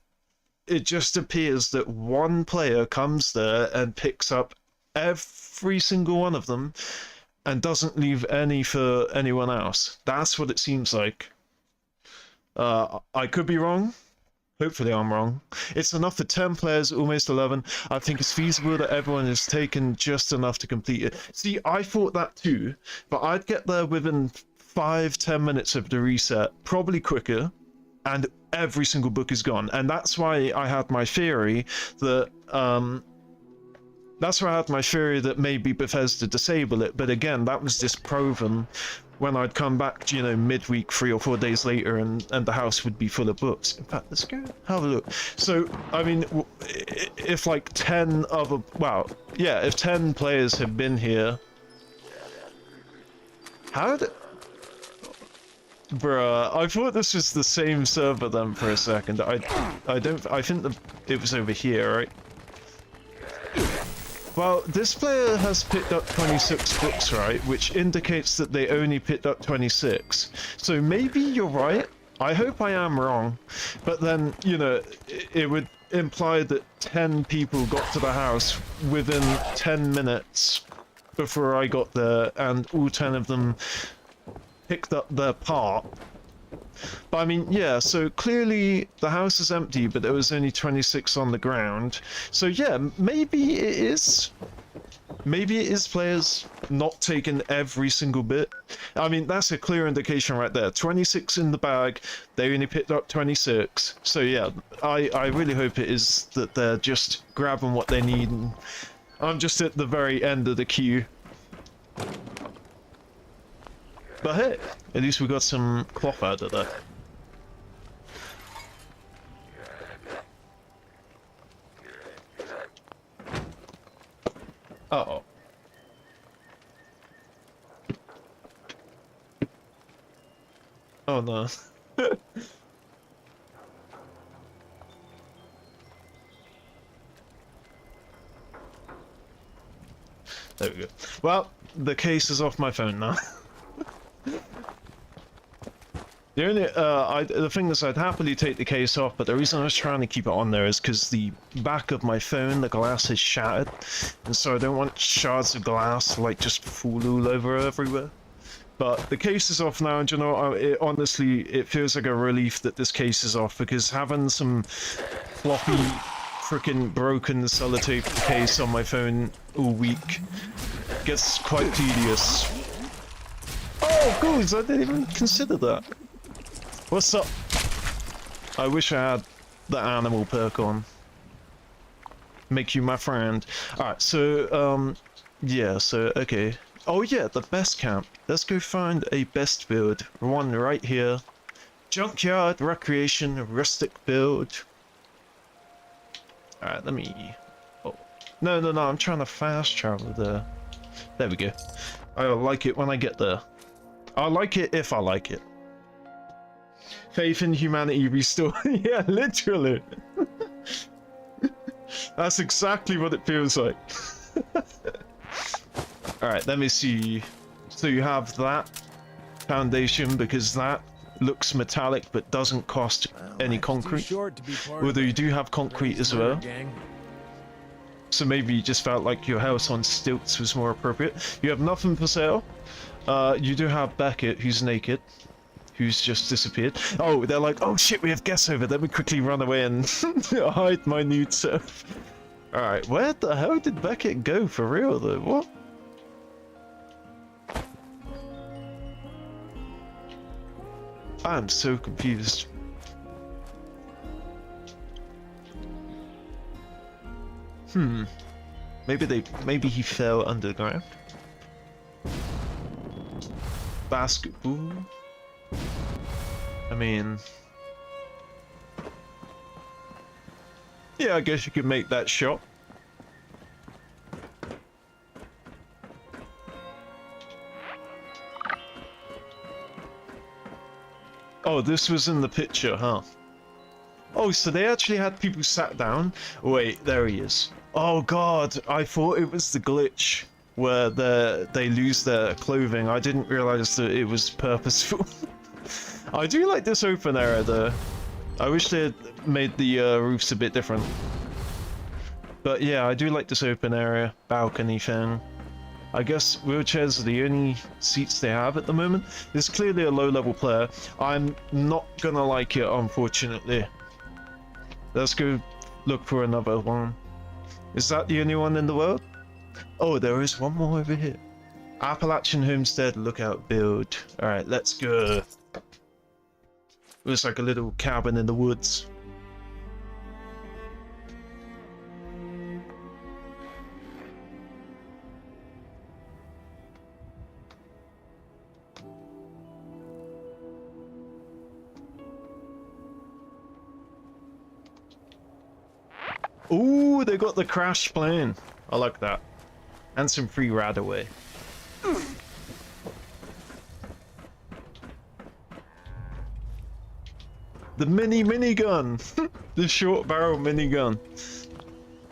it just appears that one player comes there and picks up every single one of them and doesn't leave any for anyone else. That's what it seems like. I could be wrong. Hopefully I'm wrong. It's enough for 10 players, almost 11. I think it's feasible that everyone has taken just enough to complete it. See, I thought that too, but I'd get there within 5-10 minutes of the reset, probably quicker, and every single book is gone. And that's why I had my theory that maybe Bethesda disable it, but again, that was disproven when I'd come back, you know, midweek 3 or 4 days later, and the house would be full of books. In fact, let's go have a look. So, I mean, if like 10 other, wow, yeah, if 10 players have been here, how did, bruh, I thought this was the same server then for a second. I think it was over here, right? Well, this player has picked up 26 books, right? Which indicates that they only picked up 26. So maybe you're right. I hope I am wrong. But then, you know, it would imply that 10 people got to the house within 10 minutes before I got there, and all 10 of them picked up their part. But I mean, yeah, so clearly the house is empty, but there was only 26 on the ground. So yeah, maybe it is players not taking every single bit. I mean, that's a clear indication right there. 26 in the bag, they only picked up 26. So yeah, I really hope it is that they're just grabbing what they need. And I'm just at the very end of the queue. But hey, at least we got some cloth out of that. Uh-oh. Oh no. There we go. Well, the case is off my phone now. The only, the thing is, I'd happily take the case off, but the reason I was trying to keep it on there is because the back of my phone, the glass is shattered, and so I don't want shards of glass, like, just fall all over everywhere. But the case is off now, and you know, honestly, it feels like a relief that this case is off, because having some floppy, frickin' broken sellotape case on my phone all week gets quite tedious. Oh, good, I didn't even consider that. What's up? I wish I had the animal perk on. Make you my friend. Alright, so, yeah, so, okay. Oh yeah, the best camp. Let's go find a best build. One right here. Junkyard, recreation, rustic build. Alright, let me... Oh. No, I'm trying to fast travel there. There we go. I'll like it when I get there. I'll like it if I like it. Faith in humanity restored. Yeah, literally. That's exactly what it feels like. Alright, let me see. So you have that foundation, because that looks metallic but doesn't cost any concrete. Although you do have concrete as well. So maybe you just felt like your house on stilts was more appropriate. You have nothing for sale. You do have Beckett, who's naked. Who's just disappeared. Oh, they're like, oh shit, we have guests over. Let me quickly run away and hide my nude self. Alright, where the hell did Beckett go for real though? What? I'm so confused. Maybe he fell underground. Basketball. I mean, yeah, I guess you could make that shot. Oh, this was in the picture, huh? Oh, so they actually had people sat down? Wait, there he is. Oh god, I thought it was the glitch. where they lose their clothing. I didn't realize that it was purposeful. I do like this open area though. I wish they had made the roofs a bit different. But yeah, I do like this open area balcony thing. I guess wheelchairs are the only seats they have at the moment. There's clearly a low-level player. I'm not gonna like it, unfortunately. Let's go look for another one. Is that the only one in the world? Oh, there is one more over here. Appalachian Homestead Lookout Build. Alright, let's go. Looks like a little cabin in the woods. Ooh, they got the crash plane. I like that. And some free Radaway. The minigun! The short barrel minigun.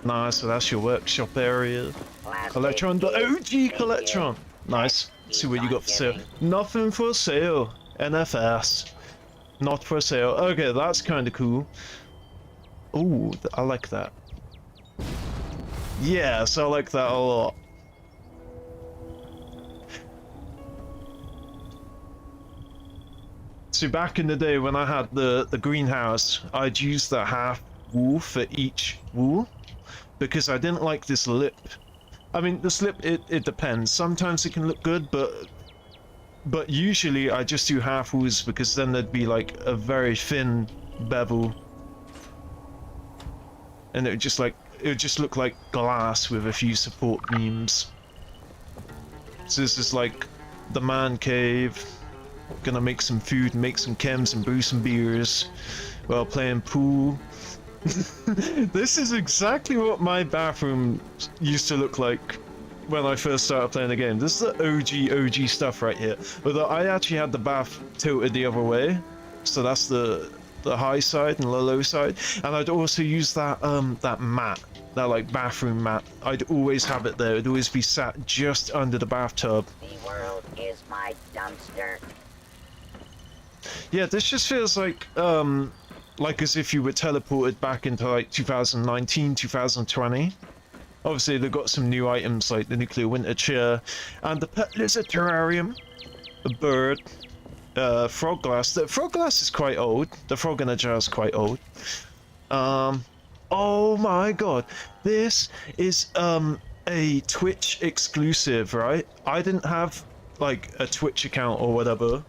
Nice, so that's your workshop area. Collectron, the OG Collectron! Nice. Let's see what you got for sale. Nothing for sale. NFS. Not for sale. Okay, that's kind of cool. Ooh, I like that. Yes, I like that a lot. So back in the day when I had the greenhouse, I'd use the half wool for each wool because I didn't like this lip. I mean, the slip, it depends. Sometimes it can look good, but usually I just do half wools because then there'd be like a very thin bevel. And it would just look like glass with a few support beams. So this is like the man cave. Gonna make some food, make some chems, and brew some beers while playing pool. This is exactly what my bathroom used to look like when I first started playing the game. This is the OG stuff right here. Although I actually had the bath tilted the other way, so that's the high side and the low side. And I'd also use that that mat, that like bathroom mat. I'd always have it there. It'd always be sat just under the bathtub. The world is my dumpster. Yeah, this just feels like as if you were teleported back into like 2019, 2020. Obviously, they've got some new items like the nuclear winter chair and the pet lizard terrarium, a bird, frog glass. The frog glass is quite old. The frog in a jar is quite old. Oh my god, this is a Twitch exclusive, right? I didn't have like a Twitch account or whatever.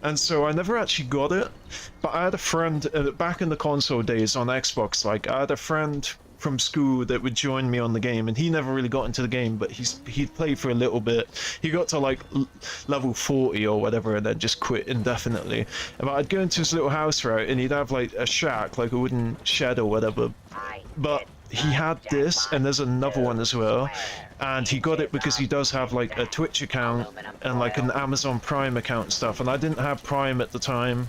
And so I never actually got it, but I had a friend back in the console days on Xbox. Like I had a friend from school that would join me on the game, and he never really got into the game, but he'd played for a little bit. He got to like level 40 or whatever, and then just quit indefinitely. But I'd go into his little house, right, and he'd have like a shack, like a wooden shed or whatever. But he had this, and there's another one as well. And he got it because he does have like a Twitch account and like an Amazon Prime account and stuff, and I didn't have Prime at the time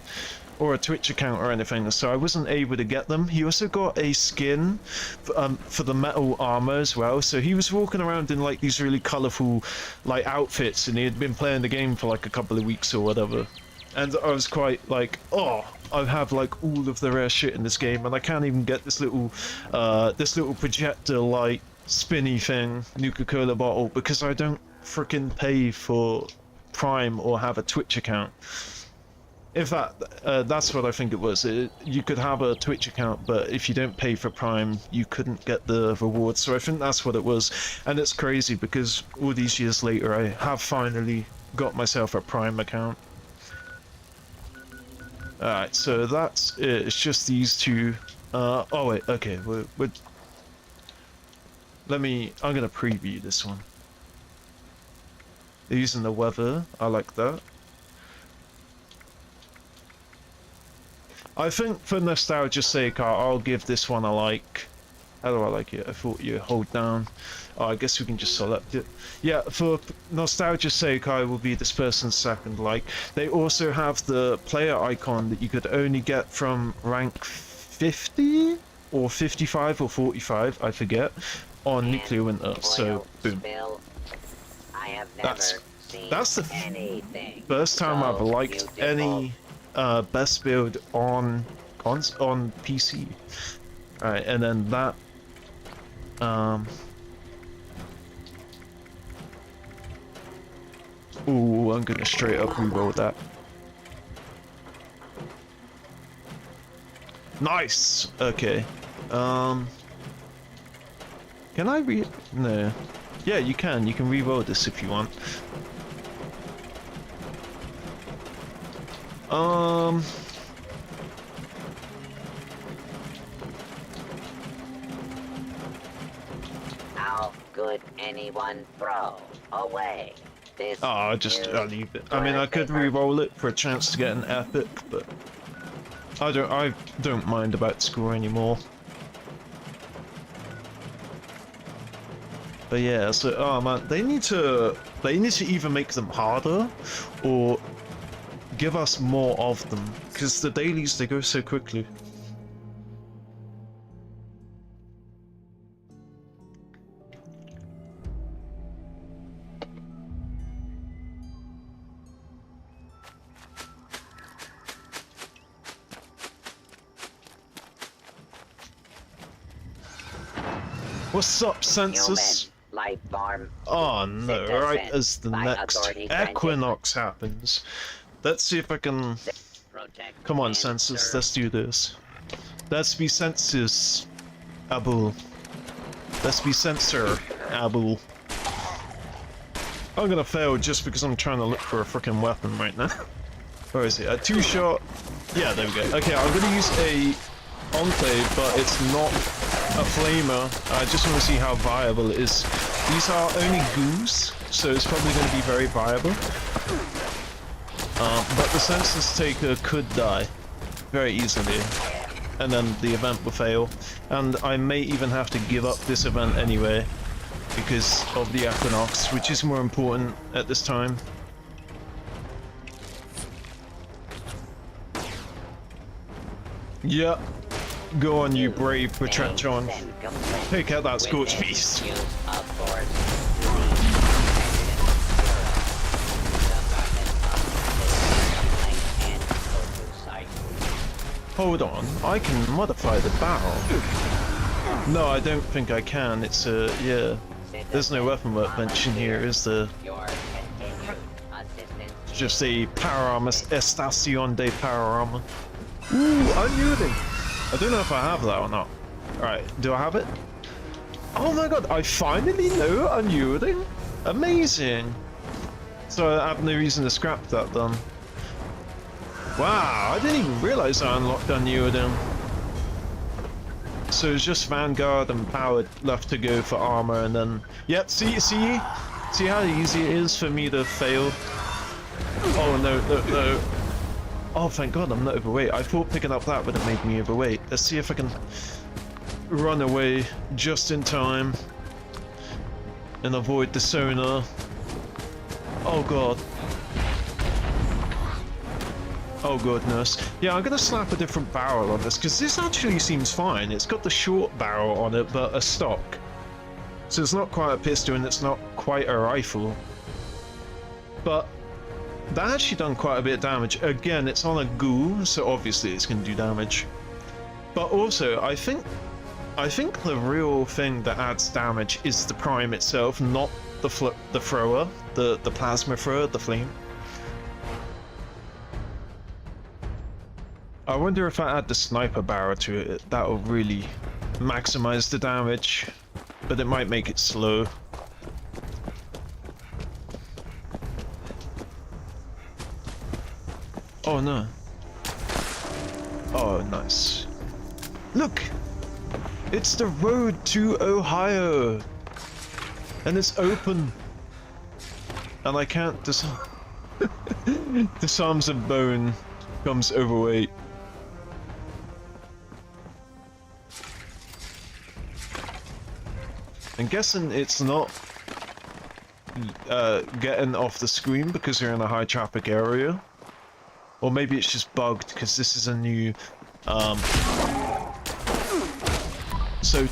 or a Twitch account or anything, so I wasn't able to get them. He also got a skin for the metal armor as well, so he was walking around in like these really colorful like outfits, and he had been playing the game for like a couple of weeks or whatever. And I was quite like, oh, I have like all of the rare shit in this game, and I can't even get this little projector light spinny thing, Nuka-Cola bottle, because I don't freaking pay for Prime or have a Twitch account. In fact, that's what I think it was. You could have a Twitch account, but if you don't pay for Prime, you couldn't get the rewards. So I think that's what it was. And it's crazy because all these years later, I have finally got myself a Prime account. Alright, so that's it. It's just these two. Oh wait, okay, I'm gonna preview this one. They're using the weather, I like that. I think for nostalgia's sake, I'll give this one a like. How do I like it? I thought you hold down. Oh, I guess we can just select it. Yeah, for nostalgia's sake, I will be this person's second like. They also have the player icon that you could only get from rank 50 or 55 or 45, I forget, on Nuclear Winter. So, boom. have never seen That's the anything first time I've so liked beautiful. any best build on PC. Alright, and then that ooh, I'm gonna straight up reroll that. Nice! Okay. Can I no. Yeah, you can reroll this if you want. How could anyone throw away this? I'll leave it. I mean, I could re-roll it for a chance to get an epic, but I don't mind about score anymore. But yeah, so oh man, they need to either make them harder or give us more of them, because the dailies, they go so quickly. What's up, census? Life form. Oh no, right as the next equinox happens. Let's see if I can... Come on, census, let's do this. Let's be census, Abu. Let's be censor, Abu. I'm gonna fail just because I'm trying to look for a freaking weapon right now. Where is it? A two-shot? Yeah, there we go. Okay, I'm gonna use a enclave, but it's not a flamer. I just want to see how viable it is. These are only goos, so it's probably going to be very viable. But the census taker could die very easily, and then the event will fail. And I may even have to give up this event anyway, because of the equinox, which is more important at this time. Yep. Go on, you brave Petratron. Take out that scorched beast. Hold on, I can modify the barrel. No, I don't think I can. It's a yeah. There's no weapon workbench in here, is there? It's just a power armor, estación de power armor. Ooh, unyielding. I don't know if I have that or not. Alright, do I have it? Oh my god, I finally know unyielding? Amazing! So I have no reason to scrap that then. Wow, I didn't even realize I unlocked unyielding. So it's just Vanguard and Power left to go for armor, and then... Yep, see how easy it is for me to fail? Oh no. Oh, thank god I'm not overweight. I thought picking up that would have made me overweight. Let's see if I can run away just in time and avoid the sonar. Oh god. Oh goodness. Yeah, I'm gonna slap a different barrel on this, because this actually seems fine. It's got the short barrel on it, but a stock. So it's not quite a pistol and it's not quite a rifle. But that actually done quite a bit of damage. Again, it's on a ghoul, so obviously it's going to do damage. But also, I think the real thing that adds damage is the prime itself, not the thrower, the plasma thrower, the flame. I wonder if I add the sniper barrel to it, that'll really maximize the damage, but it might make it slow. Oh no. Oh, nice. Look! It's the road to Ohio! And it's open! And I can't disarm. Disarms a bone, becomes overweight. I'm guessing it's not getting off the screen because you're in a high traffic area. Or maybe it's just bugged because this is a new so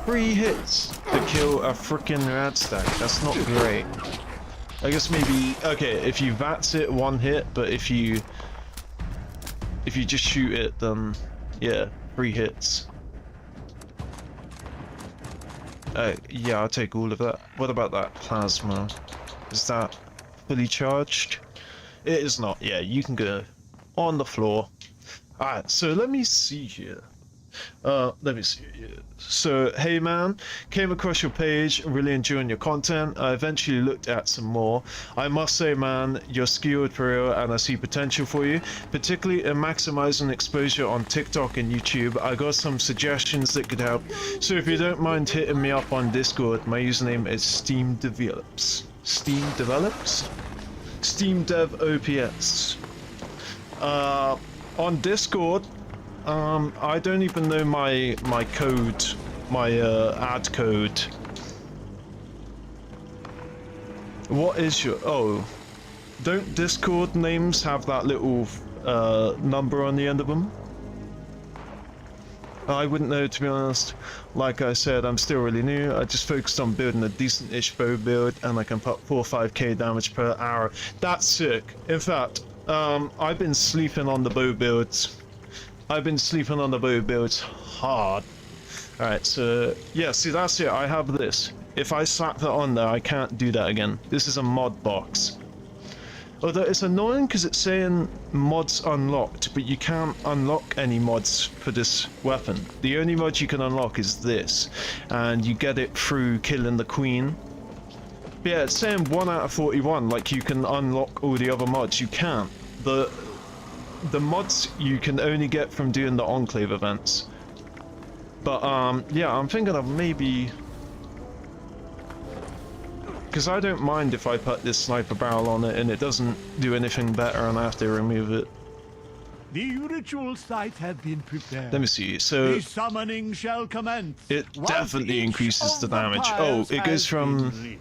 3 hits to kill a freaking radstag. That's not great. I guess maybe, okay, if you VATS it, 1 hit, but if you just shoot it, then yeah, 3 hits. Yeah, I'll take all of that. What about that plasma? Is that fully charged? It is not. Yeah, you can go on the floor. Alright, so let me see here. Let me see here. So, hey man, came across your page, really enjoying your content. I eventually looked at some more. I must say, man, you're skilled for real, and I see potential for you, particularly in maximizing exposure on TikTok and YouTube. I got some suggestions that could help. So if you don't mind hitting me up on Discord, my username is Steam Develops. Steam Develops? Steam Dev OPS. On Discord, I don't even know my code, my ad code. What is your, oh, don't Discord names have that little number on the end of them? I wouldn't know, to be honest. Like I said, I'm still really new. I just focused on building a decent-ish bow build, and I can put 4 or 5k damage per hour. That's sick. In fact, I've been sleeping on the bow builds. I've been sleeping on the bow builds hard. Alright, so yeah, see, that's it. I have this. If I slap that on there, I can't do that again. This is a mod box. Although it's annoying because it's saying mods unlocked, but you can't unlock any mods for this weapon. The only mod you can unlock is this, and you get it through killing the queen. But yeah, it's saying 1 out of 41, like you can unlock all the other mods. You can't. The mods you can only get from doing the Enclave events. But yeah, I'm thinking of maybe, because I don't mind if I put this sniper barrel on it and it doesn't do anything better and I have to remove it. The ritual sites have been prepared. Let me see, so the summoning shall commence. It definitely increases the damage. Oh, it goes from...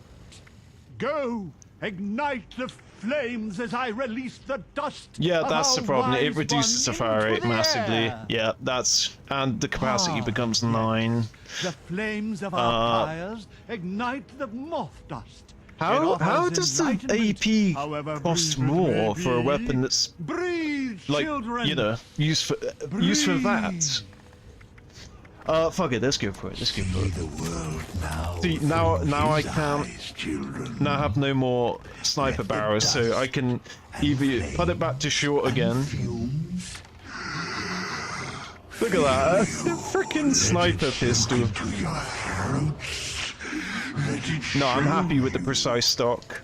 Go! Ignite the flames as I release the dust. Yeah, that's the problem. It wise reduces the fire rate massively. air. Yeah, that's... And the capacity becomes 9. The flames of our fires ignite the moth dust. How does the AP cost more for a weapon that's breathe, like, children. you know, used for that? Fuck it, let's go for it. Let's go for it. See, now I can't. Now I have no more sniper barrels, so I can either put it back to short again. Look at that, freaking sniper pistol. No, I'm happy with the precise stock.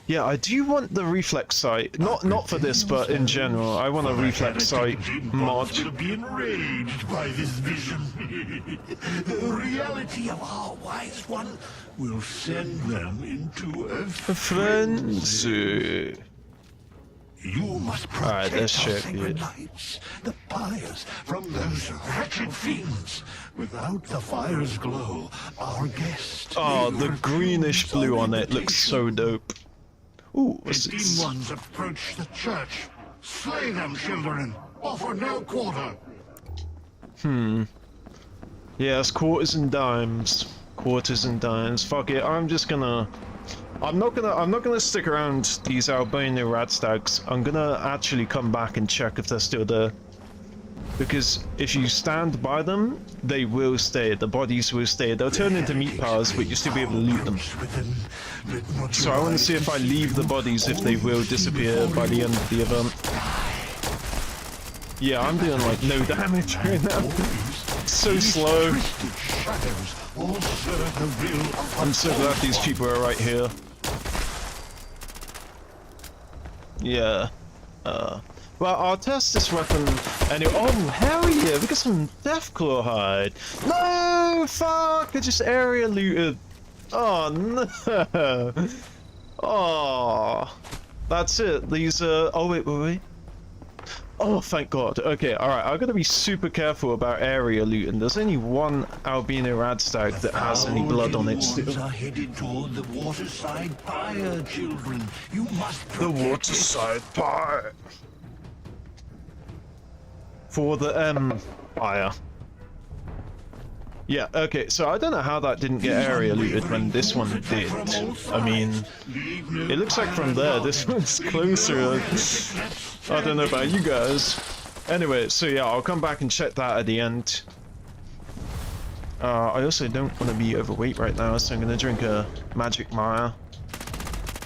Yeah, I do want the reflex sight. Not for this, but in general. I want a reflex sight mod. Will be enraged by this vision. The reality of our wise one will send them into a frenzy. You must protect our sacred it. lights, the pyres, from those wretched fiends. Without the fire's glow, our guest... Oh, the greenish blue on it looks so dope. Ooh, what's the this? demons approach the church. Slay them, children. Offer no quarter. Yes, quarters and dimes. Quarters and dimes. Fuck it, I'm just gonna... I'm not gonna stick around these albino radstags. I'm gonna actually come back and check if they're still there. Because if you stand by them, they will stay. The bodies will stay. They'll turn into meat piles, but you'll still be able to loot them. So I want to see if I leave the bodies, if they will disappear by the end of the event. Yeah, I'm doing like no damage right now. It's so slow. I'm so glad these people are right here. Yeah. Well, I'll test this weapon anyway. Oh, hell yeah, we got some Deathclaw hide. No, fuck, I just area looted. Oh, no. Oh, that's it. These, oh, wait. Oh, thank God. Okay, alright, I've got to be super careful about area looting. There's only one albino radstag that has any blood on it still. Are headed toward the waterside pyre, children. You must the waterside pyre. For the Empire. Yeah, okay, so I don't know how that didn't get area looted when this one did. I mean, it looks like from there, this one's closer. I don't know about you guys. Anyway, so yeah, I'll come back and check that at the end. I also don't want to be overweight right now, so I'm going to drink a Magic Maya.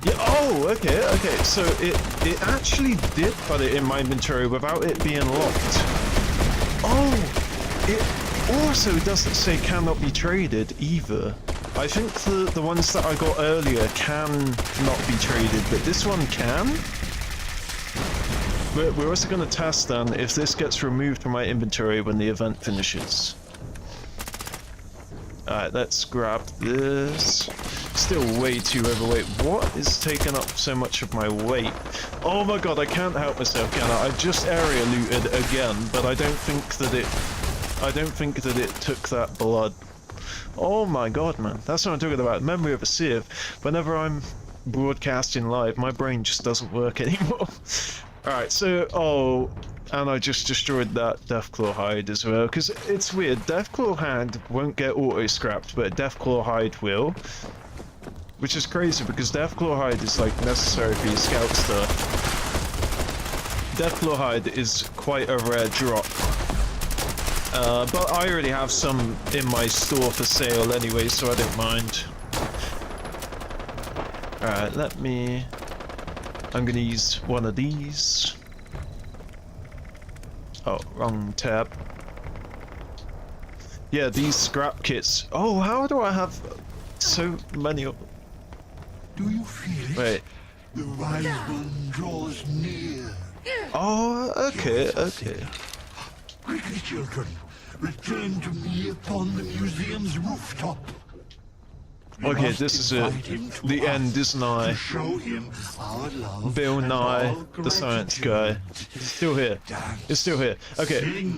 Yeah, oh, okay, okay, so it actually did put it in my inventory without it being locked. Oh, it also doesn't say cannot be traded either. I think the ones that I got earlier can not be traded, but this one can? We're also going to test then if this gets removed from my inventory when the event finishes. Alright, let's grab this. Still way too overweight. What is taking up so much of my weight? Oh my god, I can't help myself, can I? I've just area looted again, but I don't think that it took that blood. Oh my god, man. That's what I'm talking about. Memory of a sieve. Whenever I'm broadcasting live, my brain just doesn't work anymore. Alright, so, oh, and I just destroyed that Deathclaw hide as well, because it's weird, Deathclaw hide won't get auto-scrapped, but Deathclaw hide will. Which is crazy, because Deathclaw hide is, like, necessary for your scout stuff. Deathclaw hide is quite a rare drop. But I already have some in my store for sale anyway, so I don't mind. Alright, I'm gonna use one of these. Oh, wrong tab. Yeah, these scrap kits. Oh, how do I have so many of them? Do you feel it? Wait. The wise one draws near. Oh, okay, okay. Quickly, children, return to me upon the museum's rooftop. Okay, this is it. The end is nigh. Bill Nye, the science guy. Still here. It's still here. Okay.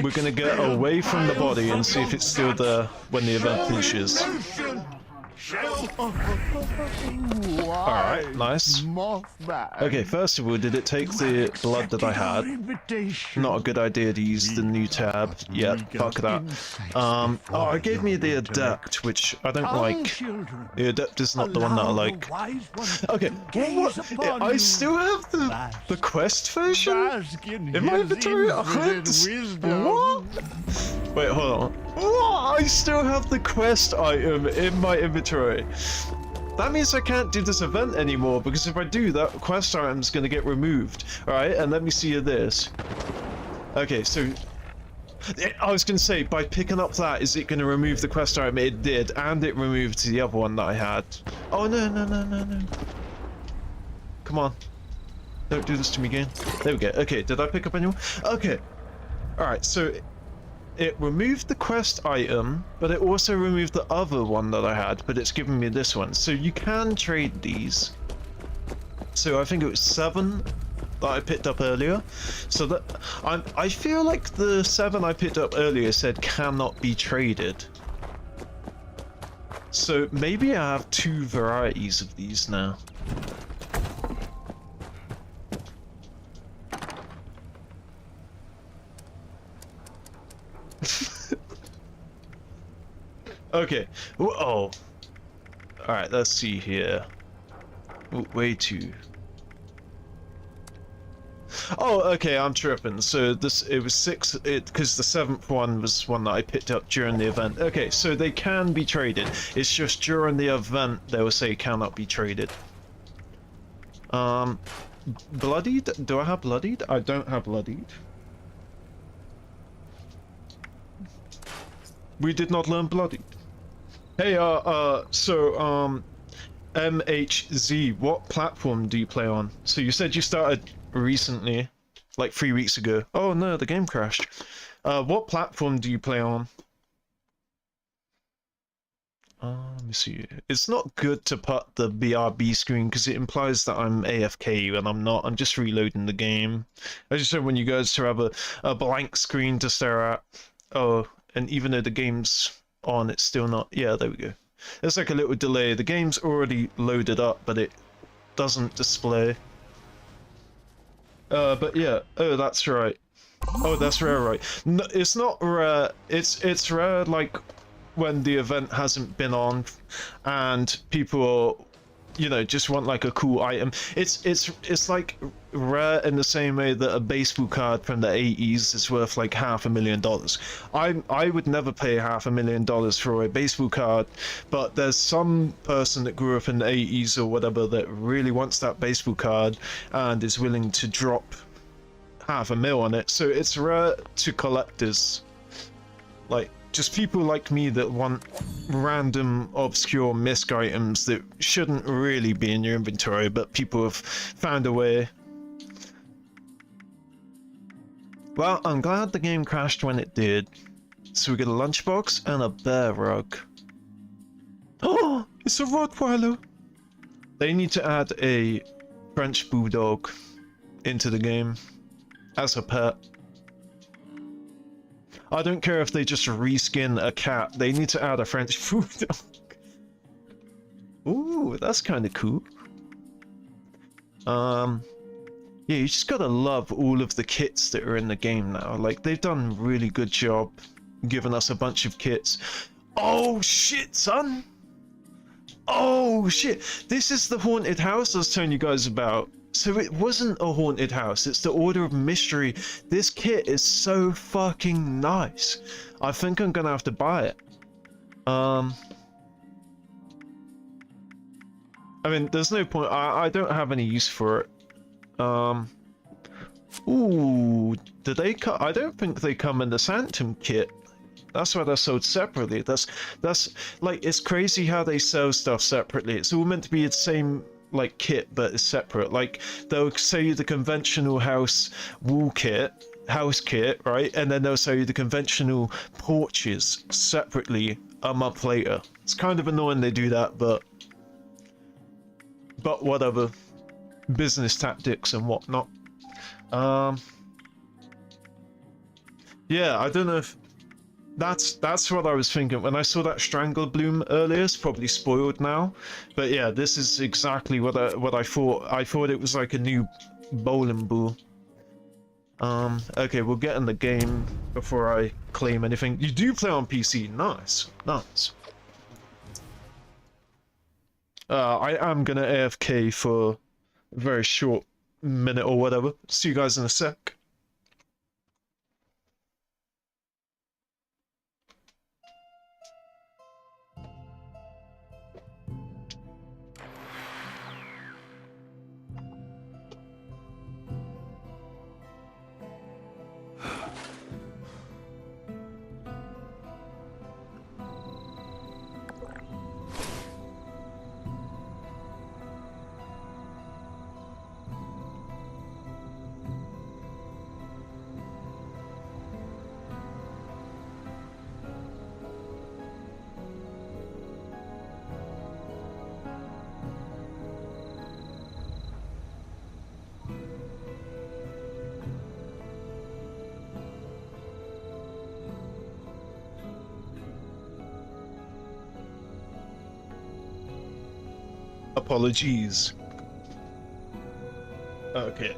We're gonna get away from the body and see if it's still there when the event finishes. Alright, nice. Okay, first of all, did it take the blood that I had? Not a good idea to use the new tab. Yeah, fuck that. Oh, it gave me the Adept, which I don't like. The Adept is not the one that I like. Okay, what? I still have the quest version? In my inventory? What? Wait, hold on. What? I still have the quest item in my inventory. That means I can't do this event anymore, because if I do, that quest item's gonna get removed. Alright, and let me see this. Okay, so... I was gonna say, by picking up that, is it gonna remove the quest item? It did, and it removed the other one that I had. Oh, no, no, no, no, no. Come on. Don't do this to me again. There we go. Okay, did I pick up anyone? Okay. Alright, so... It removed the quest item, but it also removed the other one that I had, but it's given me this one. So you can trade these. So I think it was 7 that I picked up earlier. So that I feel like the 7 I picked up earlier said cannot be traded. So maybe I have 2 varieties of these now. Okay. Oh. Alright, let's see here. Ooh, way too. Oh, okay, I'm tripping. So it was 6, because the 7th one was one that I picked up during the event. Okay, so they can be traded. It's just during the event they will say cannot be traded. Bloodied? Do I have bloodied? I don't have bloodied. We did not learn bloodied. Hey, so, MHZ, what platform do you play on? So you said you started recently, like 3 weeks ago. Oh no, the game crashed. What platform do you play on? Let me see. It's not good to put the BRB screen because it implies that I'm AFK and I'm not. I'm just reloading the game. I just don't want you guys to have a blank screen to stare at. Oh, and even though the game's on, it's still not. Yeah, there we go. There's like a little delay. The game's already loaded up, but it doesn't display. But yeah. Oh, that's right. Oh, that's rare, right? No, it's not rare. It's rare like when the event hasn't been on, and people are, you know, just want like a cool item. It's like rare in the same way that a baseball card from the 80s is worth like $500,000. I would never pay $500,000 for a baseball card, but there's some person that grew up in the 80s or whatever that really wants that baseball card and is willing to drop $500,000 on it. So it's rare to collectors, like just people like me that want random obscure misc items that shouldn't really be in your inventory, but people have found a way. Well, I'm glad the game crashed when it did. So we get a lunchbox and a bear rug. Oh, it's a Rottweiler. They need to add a French Bulldog into the game as a pet. I don't care if they just reskin a cat. They need to add a French Bulldog. Ooh, that's kind of cool. Yeah, you just gotta love all of the kits that are in the game now. Like, they've done a really good job giving us a bunch of kits. Oh shit, son! Oh shit! This is the haunted house I was telling you guys about. So it wasn't a haunted house, it's the Order of Mystery. This kit is so fucking nice. I think I'm gonna have to buy it. I mean, there's no point. I don't have any use for it. Ooh, do they come? I don't think they come in the Sanctum kit. That's why they're sold separately. That's like, it's crazy how they sell stuff separately. It's all meant to be the same like kit, but it's separate. Like, they'll sell you the conventional house kit, right? And then they'll sell you the conventional porches separately a month later. It's kind of annoying they do that, but whatever. Business tactics and whatnot. Yeah, I don't know if that's what I was thinking when I saw that Strangle Bloom earlier. It's probably spoiled now, but yeah, this is exactly what I thought. I thought it was like a new bowling ball. Okay, we'll get in the game before I claim anything. You do play on PC, nice, nice. I am gonna AFK for a very short minute or whatever. See you guys in a sec. Apologies. Okay.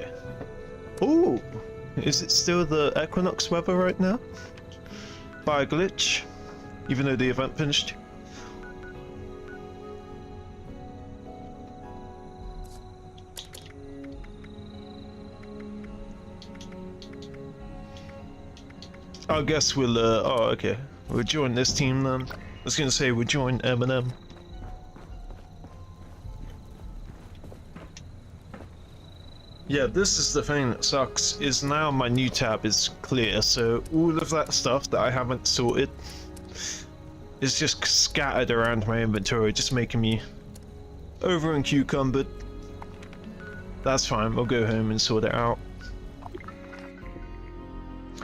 Ooh, is it still the equinox weather right now? By a glitch, even though the event finished. I guess we'll oh, okay, we'll join this team then. I was gonna say we'll join Eminem. Yeah, this is the thing that sucks, is now my new tab is clear, so all of that stuff that I haven't sorted is just scattered around my inventory, just making me over and cucumbered. That's fine, we'll go home and sort it out.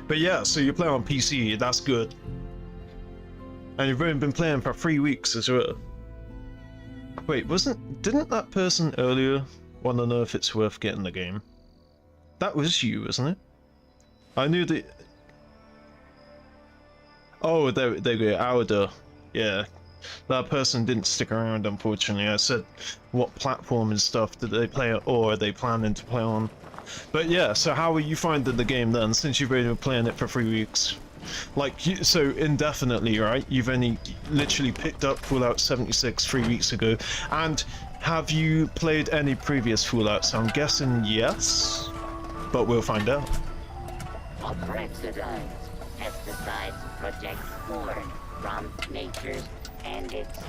But yeah, so you play on PC, that's good. And you've only been playing for 3 weeks as well. Wait, didn't that person earlier want to know if it's worth getting the game? That was you, wasn't it? I knew that. Oh, there you go, Auda. Yeah, that person didn't stick around, unfortunately. I said, what platform and stuff did they play, or are they planning to play on? But yeah, so how are you finding the game then, since you've been playing it for 3 weeks? Like, so indefinitely, right? You've only literally picked up Fallout 76 3 weeks ago. And have you played any previous Fallouts? I'm guessing yes, but we'll find out. Oxidized pesticides protect corn from nature's bandits.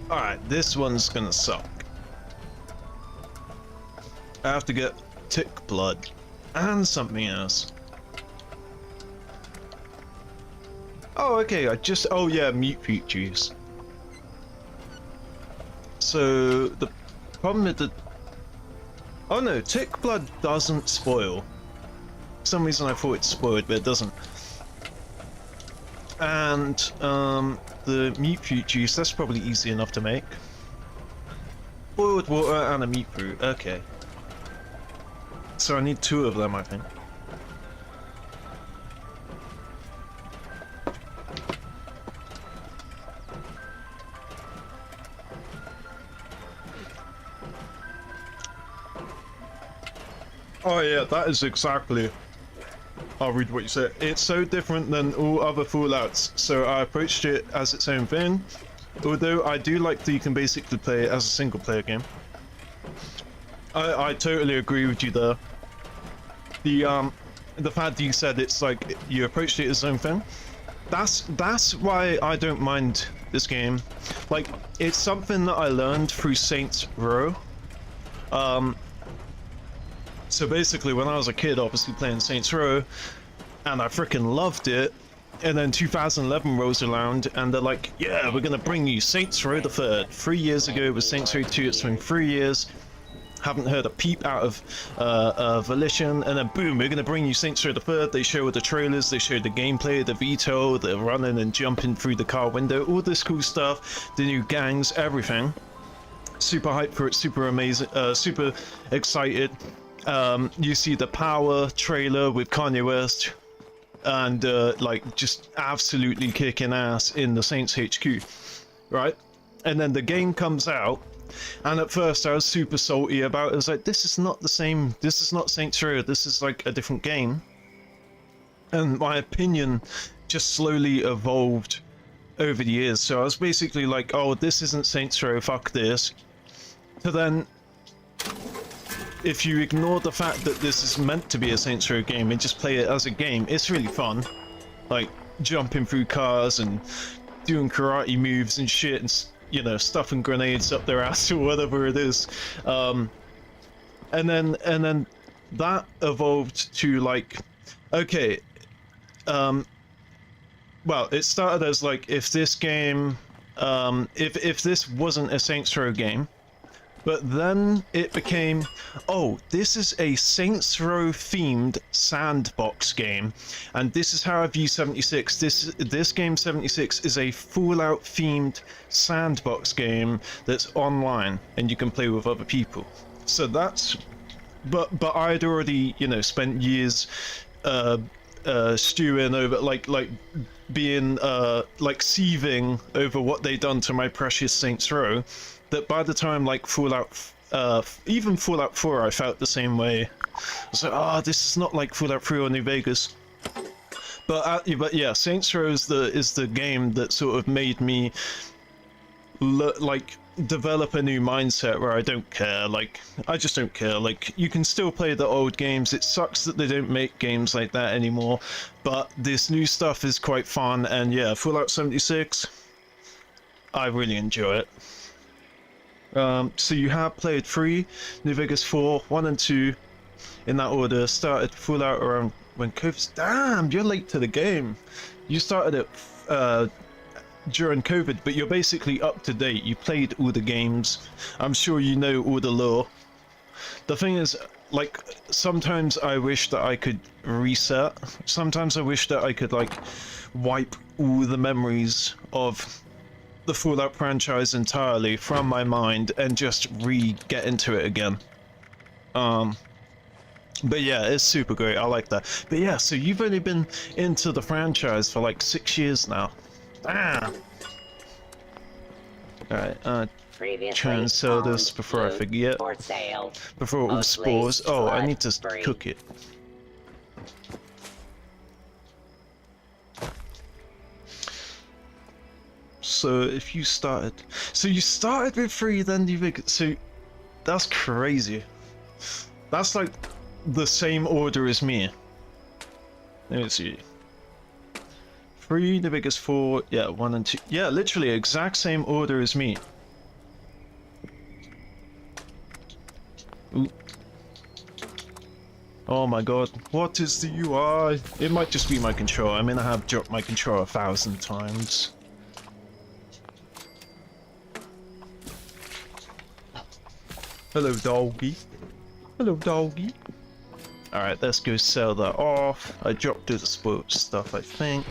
Alright, this one's gonna suck. I have to get tick blood and something else. Oh, okay, oh yeah, mute juice. So, the problem with the... Oh no, tick blood doesn't spoil. For some reason I thought it spoiled, but it doesn't. And, the meat fruit juice, that's probably easy enough to make. Boiled water and a meat fruit, okay. So I need 2 of them, I think. Oh yeah, that is exactly... I'll read what you said. It's so different than all other Fallouts, so I approached it as its own thing. Although I do like that you can basically play it as a single player game. I totally agree with you there. The fact that you said it's like you approached it as its own thing. That's why I don't mind this game. Like, it's something that I learned through Saints Row. So basically, when I was a kid, obviously playing Saints Row, and I freaking loved it, and then 2011 rolls around, and they're like, yeah, we're gonna bring you Saints Row the 3rd. 3 years ago with Saints Row 2, it's been 3 years, haven't heard a peep out of Volition, and then boom, we're gonna bring you Saints Row the 3rd. They show the trailers, they show the gameplay, the veto, the running and jumping through the car window, all this cool stuff, the new gangs, everything. Super hyped for it, super amazing, super excited. You see the Power trailer with Kanye West, and like just absolutely kicking ass in the Saints HQ, right? And then the game comes out, and at first I was super salty about it. I was like, this is not the same, this is not Saints Row, this is like a different game. And my opinion just slowly evolved over the years. So I was basically like, oh, this isn't Saints Row, fuck this. To then, if you ignore the fact that this is meant to be a Saints Row game and just play it as a game, it's really fun. Like, jumping through cars and doing karate moves and shit and, you know, stuffing grenades up their ass or whatever it is. And then that evolved to, like, okay, well, it started as, like, if this game, if this wasn't a Saints Row game, but then it became, oh, this is a Saints Row themed sandbox game, and this is how I view 76. This game 76 is a Fallout themed sandbox game that's online and you can play with other people. So that's, but I'd already, you know, spent years stewing over, like being like seething over what they done to my precious Saints Row, that by the time like Fallout, even Fallout 4, I felt the same way. I was like, oh, this is not like Fallout 3 or New Vegas. But yeah, Saints Row is the game that sort of made me like develop a new mindset where I don't care. Like, I just don't care. Like, you can still play the old games. It sucks that they don't make games like that anymore, but this new stuff is quite fun. And yeah, Fallout 76, I really enjoy it. So you have played 3, New Vegas 4, 1 and 2, in that order. Started Fallout around when COVID... Damn, you're late to the game. You started it during COVID, but you're basically up to date. You played all the games. I'm sure you know all the lore. The thing is, like, sometimes I wish that I could reset. Sometimes I wish that I could, like, wipe all the memories of the Fallout franchise entirely from my mind and just get into it again. But yeah, it's super great. I like that. But yeah, so you've only been into the franchise for like 6 years now. Ah. Alright, try and sell this before I forget. Before it all spores. Oh, I need to cook it. So if you started... So you started with 3, then you... So that's crazy. That's like the same order as me. Let me see. 3, the biggest 4, yeah, 1 and 2. Yeah, literally exact same order as me. Ooh. Oh my god, what is the UI? It might just be my controller. I mean, I have dropped my controller 1,000 times. Hello, doggy. Hello, doggy. Alright, let's go sell that off. I dropped all the sports stuff, I think.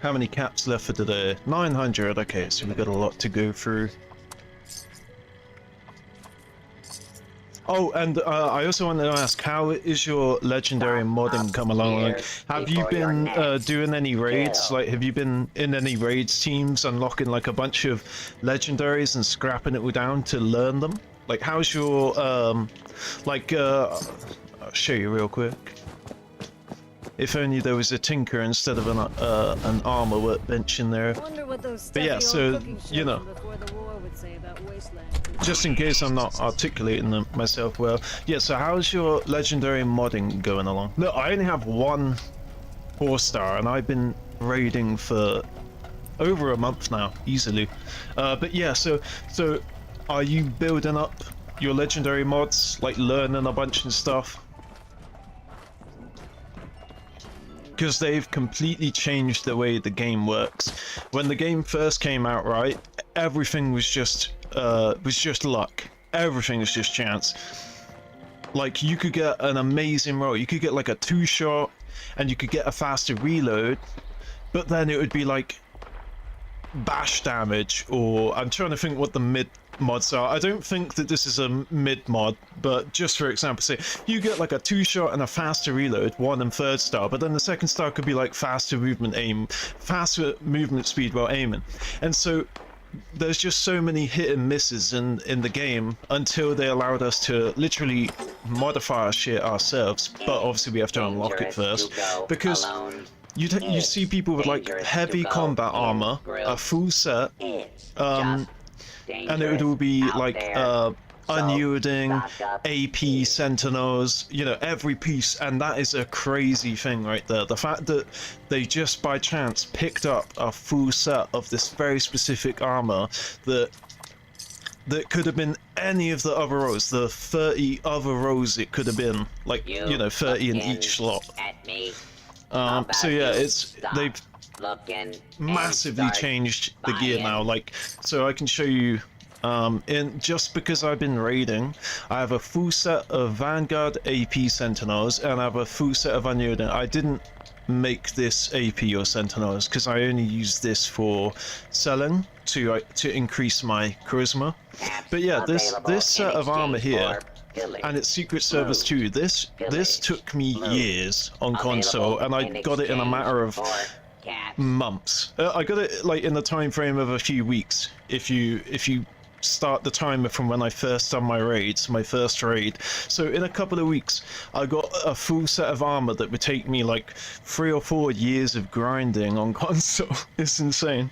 How many caps left for today? 900. Okay, so we've got a lot to go through. Oh, and I also wanted to ask, how is your legendary modding come along? Like, have you been doing any raids? Like, have you been in any raids teams, unlocking like a bunch of legendaries and scrapping it all down to learn them? Like, how's your I'll show you real quick. If only there was a tinker instead of an armor workbench in there. But yeah, so you know. Just in case I'm not articulating them myself well. Yeah, so how's your legendary modding going along? Look, I only have 1 4-star and I've been raiding for over a month now, easily. But yeah, so are you building up your legendary mods, like learning a bunch and stuff? Because they've completely changed the way the game works. When the game first came out, right, everything was just luck. Everything was just chance. Like, you could get an amazing roll. You could get like a 2-shot, and you could get a faster reload, but then it would be like bash damage, or I'm trying to think what the mid mods are. I don't think that this is a mid mod, but just for example, say you get like a 2-shot and a faster reload, 1 and 3rd star, but then the 2nd star could be like faster movement speed while aiming. And so there's just so many hit and misses in the game until they allowed us to literally modify our shit ourselves, but obviously we have to unlock it first, because you see people with like heavy combat armor, a full set, and it would all be like unyielding, AP sentinels, you know, every piece, and that is a crazy thing right there. The fact that they just by chance picked up a full set of this very specific armor that could have been any of the other rows, the 30 other rows it could have been, like, you know, 30 in each slot. So yeah, they've massively changed the gear now. Like, so I can show you, just because I've been raiding, I have a full set of Vanguard AP Sentinels and I have a full set of Unyielding. I didn't make this AP or Sentinels because I only use this for selling to increase my charisma. But yeah, this set of armor here, and it's Secret Service too. This took me years on console, and I got it in a matter of months. I got it like in the time frame of a few weeks. If you start the timer from when I first done my raids, my first raid. So in a couple of weeks, I got a full set of armor that would take me like 3 or 4 years of grinding on console. It's insane.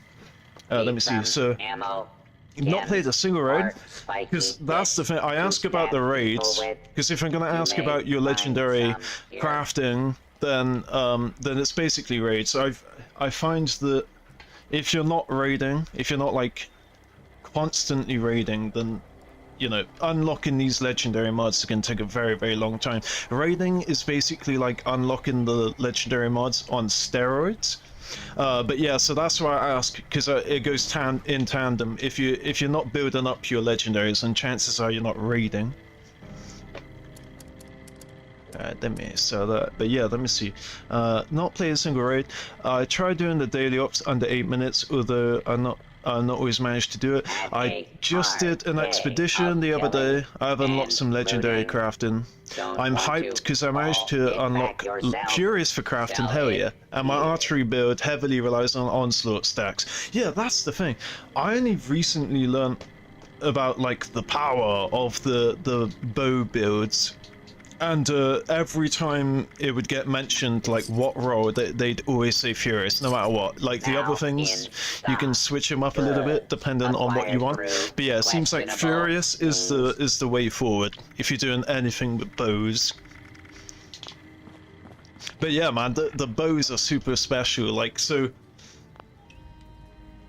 Let me see. So, not played a single raid, because that's the thing. I ask about the raids, because if I'm going to ask about your legendary crafting, then it's basically raids. So I find that if you're not raiding, if you're not like constantly raiding, then, you know, unlocking these legendary mods can take a very, very long time. Raiding is basically like unlocking the legendary mods on steroids. But yeah, so that's why I ask, because it goes in tandem. If you're not building up your legendaries, then chances are you're not raiding. Alright, let me sell that. But yeah, let me see. Not play a single raid. I tried doing the daily ops under 8 minutes, although I'm not always managed to do it. I just did an expedition the other day. I've unlocked some legendary crafting. I'm hyped because I managed to unlock Furious for crafting, hell yeah. And my archery build heavily relies on onslaught stacks. Yeah, that's the thing. I only recently learned about like the power of the bow builds. And every time it would get mentioned, like what role, they'd always say Furious, no matter what. Like the other things, you can switch them up a little bit depending on what you want. But yeah, it seems like Furious is the way forward if you're doing anything with bows. But yeah, man, the bows are super special. Like so,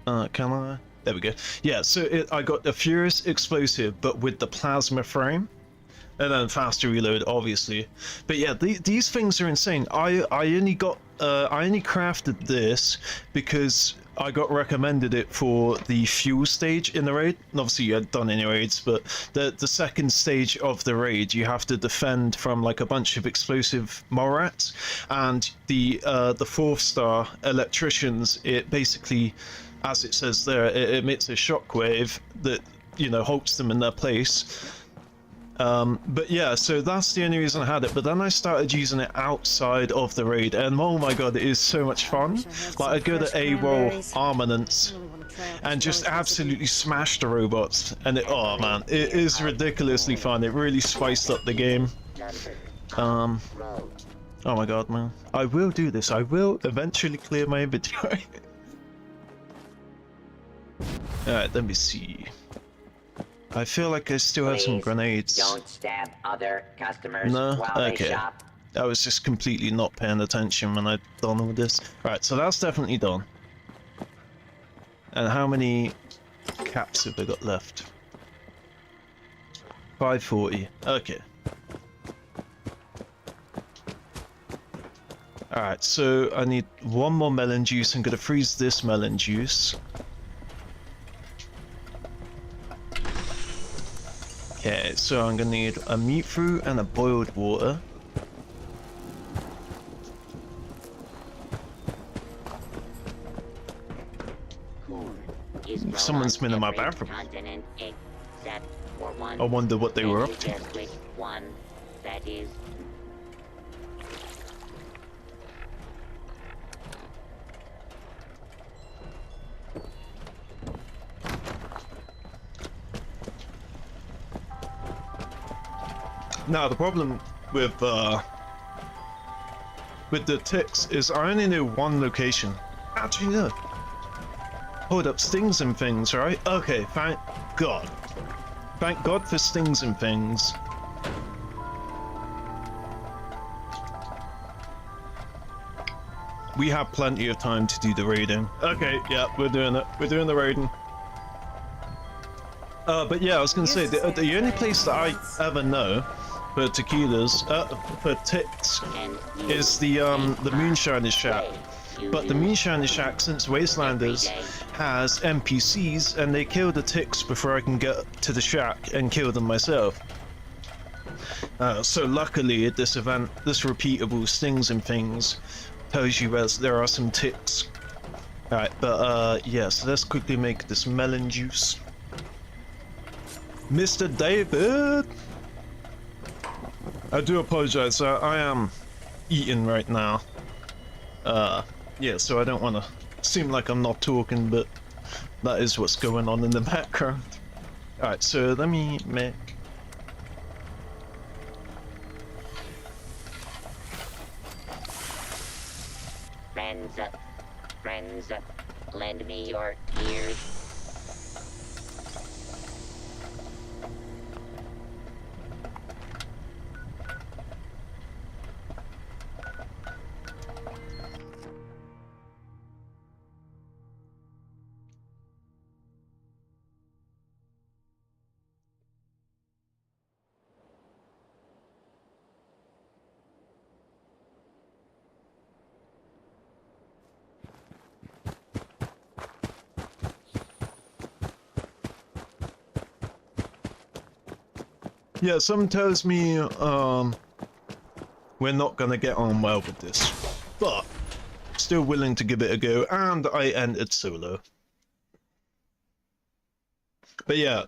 can I? There we go. Yeah, so I got the Furious explosive, but with the plasma frame. And then faster reload, obviously. But yeah, these things are insane. I only crafted this because I got recommended it for the fuel stage in the raid. And obviously you had done any raids, but the second stage of the raid, you have to defend from like a bunch of explosive morats. And the 4-star electricians, it basically, as it says there, it emits a shockwave that, you know, halts them in their place. But yeah, so that's the only reason I had it, but then I started using it outside of the raid, and oh my god, it is so much fun. Like, I'd go to AWOL Armaments and just absolutely smash the robots, and oh man, it is ridiculously fun. It really spiced up the game. Oh my god, man. I will do this. I will eventually clear my inventory. Alright, let me see. I feel like I still have some grenades. Don't stab other customers no? while Okay. they shop. I was just completely not paying attention when I'd done all this. Right, so that's definitely done. And how many caps have I got left? 540. Okay. Alright, so I need one more melon juice. I'm gonna freeze this melon juice. Okay, so I'm gonna need a meat fruit and a boiled water. Someone's been in my bathroom. I wonder what they were up to. One, that is. Now the problem with the ticks is I only know one location. Actually no. Hold up, stings and things, right? Okay, thank God. Thank God for stings and things. We have plenty of time to do the raiding. Okay, yeah, we're doing it. We're doing the raiding. But yeah, I was gonna say, the only place that I ever know for tequilas, for ticks, is the Moonshiner's Shack. But the Moonshiner's Shack, since Wastelanders, has NPCs, and they kill the ticks before I can get to the shack and kill them myself. So luckily, at this event, this repeatable stings and things tells you there are some ticks. Alright, but yeah, so let's quickly make this melon juice. Mr. David! I do apologize, I am eating right now. Yeah, so I don't want to seem like I'm not talking, but that is what's going on in the background. Alright, so let me make... Friends, lend me your ears. Yeah, someone tells me, we're not gonna get on well with this. But still willing to give it a go, and I entered solo. But yeah,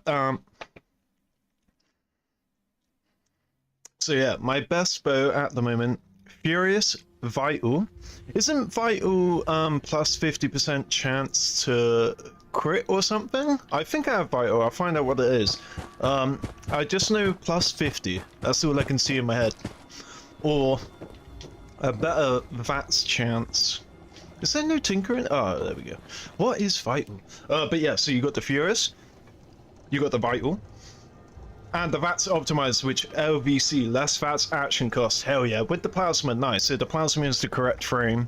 so yeah, my best bow at the moment, Furious, Vital. Isn't Vital plus 50% chance to crit or something? I think I have Vital, I'll find out what it is. I just know plus 50, that's all I can see in my head. Or a better VATS chance. Is there no tinkering? Oh, there we go. What is Vital? But yeah, so you got the Furious, you got the Vital, and the VATS optimized, which LVC, less VATS action cost. Hell yeah, with the Plasma, nice. So the Plasma is the correct frame.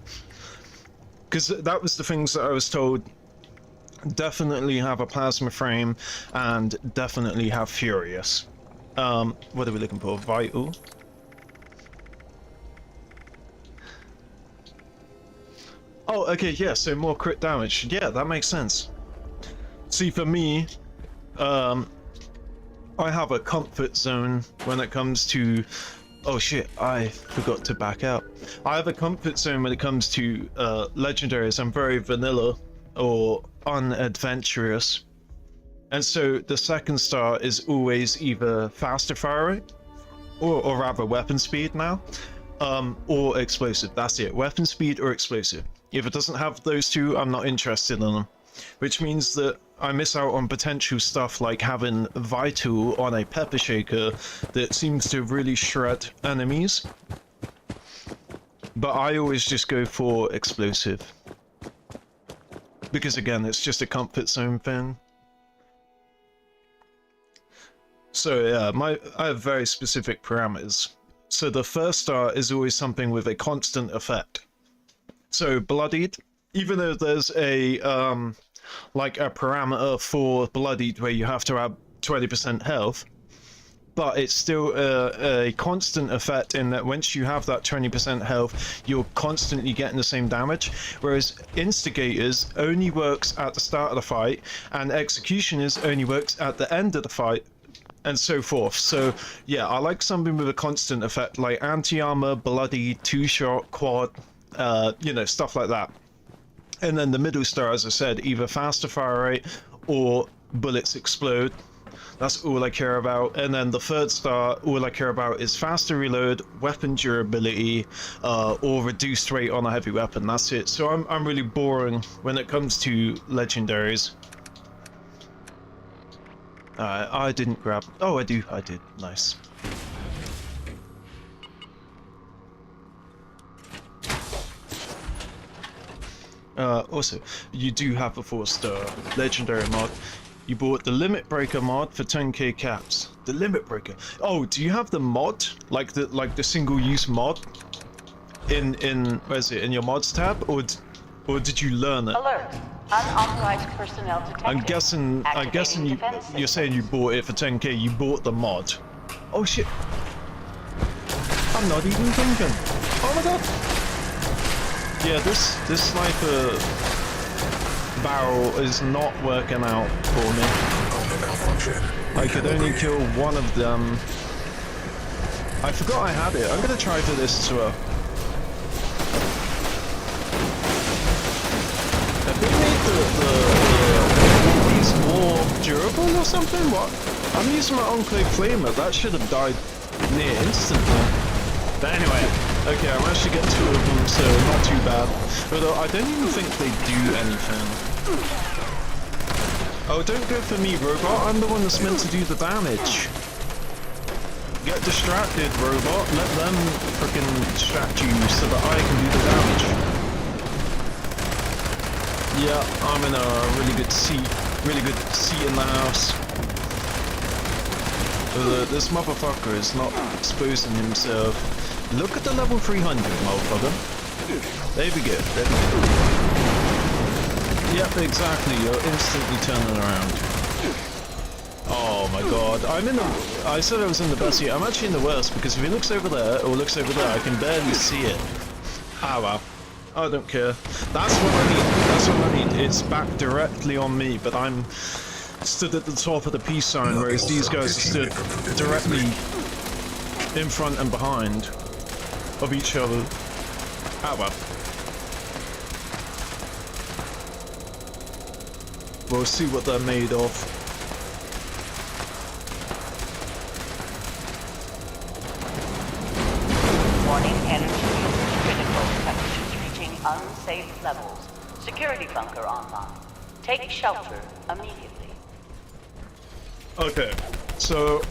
Because that was the things that I was told. Definitely have a Plasma frame, and definitely have Furious. What are we looking for? Vital. Oh, okay, yeah, so more crit damage. Yeah, that makes sense. See, for me, I have a comfort zone when it comes to... Oh shit, I forgot to back out. I have a comfort zone when it comes to legendaries. I'm very vanilla or unadventurous. And so the second star is always either faster fire rate, or rather weapon speed now, or explosive. That's it, weapon speed or explosive. If it doesn't have those two, I'm not interested in them. Which means that I miss out on potential stuff like having Vital on a Pepper Shaker that seems to really shred enemies. But I always just go for explosive. Because again, it's just a comfort zone thing. So yeah, I have very specific parameters. So the first star is always something with a constant effect. So Bloodied, even though there's a like a parameter for Bloodied where you have to have 20% health, but it's still a constant effect in that once you have that 20% health, you're constantly getting the same damage, whereas Instigators only works at the start of the fight, and Executioners only works at the end of the fight, and so forth. So yeah, I like something with a constant effect, like anti-armor, Bloody, two-shot, quad, you know, stuff like that. And then the middle star, as I said, either faster fire rate or bullets explode. That's all I care about. And then the third star, all I care about is faster reload, weapon durability, or reduced rate on a heavy weapon. That's it. So I'm really boring when it comes to legendaries. I didn't grab... Oh, I did. Nice. Also, you do have a 4-star legendary mod. You bought the Limit Breaker mod for 10k caps. The Limit Breaker. Oh, do you have the mod? Like the single-use mod? In where's it? In your mods tab, or did you learn it? Alert! Unauthorized personnel detected. I'm guessing you're saying you bought it for 10k. You bought the mod. Oh shit! I'm not even thinking. Oh my god! Yeah, this sniper barrel is not working out for me. I could only kill one of them. I forgot I had it. I'm gonna try for this as well. Have they made these more durable or something? What? I'm using my Enclave Flamer. That should have died near instantly. But anyway, okay, I managed to get 2 of them, so not too bad. Although I don't even think they do anything. Oh, don't go for me, robot. I'm the one that's meant to do the damage. Get distracted, robot. Let them frickin' distract you so that I can do the damage. Yeah, I'm in a really good seat in the house. This motherfucker is not exposing himself. Look at the level 300, motherfucker. There we go, there we go. Yep, exactly, you're instantly turning around. Oh my god, I said I was in the best seat. I'm actually in the worst, because if he looks over there, or looks over there, I can barely see it. Ah well. I don't care. That's what I need, that's what I need. It's back directly on me, but I'm stood at the top of the peace sign, whereas these guys are stood directly in front and behind. of each other. Ah, well. We'll see what they're made of. Warning, energy usage critical. Temperatures reaching unsafe levels. Security bunker online. Take shelter immediately. Okay, so...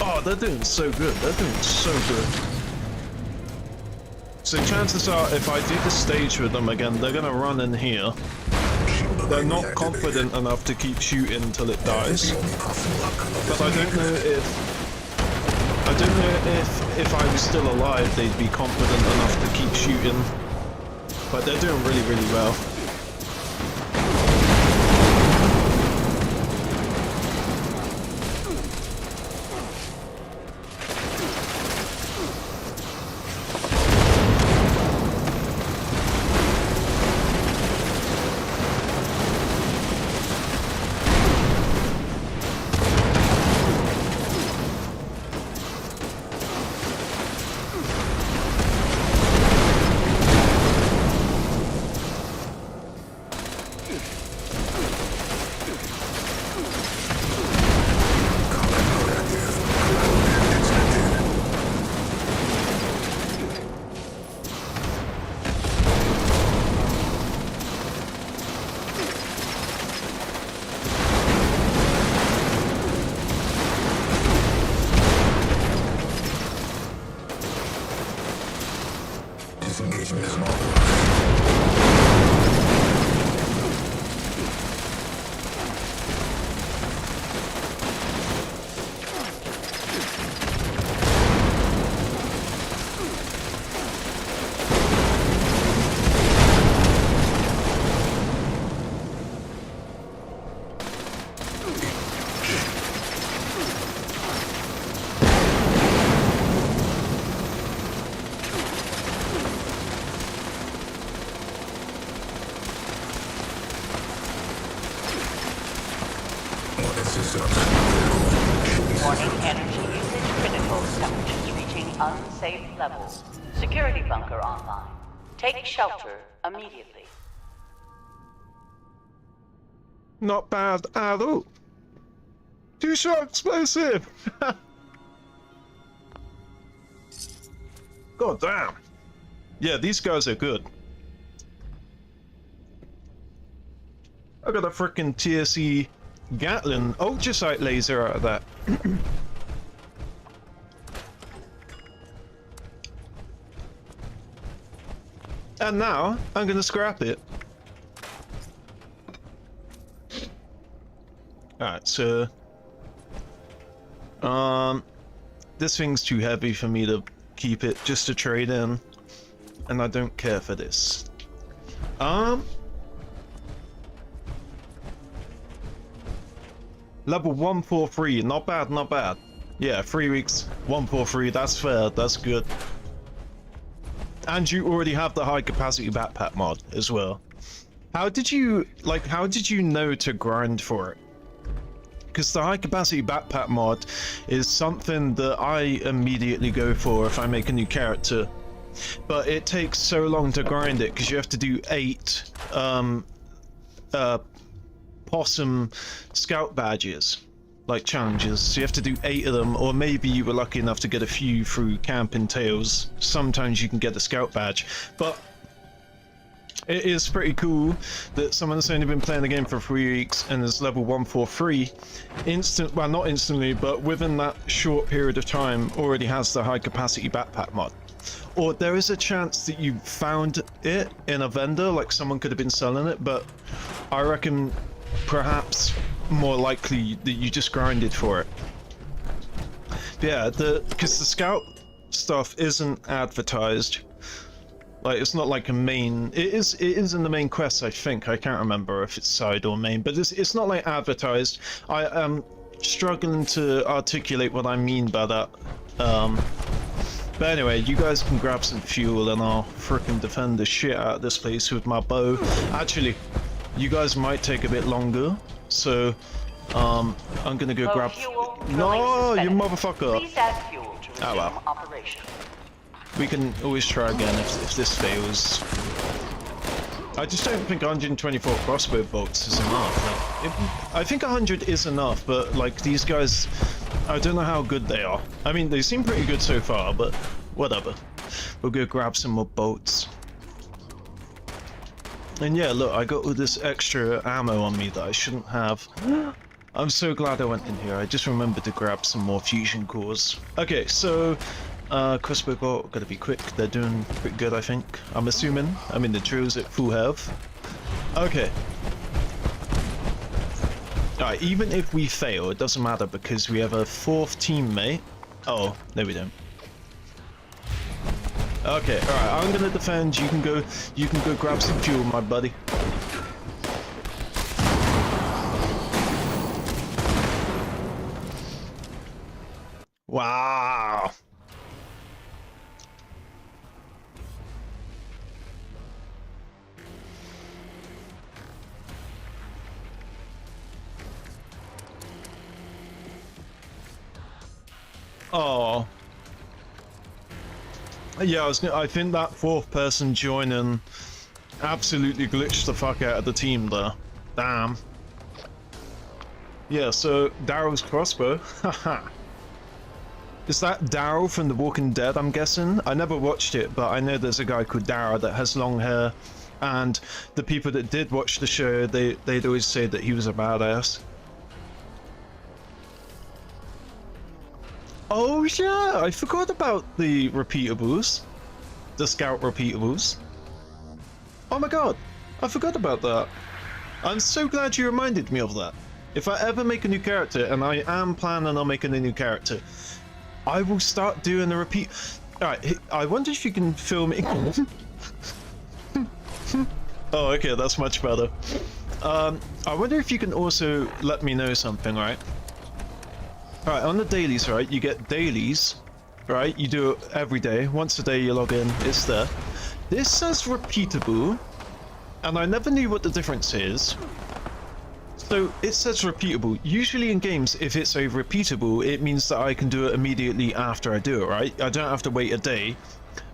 Oh, they're doing so good. They're doing so good. So chances are, if I do the stage with them again, they're gonna run in here. They're not confident enough to keep shooting until it dies. But I don't know if I was still alive, they'd be confident enough to keep shooting. But they're doing really, really well. Warning, energy usage critical. Temperatures reaching unsafe levels. Security bunker online. Take shelter immediately. Not bad at all. Too short explosive! God damn. Yeah, these guys are good. I got a frickin' TSE Gatling ultrasight laser out of that. And now I'm gonna scrap it. Alright, so this thing's too heavy for me to keep it just to trade in, and I don't care for this. Level 143, not bad, not bad. Yeah, 3 weeks, 143, that's fair, that's good. And you already have the high capacity backpack mod as well. How did you know to grind for it? Because the high capacity backpack mod is something that I immediately go for if I make a new character. But it takes so long to grind it because you have to do 8 possum scout badges, like challenges, so you have to do 8 of them, or maybe you were lucky enough to get a few through camping tales. Sometimes you can get a scout badge, but it is pretty cool that someone that's only been playing the game for 3 weeks and is level 143 well, not instantly, but within that short period of time already has the high capacity backpack mod. Or there is a chance that you found it in a vendor, like someone could have been selling it, but I reckon perhaps more likely that you just grinded for it. Yeah, because the scout stuff isn't advertised. Like, it's not like a main. It is in the main quest, I think. I can't remember if it's side or main, but it's not like advertised. I am struggling to articulate what I mean by that. But anyway, you guys can grab some fuel and I'll frickin' defend the shit out of this place with my bow. Actually, you guys might take a bit longer, so I'm gonna go Low grab. fuel, No, drilling you suspended. motherfucker! Please add fuel to resume Oh well. operation. We can always try again if this fails. I just don't think 124 crossbow bolts is enough. Like, I think 100 is enough, but like these guys, I don't know how good they are. I mean, they seem pretty good so far, but whatever. We'll go grab some more bolts. And yeah, look, I got all this extra ammo on me that I shouldn't have. I'm so glad I went in here. I just remembered to grab some more fusion cores. Okay, so crossbow bolt, gotta be quick. They're doing pretty good, I think. I'm assuming. I mean, the drill's at full health. Okay. Alright, even if we fail, it doesn't matter because we have a fourth teammate. Oh, no we don't. Okay, alright, I'm gonna defend. You can go grab some fuel, my buddy. Wow. Oh. Yeah, I think that fourth person joining absolutely glitched the fuck out of the team there. Damn. Yeah, so Daryl's crossbow. Haha. Is that Daryl from The Walking Dead, I'm guessing? I never watched it, but I know there's a guy called Daryl that has long hair, and the people that did watch the show, they'd always say that he was a badass. Oh yeah, I forgot about the repeatables. The scout repeatables. Oh my god, I forgot about that. I'm so glad you reminded me of that. If I ever make a new character, and I am planning on making a new character, I will start doing the repeat. Alright, I wonder if you can film it. Oh, okay, that's much better. I wonder if you can also let me know something, right? Alright, on the dailies, right, you get dailies, right? You do it every day. Once a day you log in, it's there. This says repeatable, and I never knew what the difference is. So it says repeatable. Usually in games, if it's a repeatable, it means that I can do it immediately after I do it, right? I don't have to wait a day.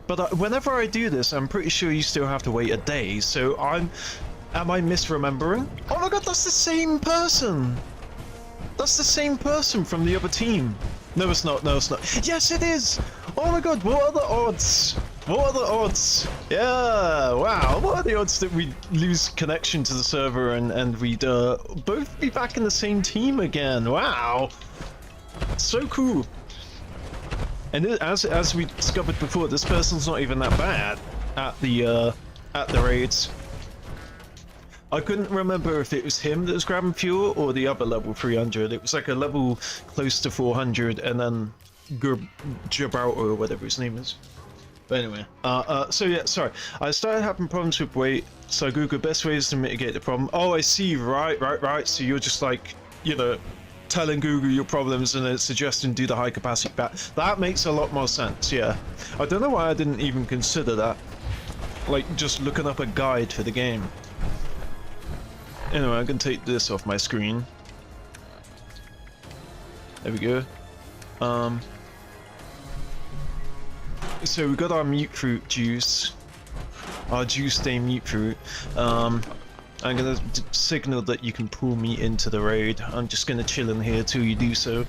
But whenever I do this, I'm pretty sure you still have to wait a day. So am I misremembering? Oh my god, that's the same person! That's the same person from the other team. No, it's not. No, it's not. Yes, it is! Oh my god, what are the odds? What are the odds? Yeah, wow. What are the odds that we lose connection to the server and we'd both be back in the same team again? Wow. So cool. And as we discovered before, this person's not even that bad at the raids. I couldn't remember if it was him that was grabbing fuel or the other level 300. It was like a level close to 400 and then Gibraltar or whatever his name is. But anyway, so yeah, sorry. I started having problems with weight, so I googled best ways to mitigate the problem. Oh, I see, right. So you're just like, you know, telling Google your problems and it's suggesting do the high capacity back. That makes a lot more sense, yeah. I don't know why I didn't even consider that. Like, just looking up a guide for the game. Anyway, I'm gonna take this off my screen. There we go. So we got our mute fruit juice. Our juice day mute fruit. I'm gonna signal that you can pull me into the raid. I'm just gonna chill in here till you do so.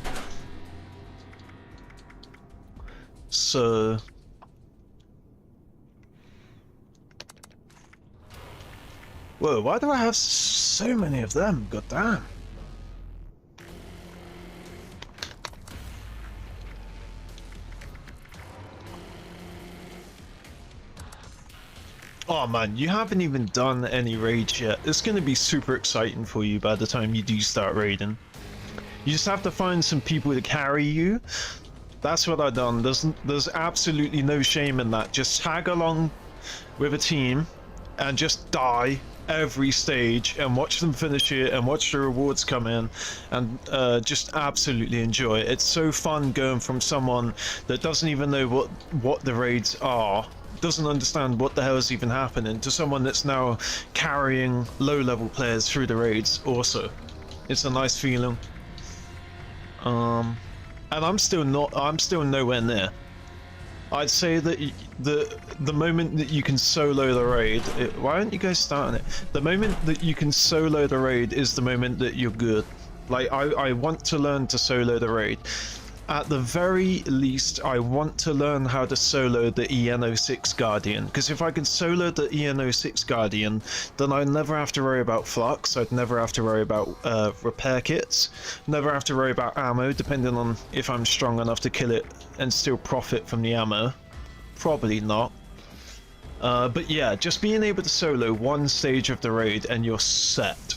So... Whoa, why do I have so many of them? God damn. Oh man, you haven't even done any raids yet. It's gonna be super exciting for you by the time you do start raiding. You just have to find some people to carry you. That's what I've done. There's absolutely no shame in that. Just tag along with a team and just die every stage and watch them finish it and watch the rewards come in and just absolutely enjoy it. It's so fun going from someone that doesn't even know what the raids are, doesn't understand what the hell is even happening, to someone that's now carrying low-level players through the raids also. It's a nice feeling. And I'm still nowhere near. I'd say that the moment that you can solo the raid, why aren't you guys starting it? The moment that you can solo the raid is the moment that you're good. Like, I want to learn to solo the raid. At the very least, I want to learn how to solo the EN06 Guardian, because if I can solo the EN06 Guardian, then I'd never have to worry about flux, I'd never have to worry about repair kits, never have to worry about ammo, depending on if I'm strong enough to kill it and still profit from the ammo. Probably not. But yeah, just being able to solo one stage of the raid and you're set.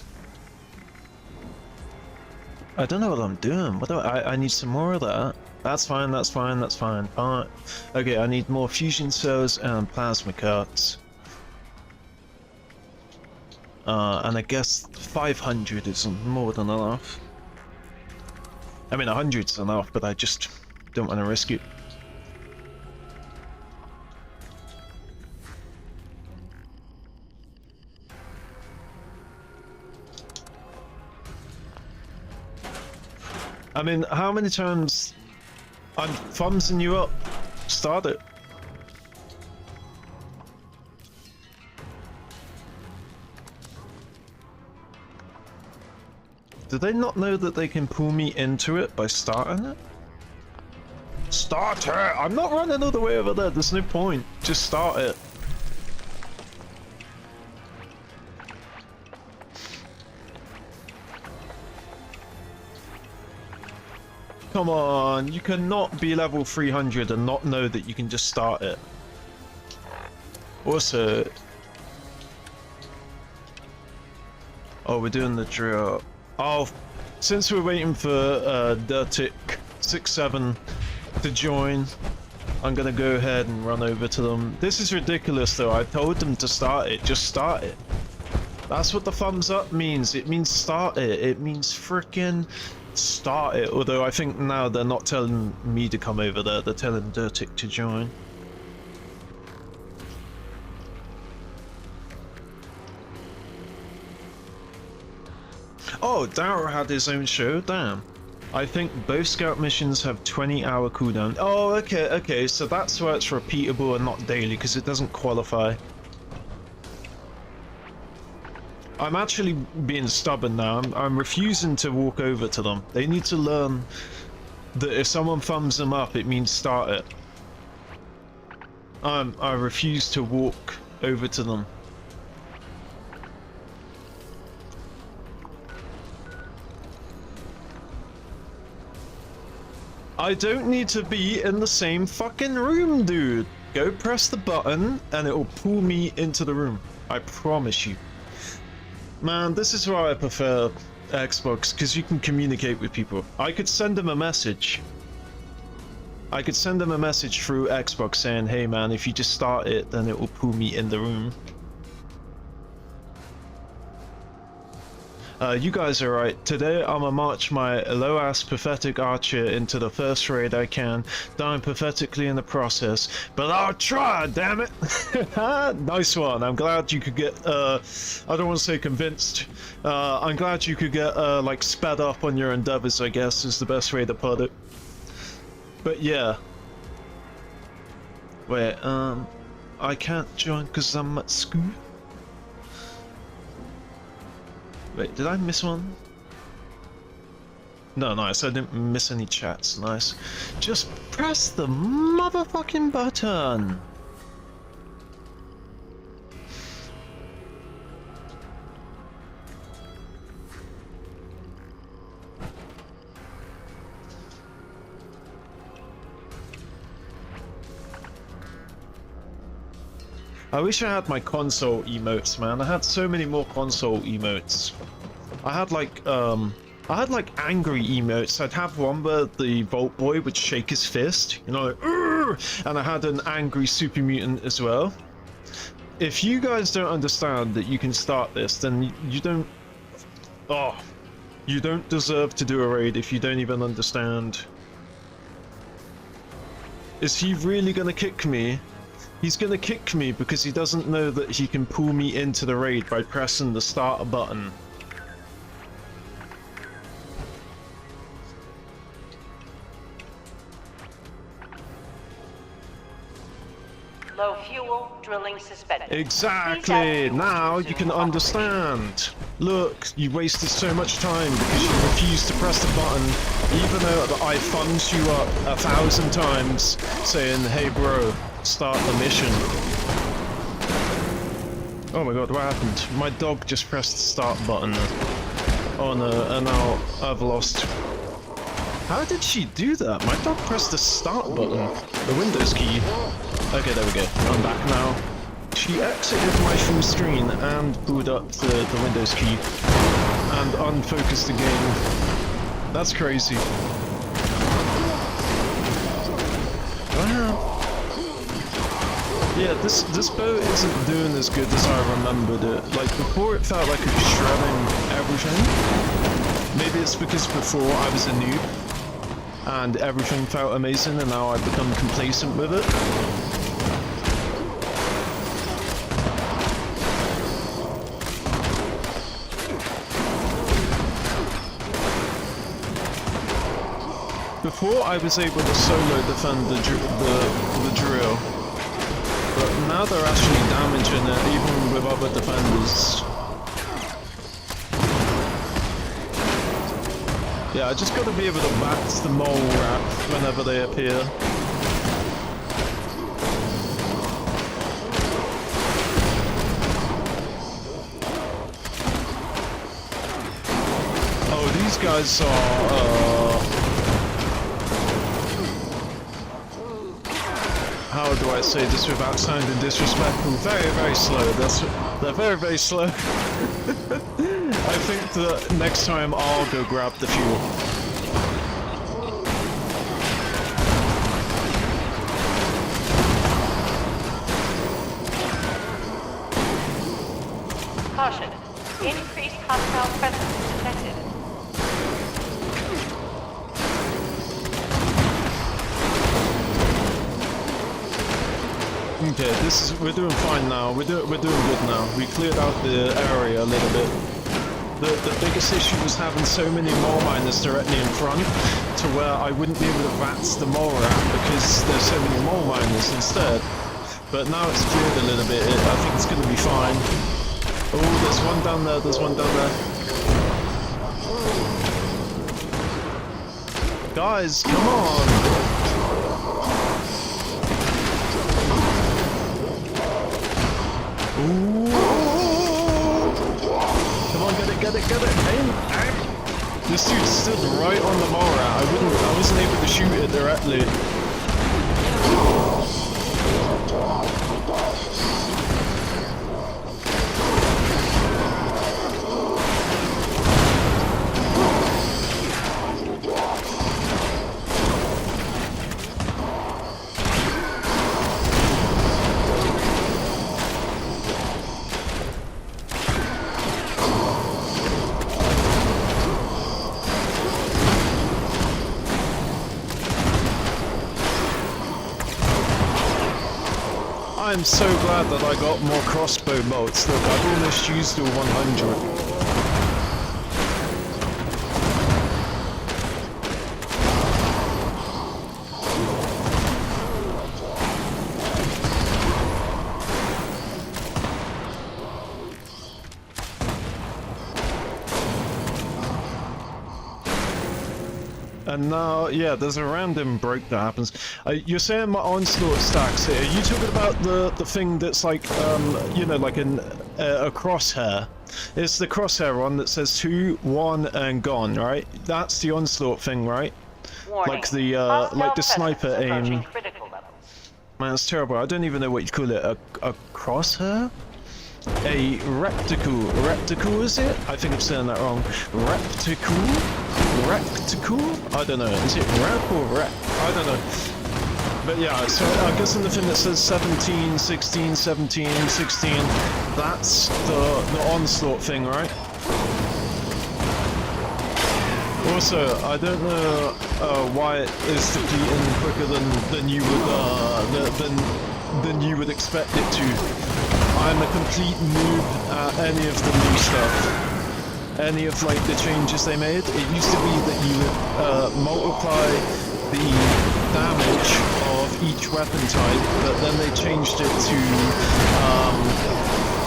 I don't know what I'm doing. What do I need some more of that. That's fine, that's fine, that's fine. Alright. Okay, I need more fusion cells and plasma carts. And I guess 500 is more than enough. I mean, 100's enough, but I just don't want to risk it. I mean, how many times I'm thumbsing you up? Start it. Do they not know that they can pull me into it by starting it? Start it! I'm not running all the way over there, there's no point. Just start it. Come on, you cannot be level 300 and not know that you can just start it. Also... Oh, we're doing the drill. Oh, since we're waiting for Dirtic 67 to join, I'm gonna go ahead and run over to them. This is ridiculous though, I told them to start it, just start it. That's what the thumbs up means, it means start it, it means frickin' start it, although I think now they're not telling me to come over there, they're telling Dirtic to join. Oh, Darrow had his own show? Damn. I think both scout missions have 20-hour cooldown. Oh, okay, so that's why it's repeatable and not daily, because it doesn't qualify. I'm actually being stubborn now. I'm refusing to walk over to them. They need to learn that if someone thumbs them up, it means start it. I refuse to walk over to them. I don't need to be in the same fucking room, dude. Go press the button and it will pull me into the room. I promise you. Man, this is why I prefer Xbox, because you can communicate with people. I could send them a message. I could send them a message through Xbox saying, hey man, if you just start it, then it will pull me in the room. You guys are right. Today I'ma march my low-ass pathetic archer into the first raid I can, dying pathetically in the process. But I'll try, damn it! Nice one. I'm glad you could get, I don't want to say convinced. I'm glad you could get, like, sped up on your endeavors, I guess, is the best way to put it. But yeah. Wait, I can't join because I'm at school. Wait, did I miss one? No, nice, I didn't miss any chats, nice. Just press the motherfucking button! I wish I had my console emotes, man. I had so many more console emotes. I had like angry emotes. I'd have one where the Vault Boy would shake his fist, you know, like, "Urgh!" And I had an angry super mutant as well. If you guys don't understand that you can start this, then you don't... Oh, you don't deserve to do a raid if you don't even understand. Is he really gonna kick me? He's gonna kick me because he doesn't know that he can pull me into the raid by pressing the start button. drilling suspended. Exactly! Now you can understand. Look, you wasted so much time because you refused to press the button, even though I thumbs you up 1,000 times saying, hey bro, start the mission. Oh my god, what happened? My dog just pressed the start button. Oh no, and now I've lost. How did she do that? My dog pressed the start button. The Windows key. Okay, there we go. I'm back now. She exited my full screen and booted up the Windows key. And unfocused the game. That's crazy. Wow. Yeah, this boat isn't doing as good as I remembered it. Like, before it felt like it was shredding everything. Maybe it's because before I was a noob. And everything felt amazing, and now I've become complacent with it. Before I was able to solo defend the drill, but now they're actually damaging it even with other defenders. Yeah, I just gotta be able to wax the mole rat whenever they appear. Oh, these guys are, how do I say this without sounding disrespectful? Very, very slow. They're very, very slow. I think that next time I'll go grab the fuel. Caution. Increased hostile presence detected. Okay, we're doing fine now. We're doing good now. We cleared out the area a little bit. The biggest issue was having so many mole miners directly in front to where I wouldn't be able to VATS the mole rat because there's so many mole miners instead. But now it's cleared a little bit. I think it's going to be fine. Oh, there's one down there. There's one down there. Guys, come on. Ooh. Come on, get it, aim! This dude stood right on the mole rat. I wasn't able to shoot it directly. I'm so glad that I got more crossbow bolts. Look, I've almost used all 100. And now, yeah, there's a random break that happens. You're saying my onslaught stacks here. Are you talking about the thing that's like, you know, like a crosshair? It's the crosshair one that says 2, 1, and gone, right? That's the onslaught thing, right? Warning. Like the sniper aim. Man, it's terrible. I don't even know what you call it. A crosshair? A repticle. Repticle, is it? I think I'm saying that wrong. Repticle? Recticle? I don't know. Is it rep or rep? I don't know. But yeah, so I guess in the thing that says 17, 16, 17, 16, that's the onslaught thing, right? Also, I don't know why it is depleting quicker than you would expect it to. I'm a complete noob at any of the new stuff. Any of like the changes they made. It used to be that you would multiply the damage of each weapon type, but then they changed it to,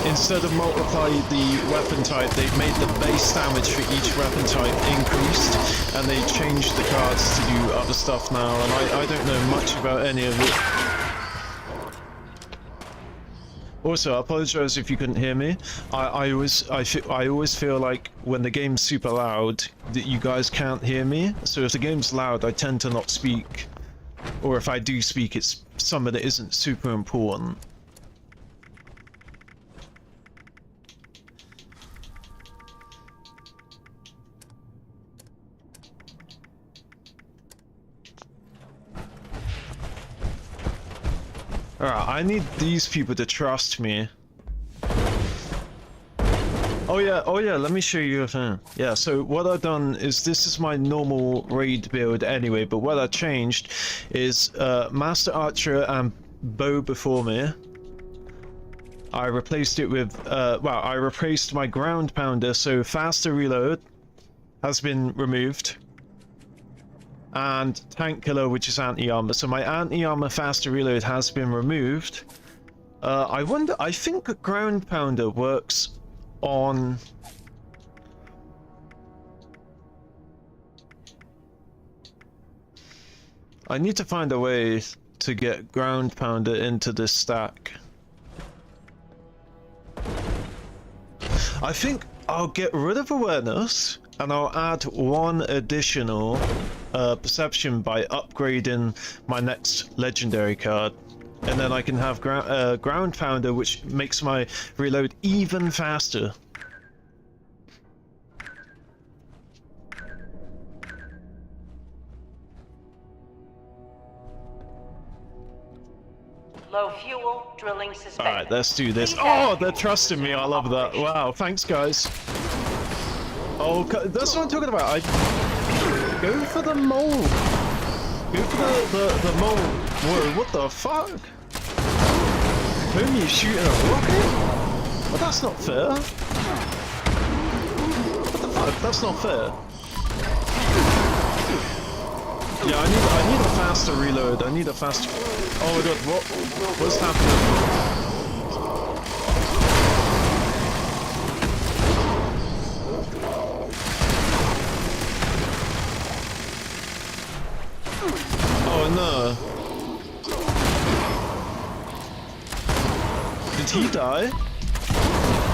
instead of multiply the weapon type, they've made the base damage for each weapon type increased, and they changed the cards to do other stuff now, and I don't know much about any of it. Also, I apologize if you couldn't hear me. I always feel like when the game's super loud that you guys can't hear me. So if the game's loud, I tend to not speak, or if I do speak, it's something that isn't super important. Alright, I need these people to trust me. Oh yeah, let me show you a thing. Yeah, so what I've done is, this is my normal raid build anyway, but what I changed is Master Archer and Bow before me. I replaced it with, I replaced my Ground Pounder, so faster reload has been removed. And Tank Killer, which is anti-armor. So my anti-armor faster reload has been removed. I think Ground Pounder works on... I need to find a way to get Ground Pounder into this stack. I think I'll get rid of Awareness, and I'll add one additional Perception by upgrading my next legendary card. And then I can have Ground Pounder, which makes my reload even faster. Low fuel, drilling suspected. Alright, let's do this. Oh, they're trusting me. I love that. Wow, thanks, guys. Oh, that's what I'm talking about. Go for the mole. Go for the mole. Whoa, what the fuck? Whom are you shooting a rocket? Well, that's not fair. What the fuck? That's not fair. Yeah, I need a faster reload. I need a faster... Oh my god, what's happening? Oh no. Did he die?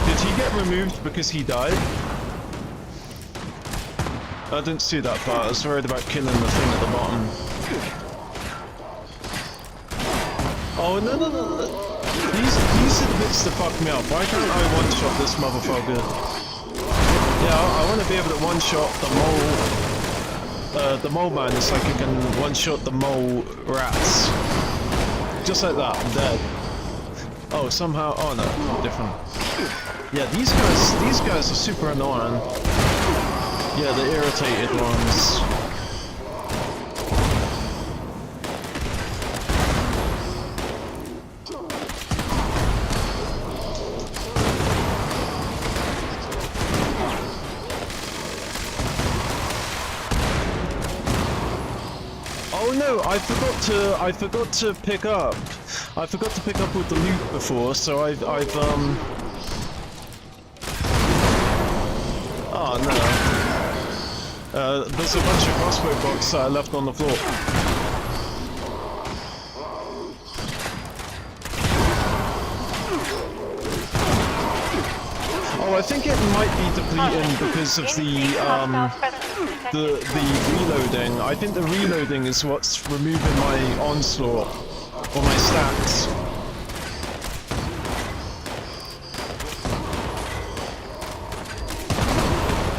Did he get removed because he died? I didn't see that part. I was worried about killing the thing at the bottom. Oh no. These are the bits that fuck me up. Why can't I one-shot this motherfucker? Yeah, I want to be able to one-shot the mole man. It's like I can one-shot the mole rats. Just like that, I'm dead. Oh, somehow... Oh no, different. Yeah, these guys are super annoying. Yeah, the irritated ones. Oh no, I forgot to pick up. I forgot to pick up with the loot before, so I've Oh no. There's a bunch of crossbow bolts that I left on the floor. Oh, I think it might be depleting because of the reloading. I think the reloading is what's removing my onslaught or my stats.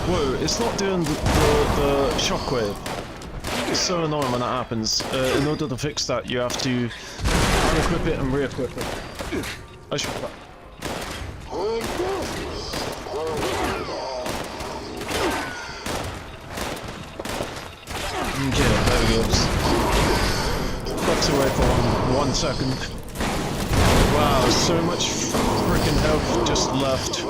Whoa, it's not doing the shockwave. It's so annoying when that happens. In order to fix that, you have to unequip it and re-equip it. I should... Okay, there he goes. Ducks away for 1 second. Wow, so much freaking health just left.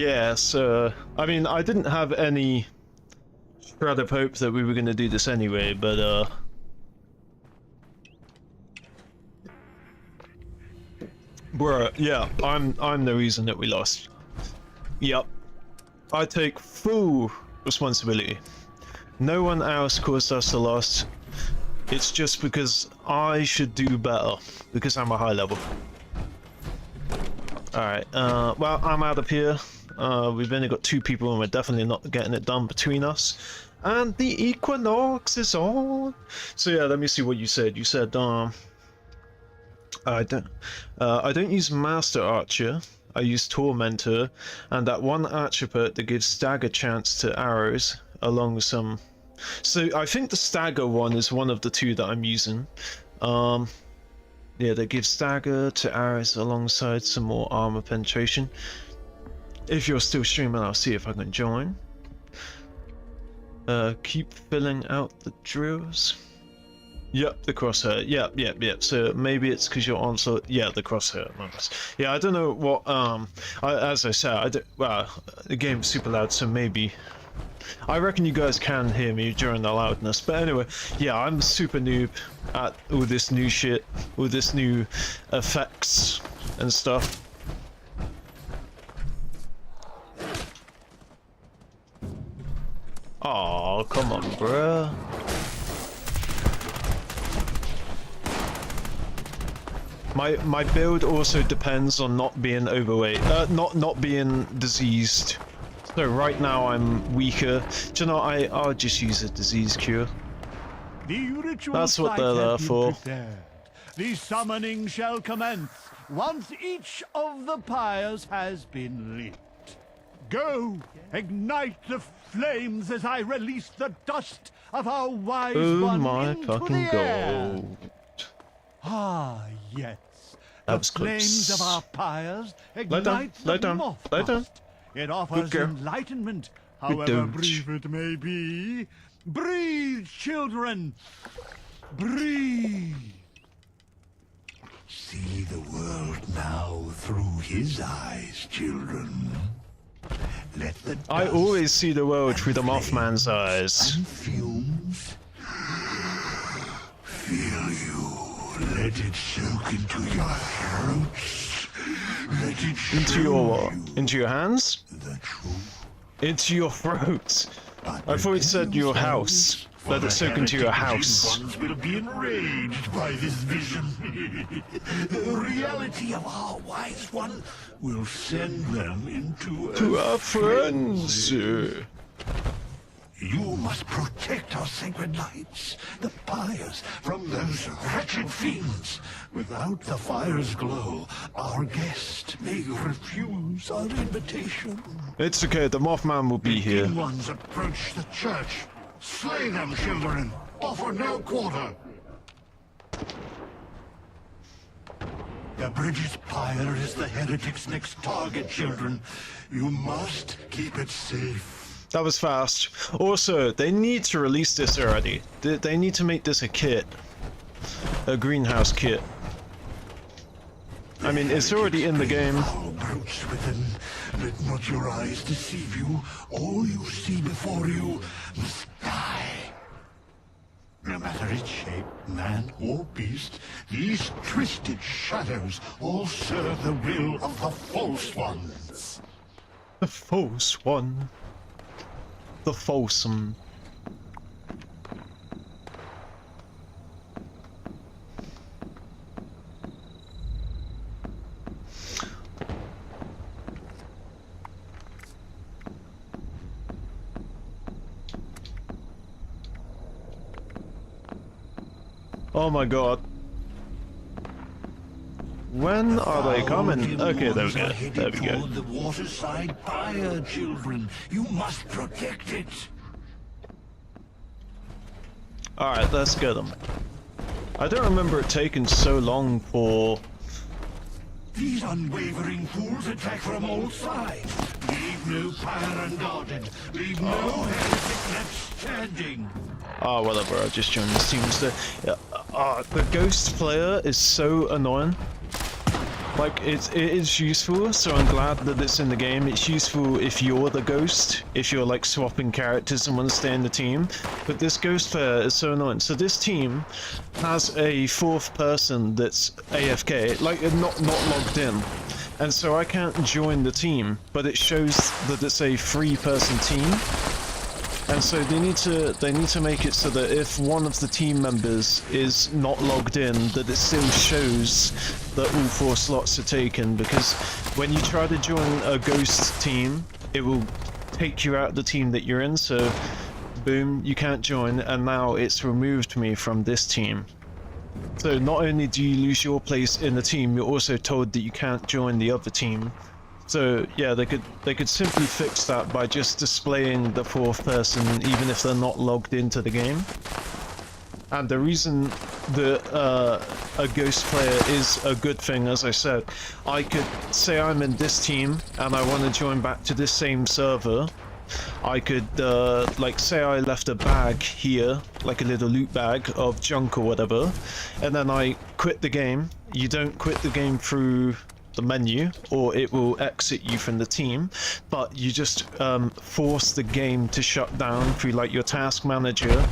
Yeah, so I mean, I didn't have any shred of hope that we were gonna do this anyway, but bruh, yeah, I'm the reason that we lost. Yep. I take full responsibility. No one else caused us the loss. It's just because I should do better, because I'm a high level. Alright, well, I'm out of here. We've only got 2 people and we're definitely not getting it done between us. And the equinox is on! So yeah, let me see what you said. You said, I don't use Master Archer. I use Tormentor, and that one attribute that gives stagger chance to arrows, along with some... So I think the stagger one is one of the 2 that I'm using. Yeah, that gives stagger to arrows alongside some more armor penetration. If you're still streaming, I'll see if I can join. Keep filling out the drills. Yep, the crosshair. Yep. So maybe it's because you're on. So yeah, the crosshair. Nice. Yeah, I don't know what. As I said, well, the game's super loud, so maybe. I reckon you guys can hear me during the loudness. But anyway, yeah, I'm super noob at all this new shit, all this new effects and stuff. Oh, come on, bruh. My build also depends on not being overweight, not being diseased. So right now I'm weaker. Do you know, I'll just use a disease cure. That's what they're there for. The summoning shall commence once each of the pyres has been lit. Go, ignite the flames as I release the dust of our wise one into the air. Ah, yes. The flames of our pyres ignite the moth dust. It offers enlightenment, however brief it may be. Breathe, children! Breathe! See the world now through his eyes, children. Let the I always see the world through the Mothman's eyes. Fumes feel you. Let it soak into your throats. Let it show into your what? Into your hands? The truth. Into your throats. I thought it said your house. Let it soak into your house. Ones will be enraged by this vision. The reality of our wise one will send them into to our friends. You must protect our sacred lights, the pyres, from those wretched fiends. Without the fire's glow, our guest may refuse our invitation. It's okay, the Mothman will be here. The ones approach the church. Slay them, children. Offer no quarter. The bridge's pyre is the heretic's next target, children. You must keep it safe. That was fast. Also, they need to release this already. They need to make this a kit. A greenhouse kit. I mean, it's already in the game. Brutes within. Let not your eyes deceive you. All you see before you must die. No matter its shape, man or beast, these twisted shadows all serve the will of the false ones. The false one. The falsome. Oh my god. When are they coming? Okay, there we go. There we go. The waterside pyre, children. You must protect it. Alright, let's get them. I don't remember it taking so long for... These unwavering fools attack from all sides. Leave no pyre unguarded. Leave no heretic left standing. Oh, whatever, I just joined this team instead. Yeah, the ghost player is so annoying. Like, it is useful, so I'm glad that it's in the game. It's useful if you're the ghost, if you're like swapping characters and want to stay in the team. But this ghost player is so annoying. So this team has a fourth person that's AFK, like not logged in. And so I can't join the team, but it shows that it's a 3-person team. And so they need to make it so that if one of the team members is not logged in, that it still shows that all 4 slots are taken, because when you try to join a ghost team, it will take you out of the team that you're in, so boom, you can't join, and now it's removed me from this team. So not only do you lose your place in the team, you're also told that you can't join the other team. So yeah, they could simply fix that by just displaying the 4th person even if they're not logged into the game. And the reason that a ghost player is a good thing, as I said, I could say I'm in this team and I want to join back to this same server. I could, like, say I left a bag here, like a little loot bag of junk or whatever, and then I quit the game. You don't quit the game through the menu, or it will exit you from the team, but you just force the game to shut down through like your task manager,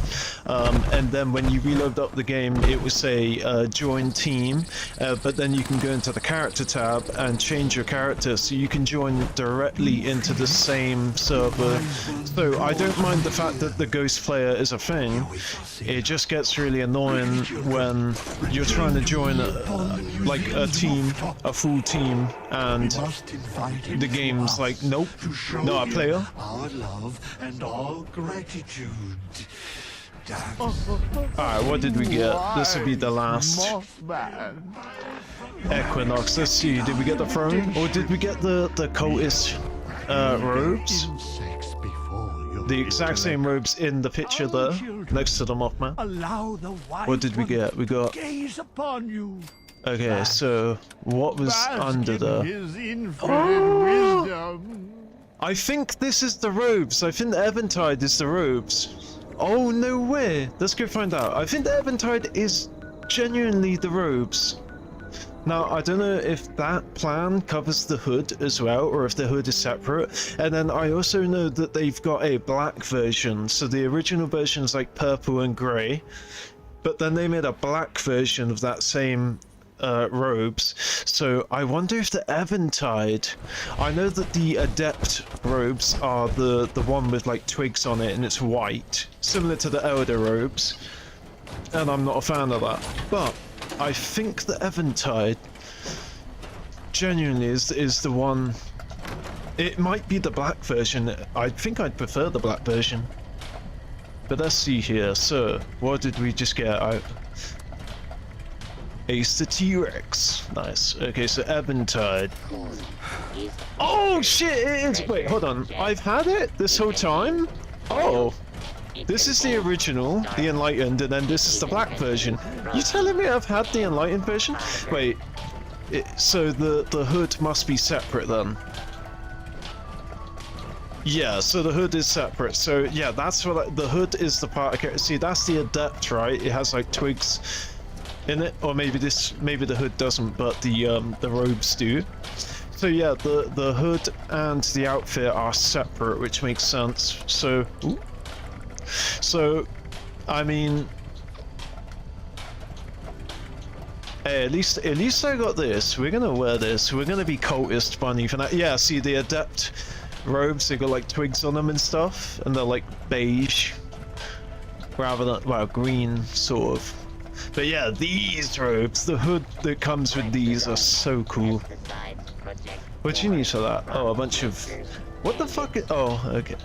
and then when you reload up the game it will say join team, but then you can go into the character tab and change your character so you can join directly into the same server. So I don't mind the fact that the ghost player is a thing. It just gets really annoying when you're trying to join like a team, a full team, and the game's like, nope, not a player. Our love and all gratitude. Alright, what did we get? This will be the last Equinox. Let's see, did we get the throne? Or did we get the cultist robes? The exact same robes in the picture there, next to the Mothman. What did we get? We got... Okay, so what was under there? Oh! I think this is the robes. I think the Eventide is the robes. Oh, no way. Let's go find out. I think the Eventide is genuinely the robes. Now, I don't know if that plan covers the hood as well, or if the hood is separate. And then I also know that they've got a black version. So the original version is like purple and grey. But then they made a black version of that same robes. So I wonder if the Eventide... I know that the Adept robes are the one with like twigs on it and it's white, similar to the Elder robes. And I'm not a fan of that. But I think the Eventide genuinely is the one. It might be the black version. I think I'd prefer the black version. But let's see here. So, what did we just get? Ace the T-Rex. Nice. Okay, so Eventide. Oh shit, it is! Wait, hold on. I've had it this whole time? Oh. This is the original, the Enlightened, and then this is the black version. You telling me I've had the Enlightened version? Wait, so the hood must be separate then? Yeah, so the hood is separate. So yeah, that's what the hood is the part. Okay, see, that's the Adept, right? It has like twigs in it, or maybe the hood doesn't, but the robes do. So yeah, the hood and the outfit are separate, which makes sense. So. Ooh. So, I mean, hey, at least I got this. We're gonna wear this. We're gonna be cultist bunny for that. Yeah, see the Adept robes, they got like twigs on them and stuff, and they're like beige rather than, well, green sort of. But yeah, these robes, the hood that comes with these are so cool. What do you need for that? Oh, a bunch of, what the fuck? Oh, okay.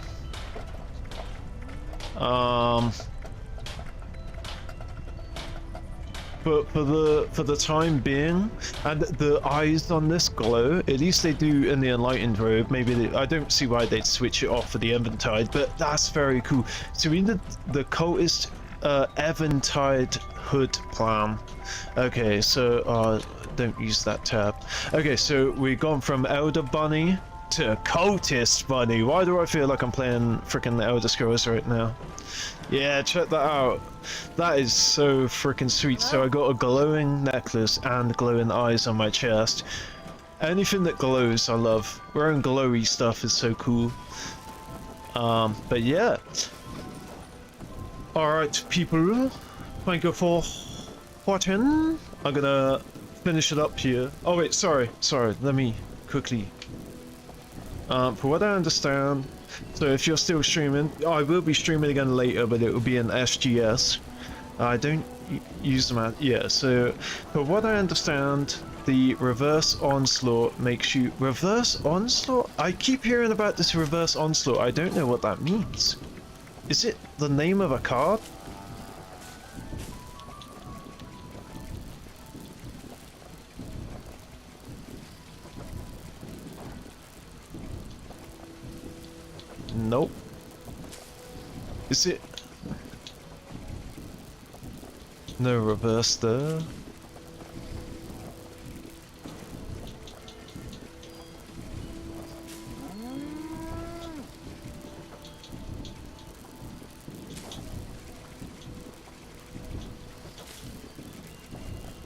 But for the time being, and the eyes on this glow, at least they do in the Enlightened robe. Maybe I don't see why they'd switch it off for the Eventide, but that's very cool. So we need the cultist Eventide hood plan. Okay, so don't use that tab. Okay, so we've gone from Elder Bunny to Cultist Bunny. Why do I feel like I'm playing freaking the Elder Scrolls right now? Yeah, check that out. That is so freaking sweet. So I got a glowing necklace and glowing eyes on my chest. Anything that glows, I love. Wearing glowy stuff is so cool. But yeah. Alright, people. Thank you for watching. I'm gonna finish it up here. Oh wait, sorry. Let me quickly. For what I understand, so if you're still streaming, I will be streaming again later, but it will be in SGS. I don't use them at, yeah, so for what I understand, the reverse onslaught makes you, reverse onslaught? I keep hearing about this reverse onslaught, I don't know what that means. Is it the name of a card? Nope. Is it? No reverse there.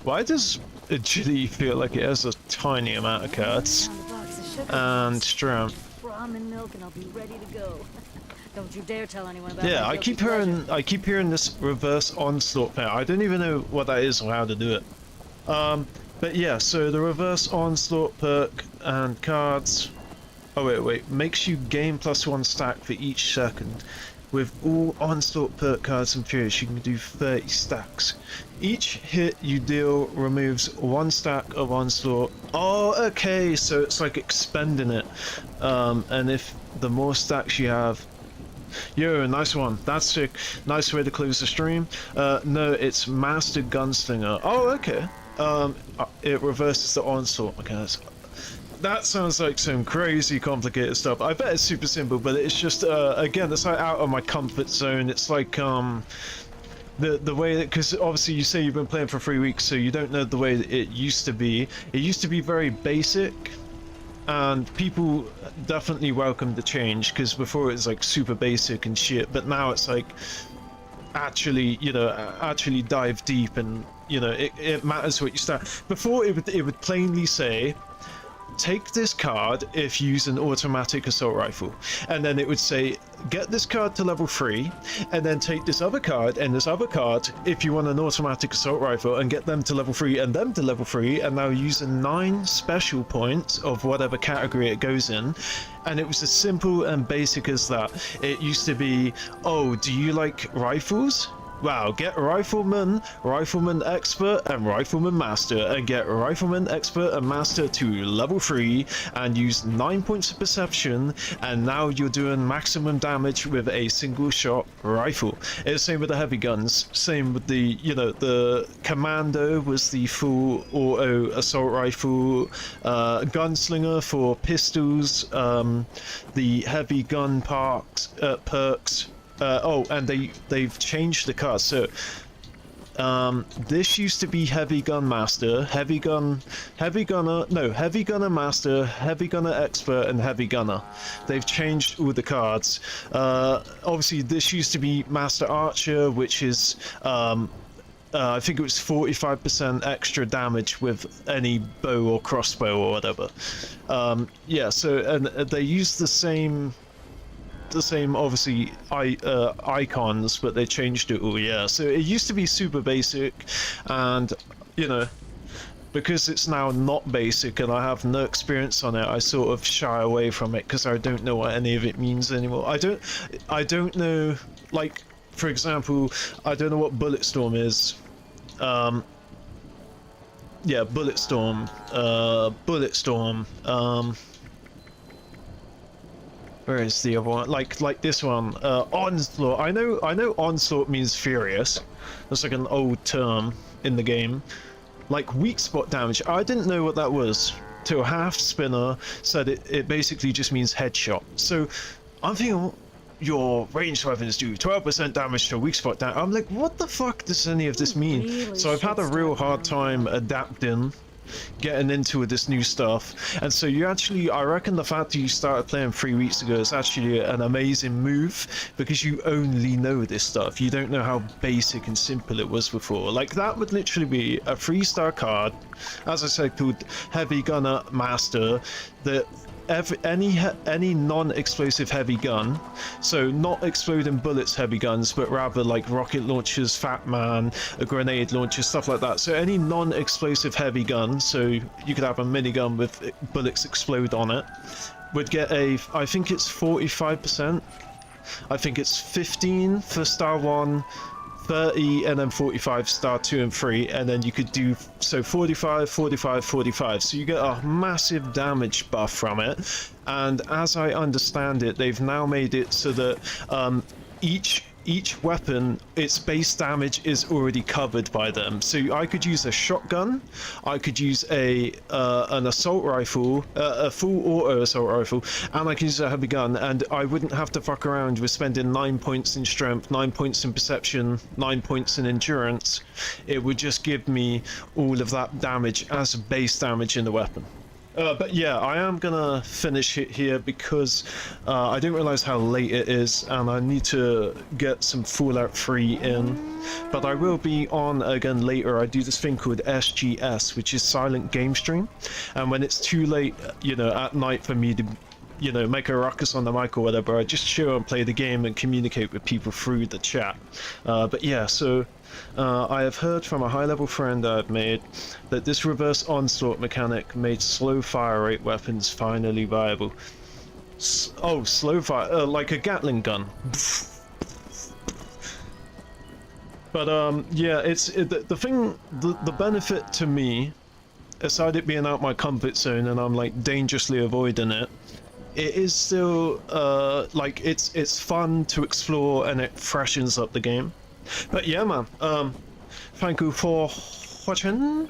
Why does agility feel like it has a tiny amount of cards? And strength. Ramen milk and I'll be ready to go. Don't you dare tell anyone about Yeah, my I keep guilty pleasure. hearing this reverse onslaught power. I don't even know what that is or how to do it. But yeah, so the reverse onslaught perk and cards. Oh wait, makes you gain +1 stack for each second. With all onslaught perk cards and furious, you can do 30 stacks. Each hit you deal removes 1 stack of onslaught. Oh, okay, so it's like expending it. And if the more stacks you have. Yo, nice one. That's sick. Nice way to close the stream. No, it's Master Gunslinger. Oh, okay. It reverses the onslaught mechanics. That sounds like some crazy complicated stuff. I bet it's super simple, but it's just again, it's like out of my comfort zone. It's like the way that, because obviously you say you've been playing for 3 weeks, so you don't know the way that it used to be. It used to be very basic, and people definitely welcomed the change, because before it was like super basic and shit, but now it's like actually, you know, actually dive deep, and you know, it matters what you start. Before it would plainly say, take this card if you use an automatic assault rifle, and then it would say get this card to level 3, and then take this other card and this other card if you want an automatic assault rifle, and get them to level 3 and them to level 3, and now using 9 special points of whatever category it goes in. And it was as simple and basic as that. It used to be, oh, do you like rifles? Wow, get Rifleman, Rifleman Expert, and Rifleman Master, and get Rifleman Expert and Master to level 3, and use 9 points of perception, and now you're doing maximum damage with a single shot rifle. It's the same with the heavy guns, same with the, you know, the Commando was the full auto assault rifle, Gunslinger for pistols, the heavy gun perks. Oh, and they've changed the cards. So this used to be Heavy Gun Master, Heavy Gunner Master, Heavy Gunner Expert, and Heavy Gunner. They've changed all the cards. Obviously, this used to be Master Archer, which is I think it was 45% extra damage with any bow or crossbow or whatever. Yeah, so and they use the same obviously icons, but they changed it all. Yeah, so it used to be super basic, and you know, because it's now not basic and I have no experience on it, I sort of shy away from it because I don't know what any of it means anymore. I don't know, like for example, I don't know what Bulletstorm is. Yeah, Bulletstorm. Where is the other one? Like this one, Onslaught. I know Onslaught means furious. That's like an old term in the game. Like weak spot damage. I didn't know what that was till Half Spinner said it basically just means headshot. So I'm thinking your ranged weapons do 12% damage to weak spot damage. I'm like, what the fuck does any of this mean? Really so I've had a real hard time adapting getting into this new stuff. And so you actually, I reckon the fact that you started playing 3 weeks ago is actually an amazing move, because you only know this stuff. You don't know how basic and simple it was before. Like, that would literally be a 3-star card, as I said, called Heavy Gunner Master, that any non-explosive heavy gun, so not exploding bullets heavy guns, but rather like rocket launchers, Fat Man, a grenade launcher, stuff like that. So any non-explosive heavy gun, so you could have a minigun with bullets explode on it, would get a, I think it's 45%. I think it's 15 for star 1, 30, and then 45 star 2 and 3, and then you could do so 45, 45, 45. So you get a massive damage buff from it. And as I understand it, they've now made it so that each weapon, its base damage is already covered by them. So I could use a shotgun, I could use an assault rifle, a full auto assault rifle, and I could use a heavy gun, and I wouldn't have to fuck around with spending 9 points in strength, 9 points in perception, 9 points in endurance. It would just give me all of that damage as base damage in the weapon. But yeah, I am gonna finish it here because I didn't realize how late it is, and I need to get some Fallout 3 in. But I will be on again later. I do this thing called SGS, which is Silent Game Stream, and when it's too late, you know, at night for me to, you know, make a ruckus on the mic or whatever, I just chill and play the game and communicate with people through the chat. But yeah, so I have heard from a high-level friend I've made that this reverse onslaught mechanic made slow fire rate weapons finally viable. Slow fire, like a Gatling gun. But yeah, the benefit to me, aside it being out my comfort zone and I'm like dangerously avoiding it, it is still like it's fun to explore and it freshens up the game. But yeah, man, thank you for watching.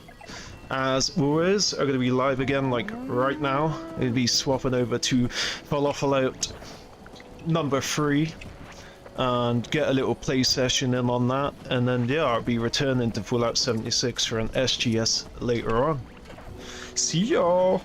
As always, I'm going to be live again, like right now. I'll be swapping over to Fallout number 3 and get a little play session in on that. And then, yeah, I'll be returning to Fallout 76 for an SGS later on. See y'all!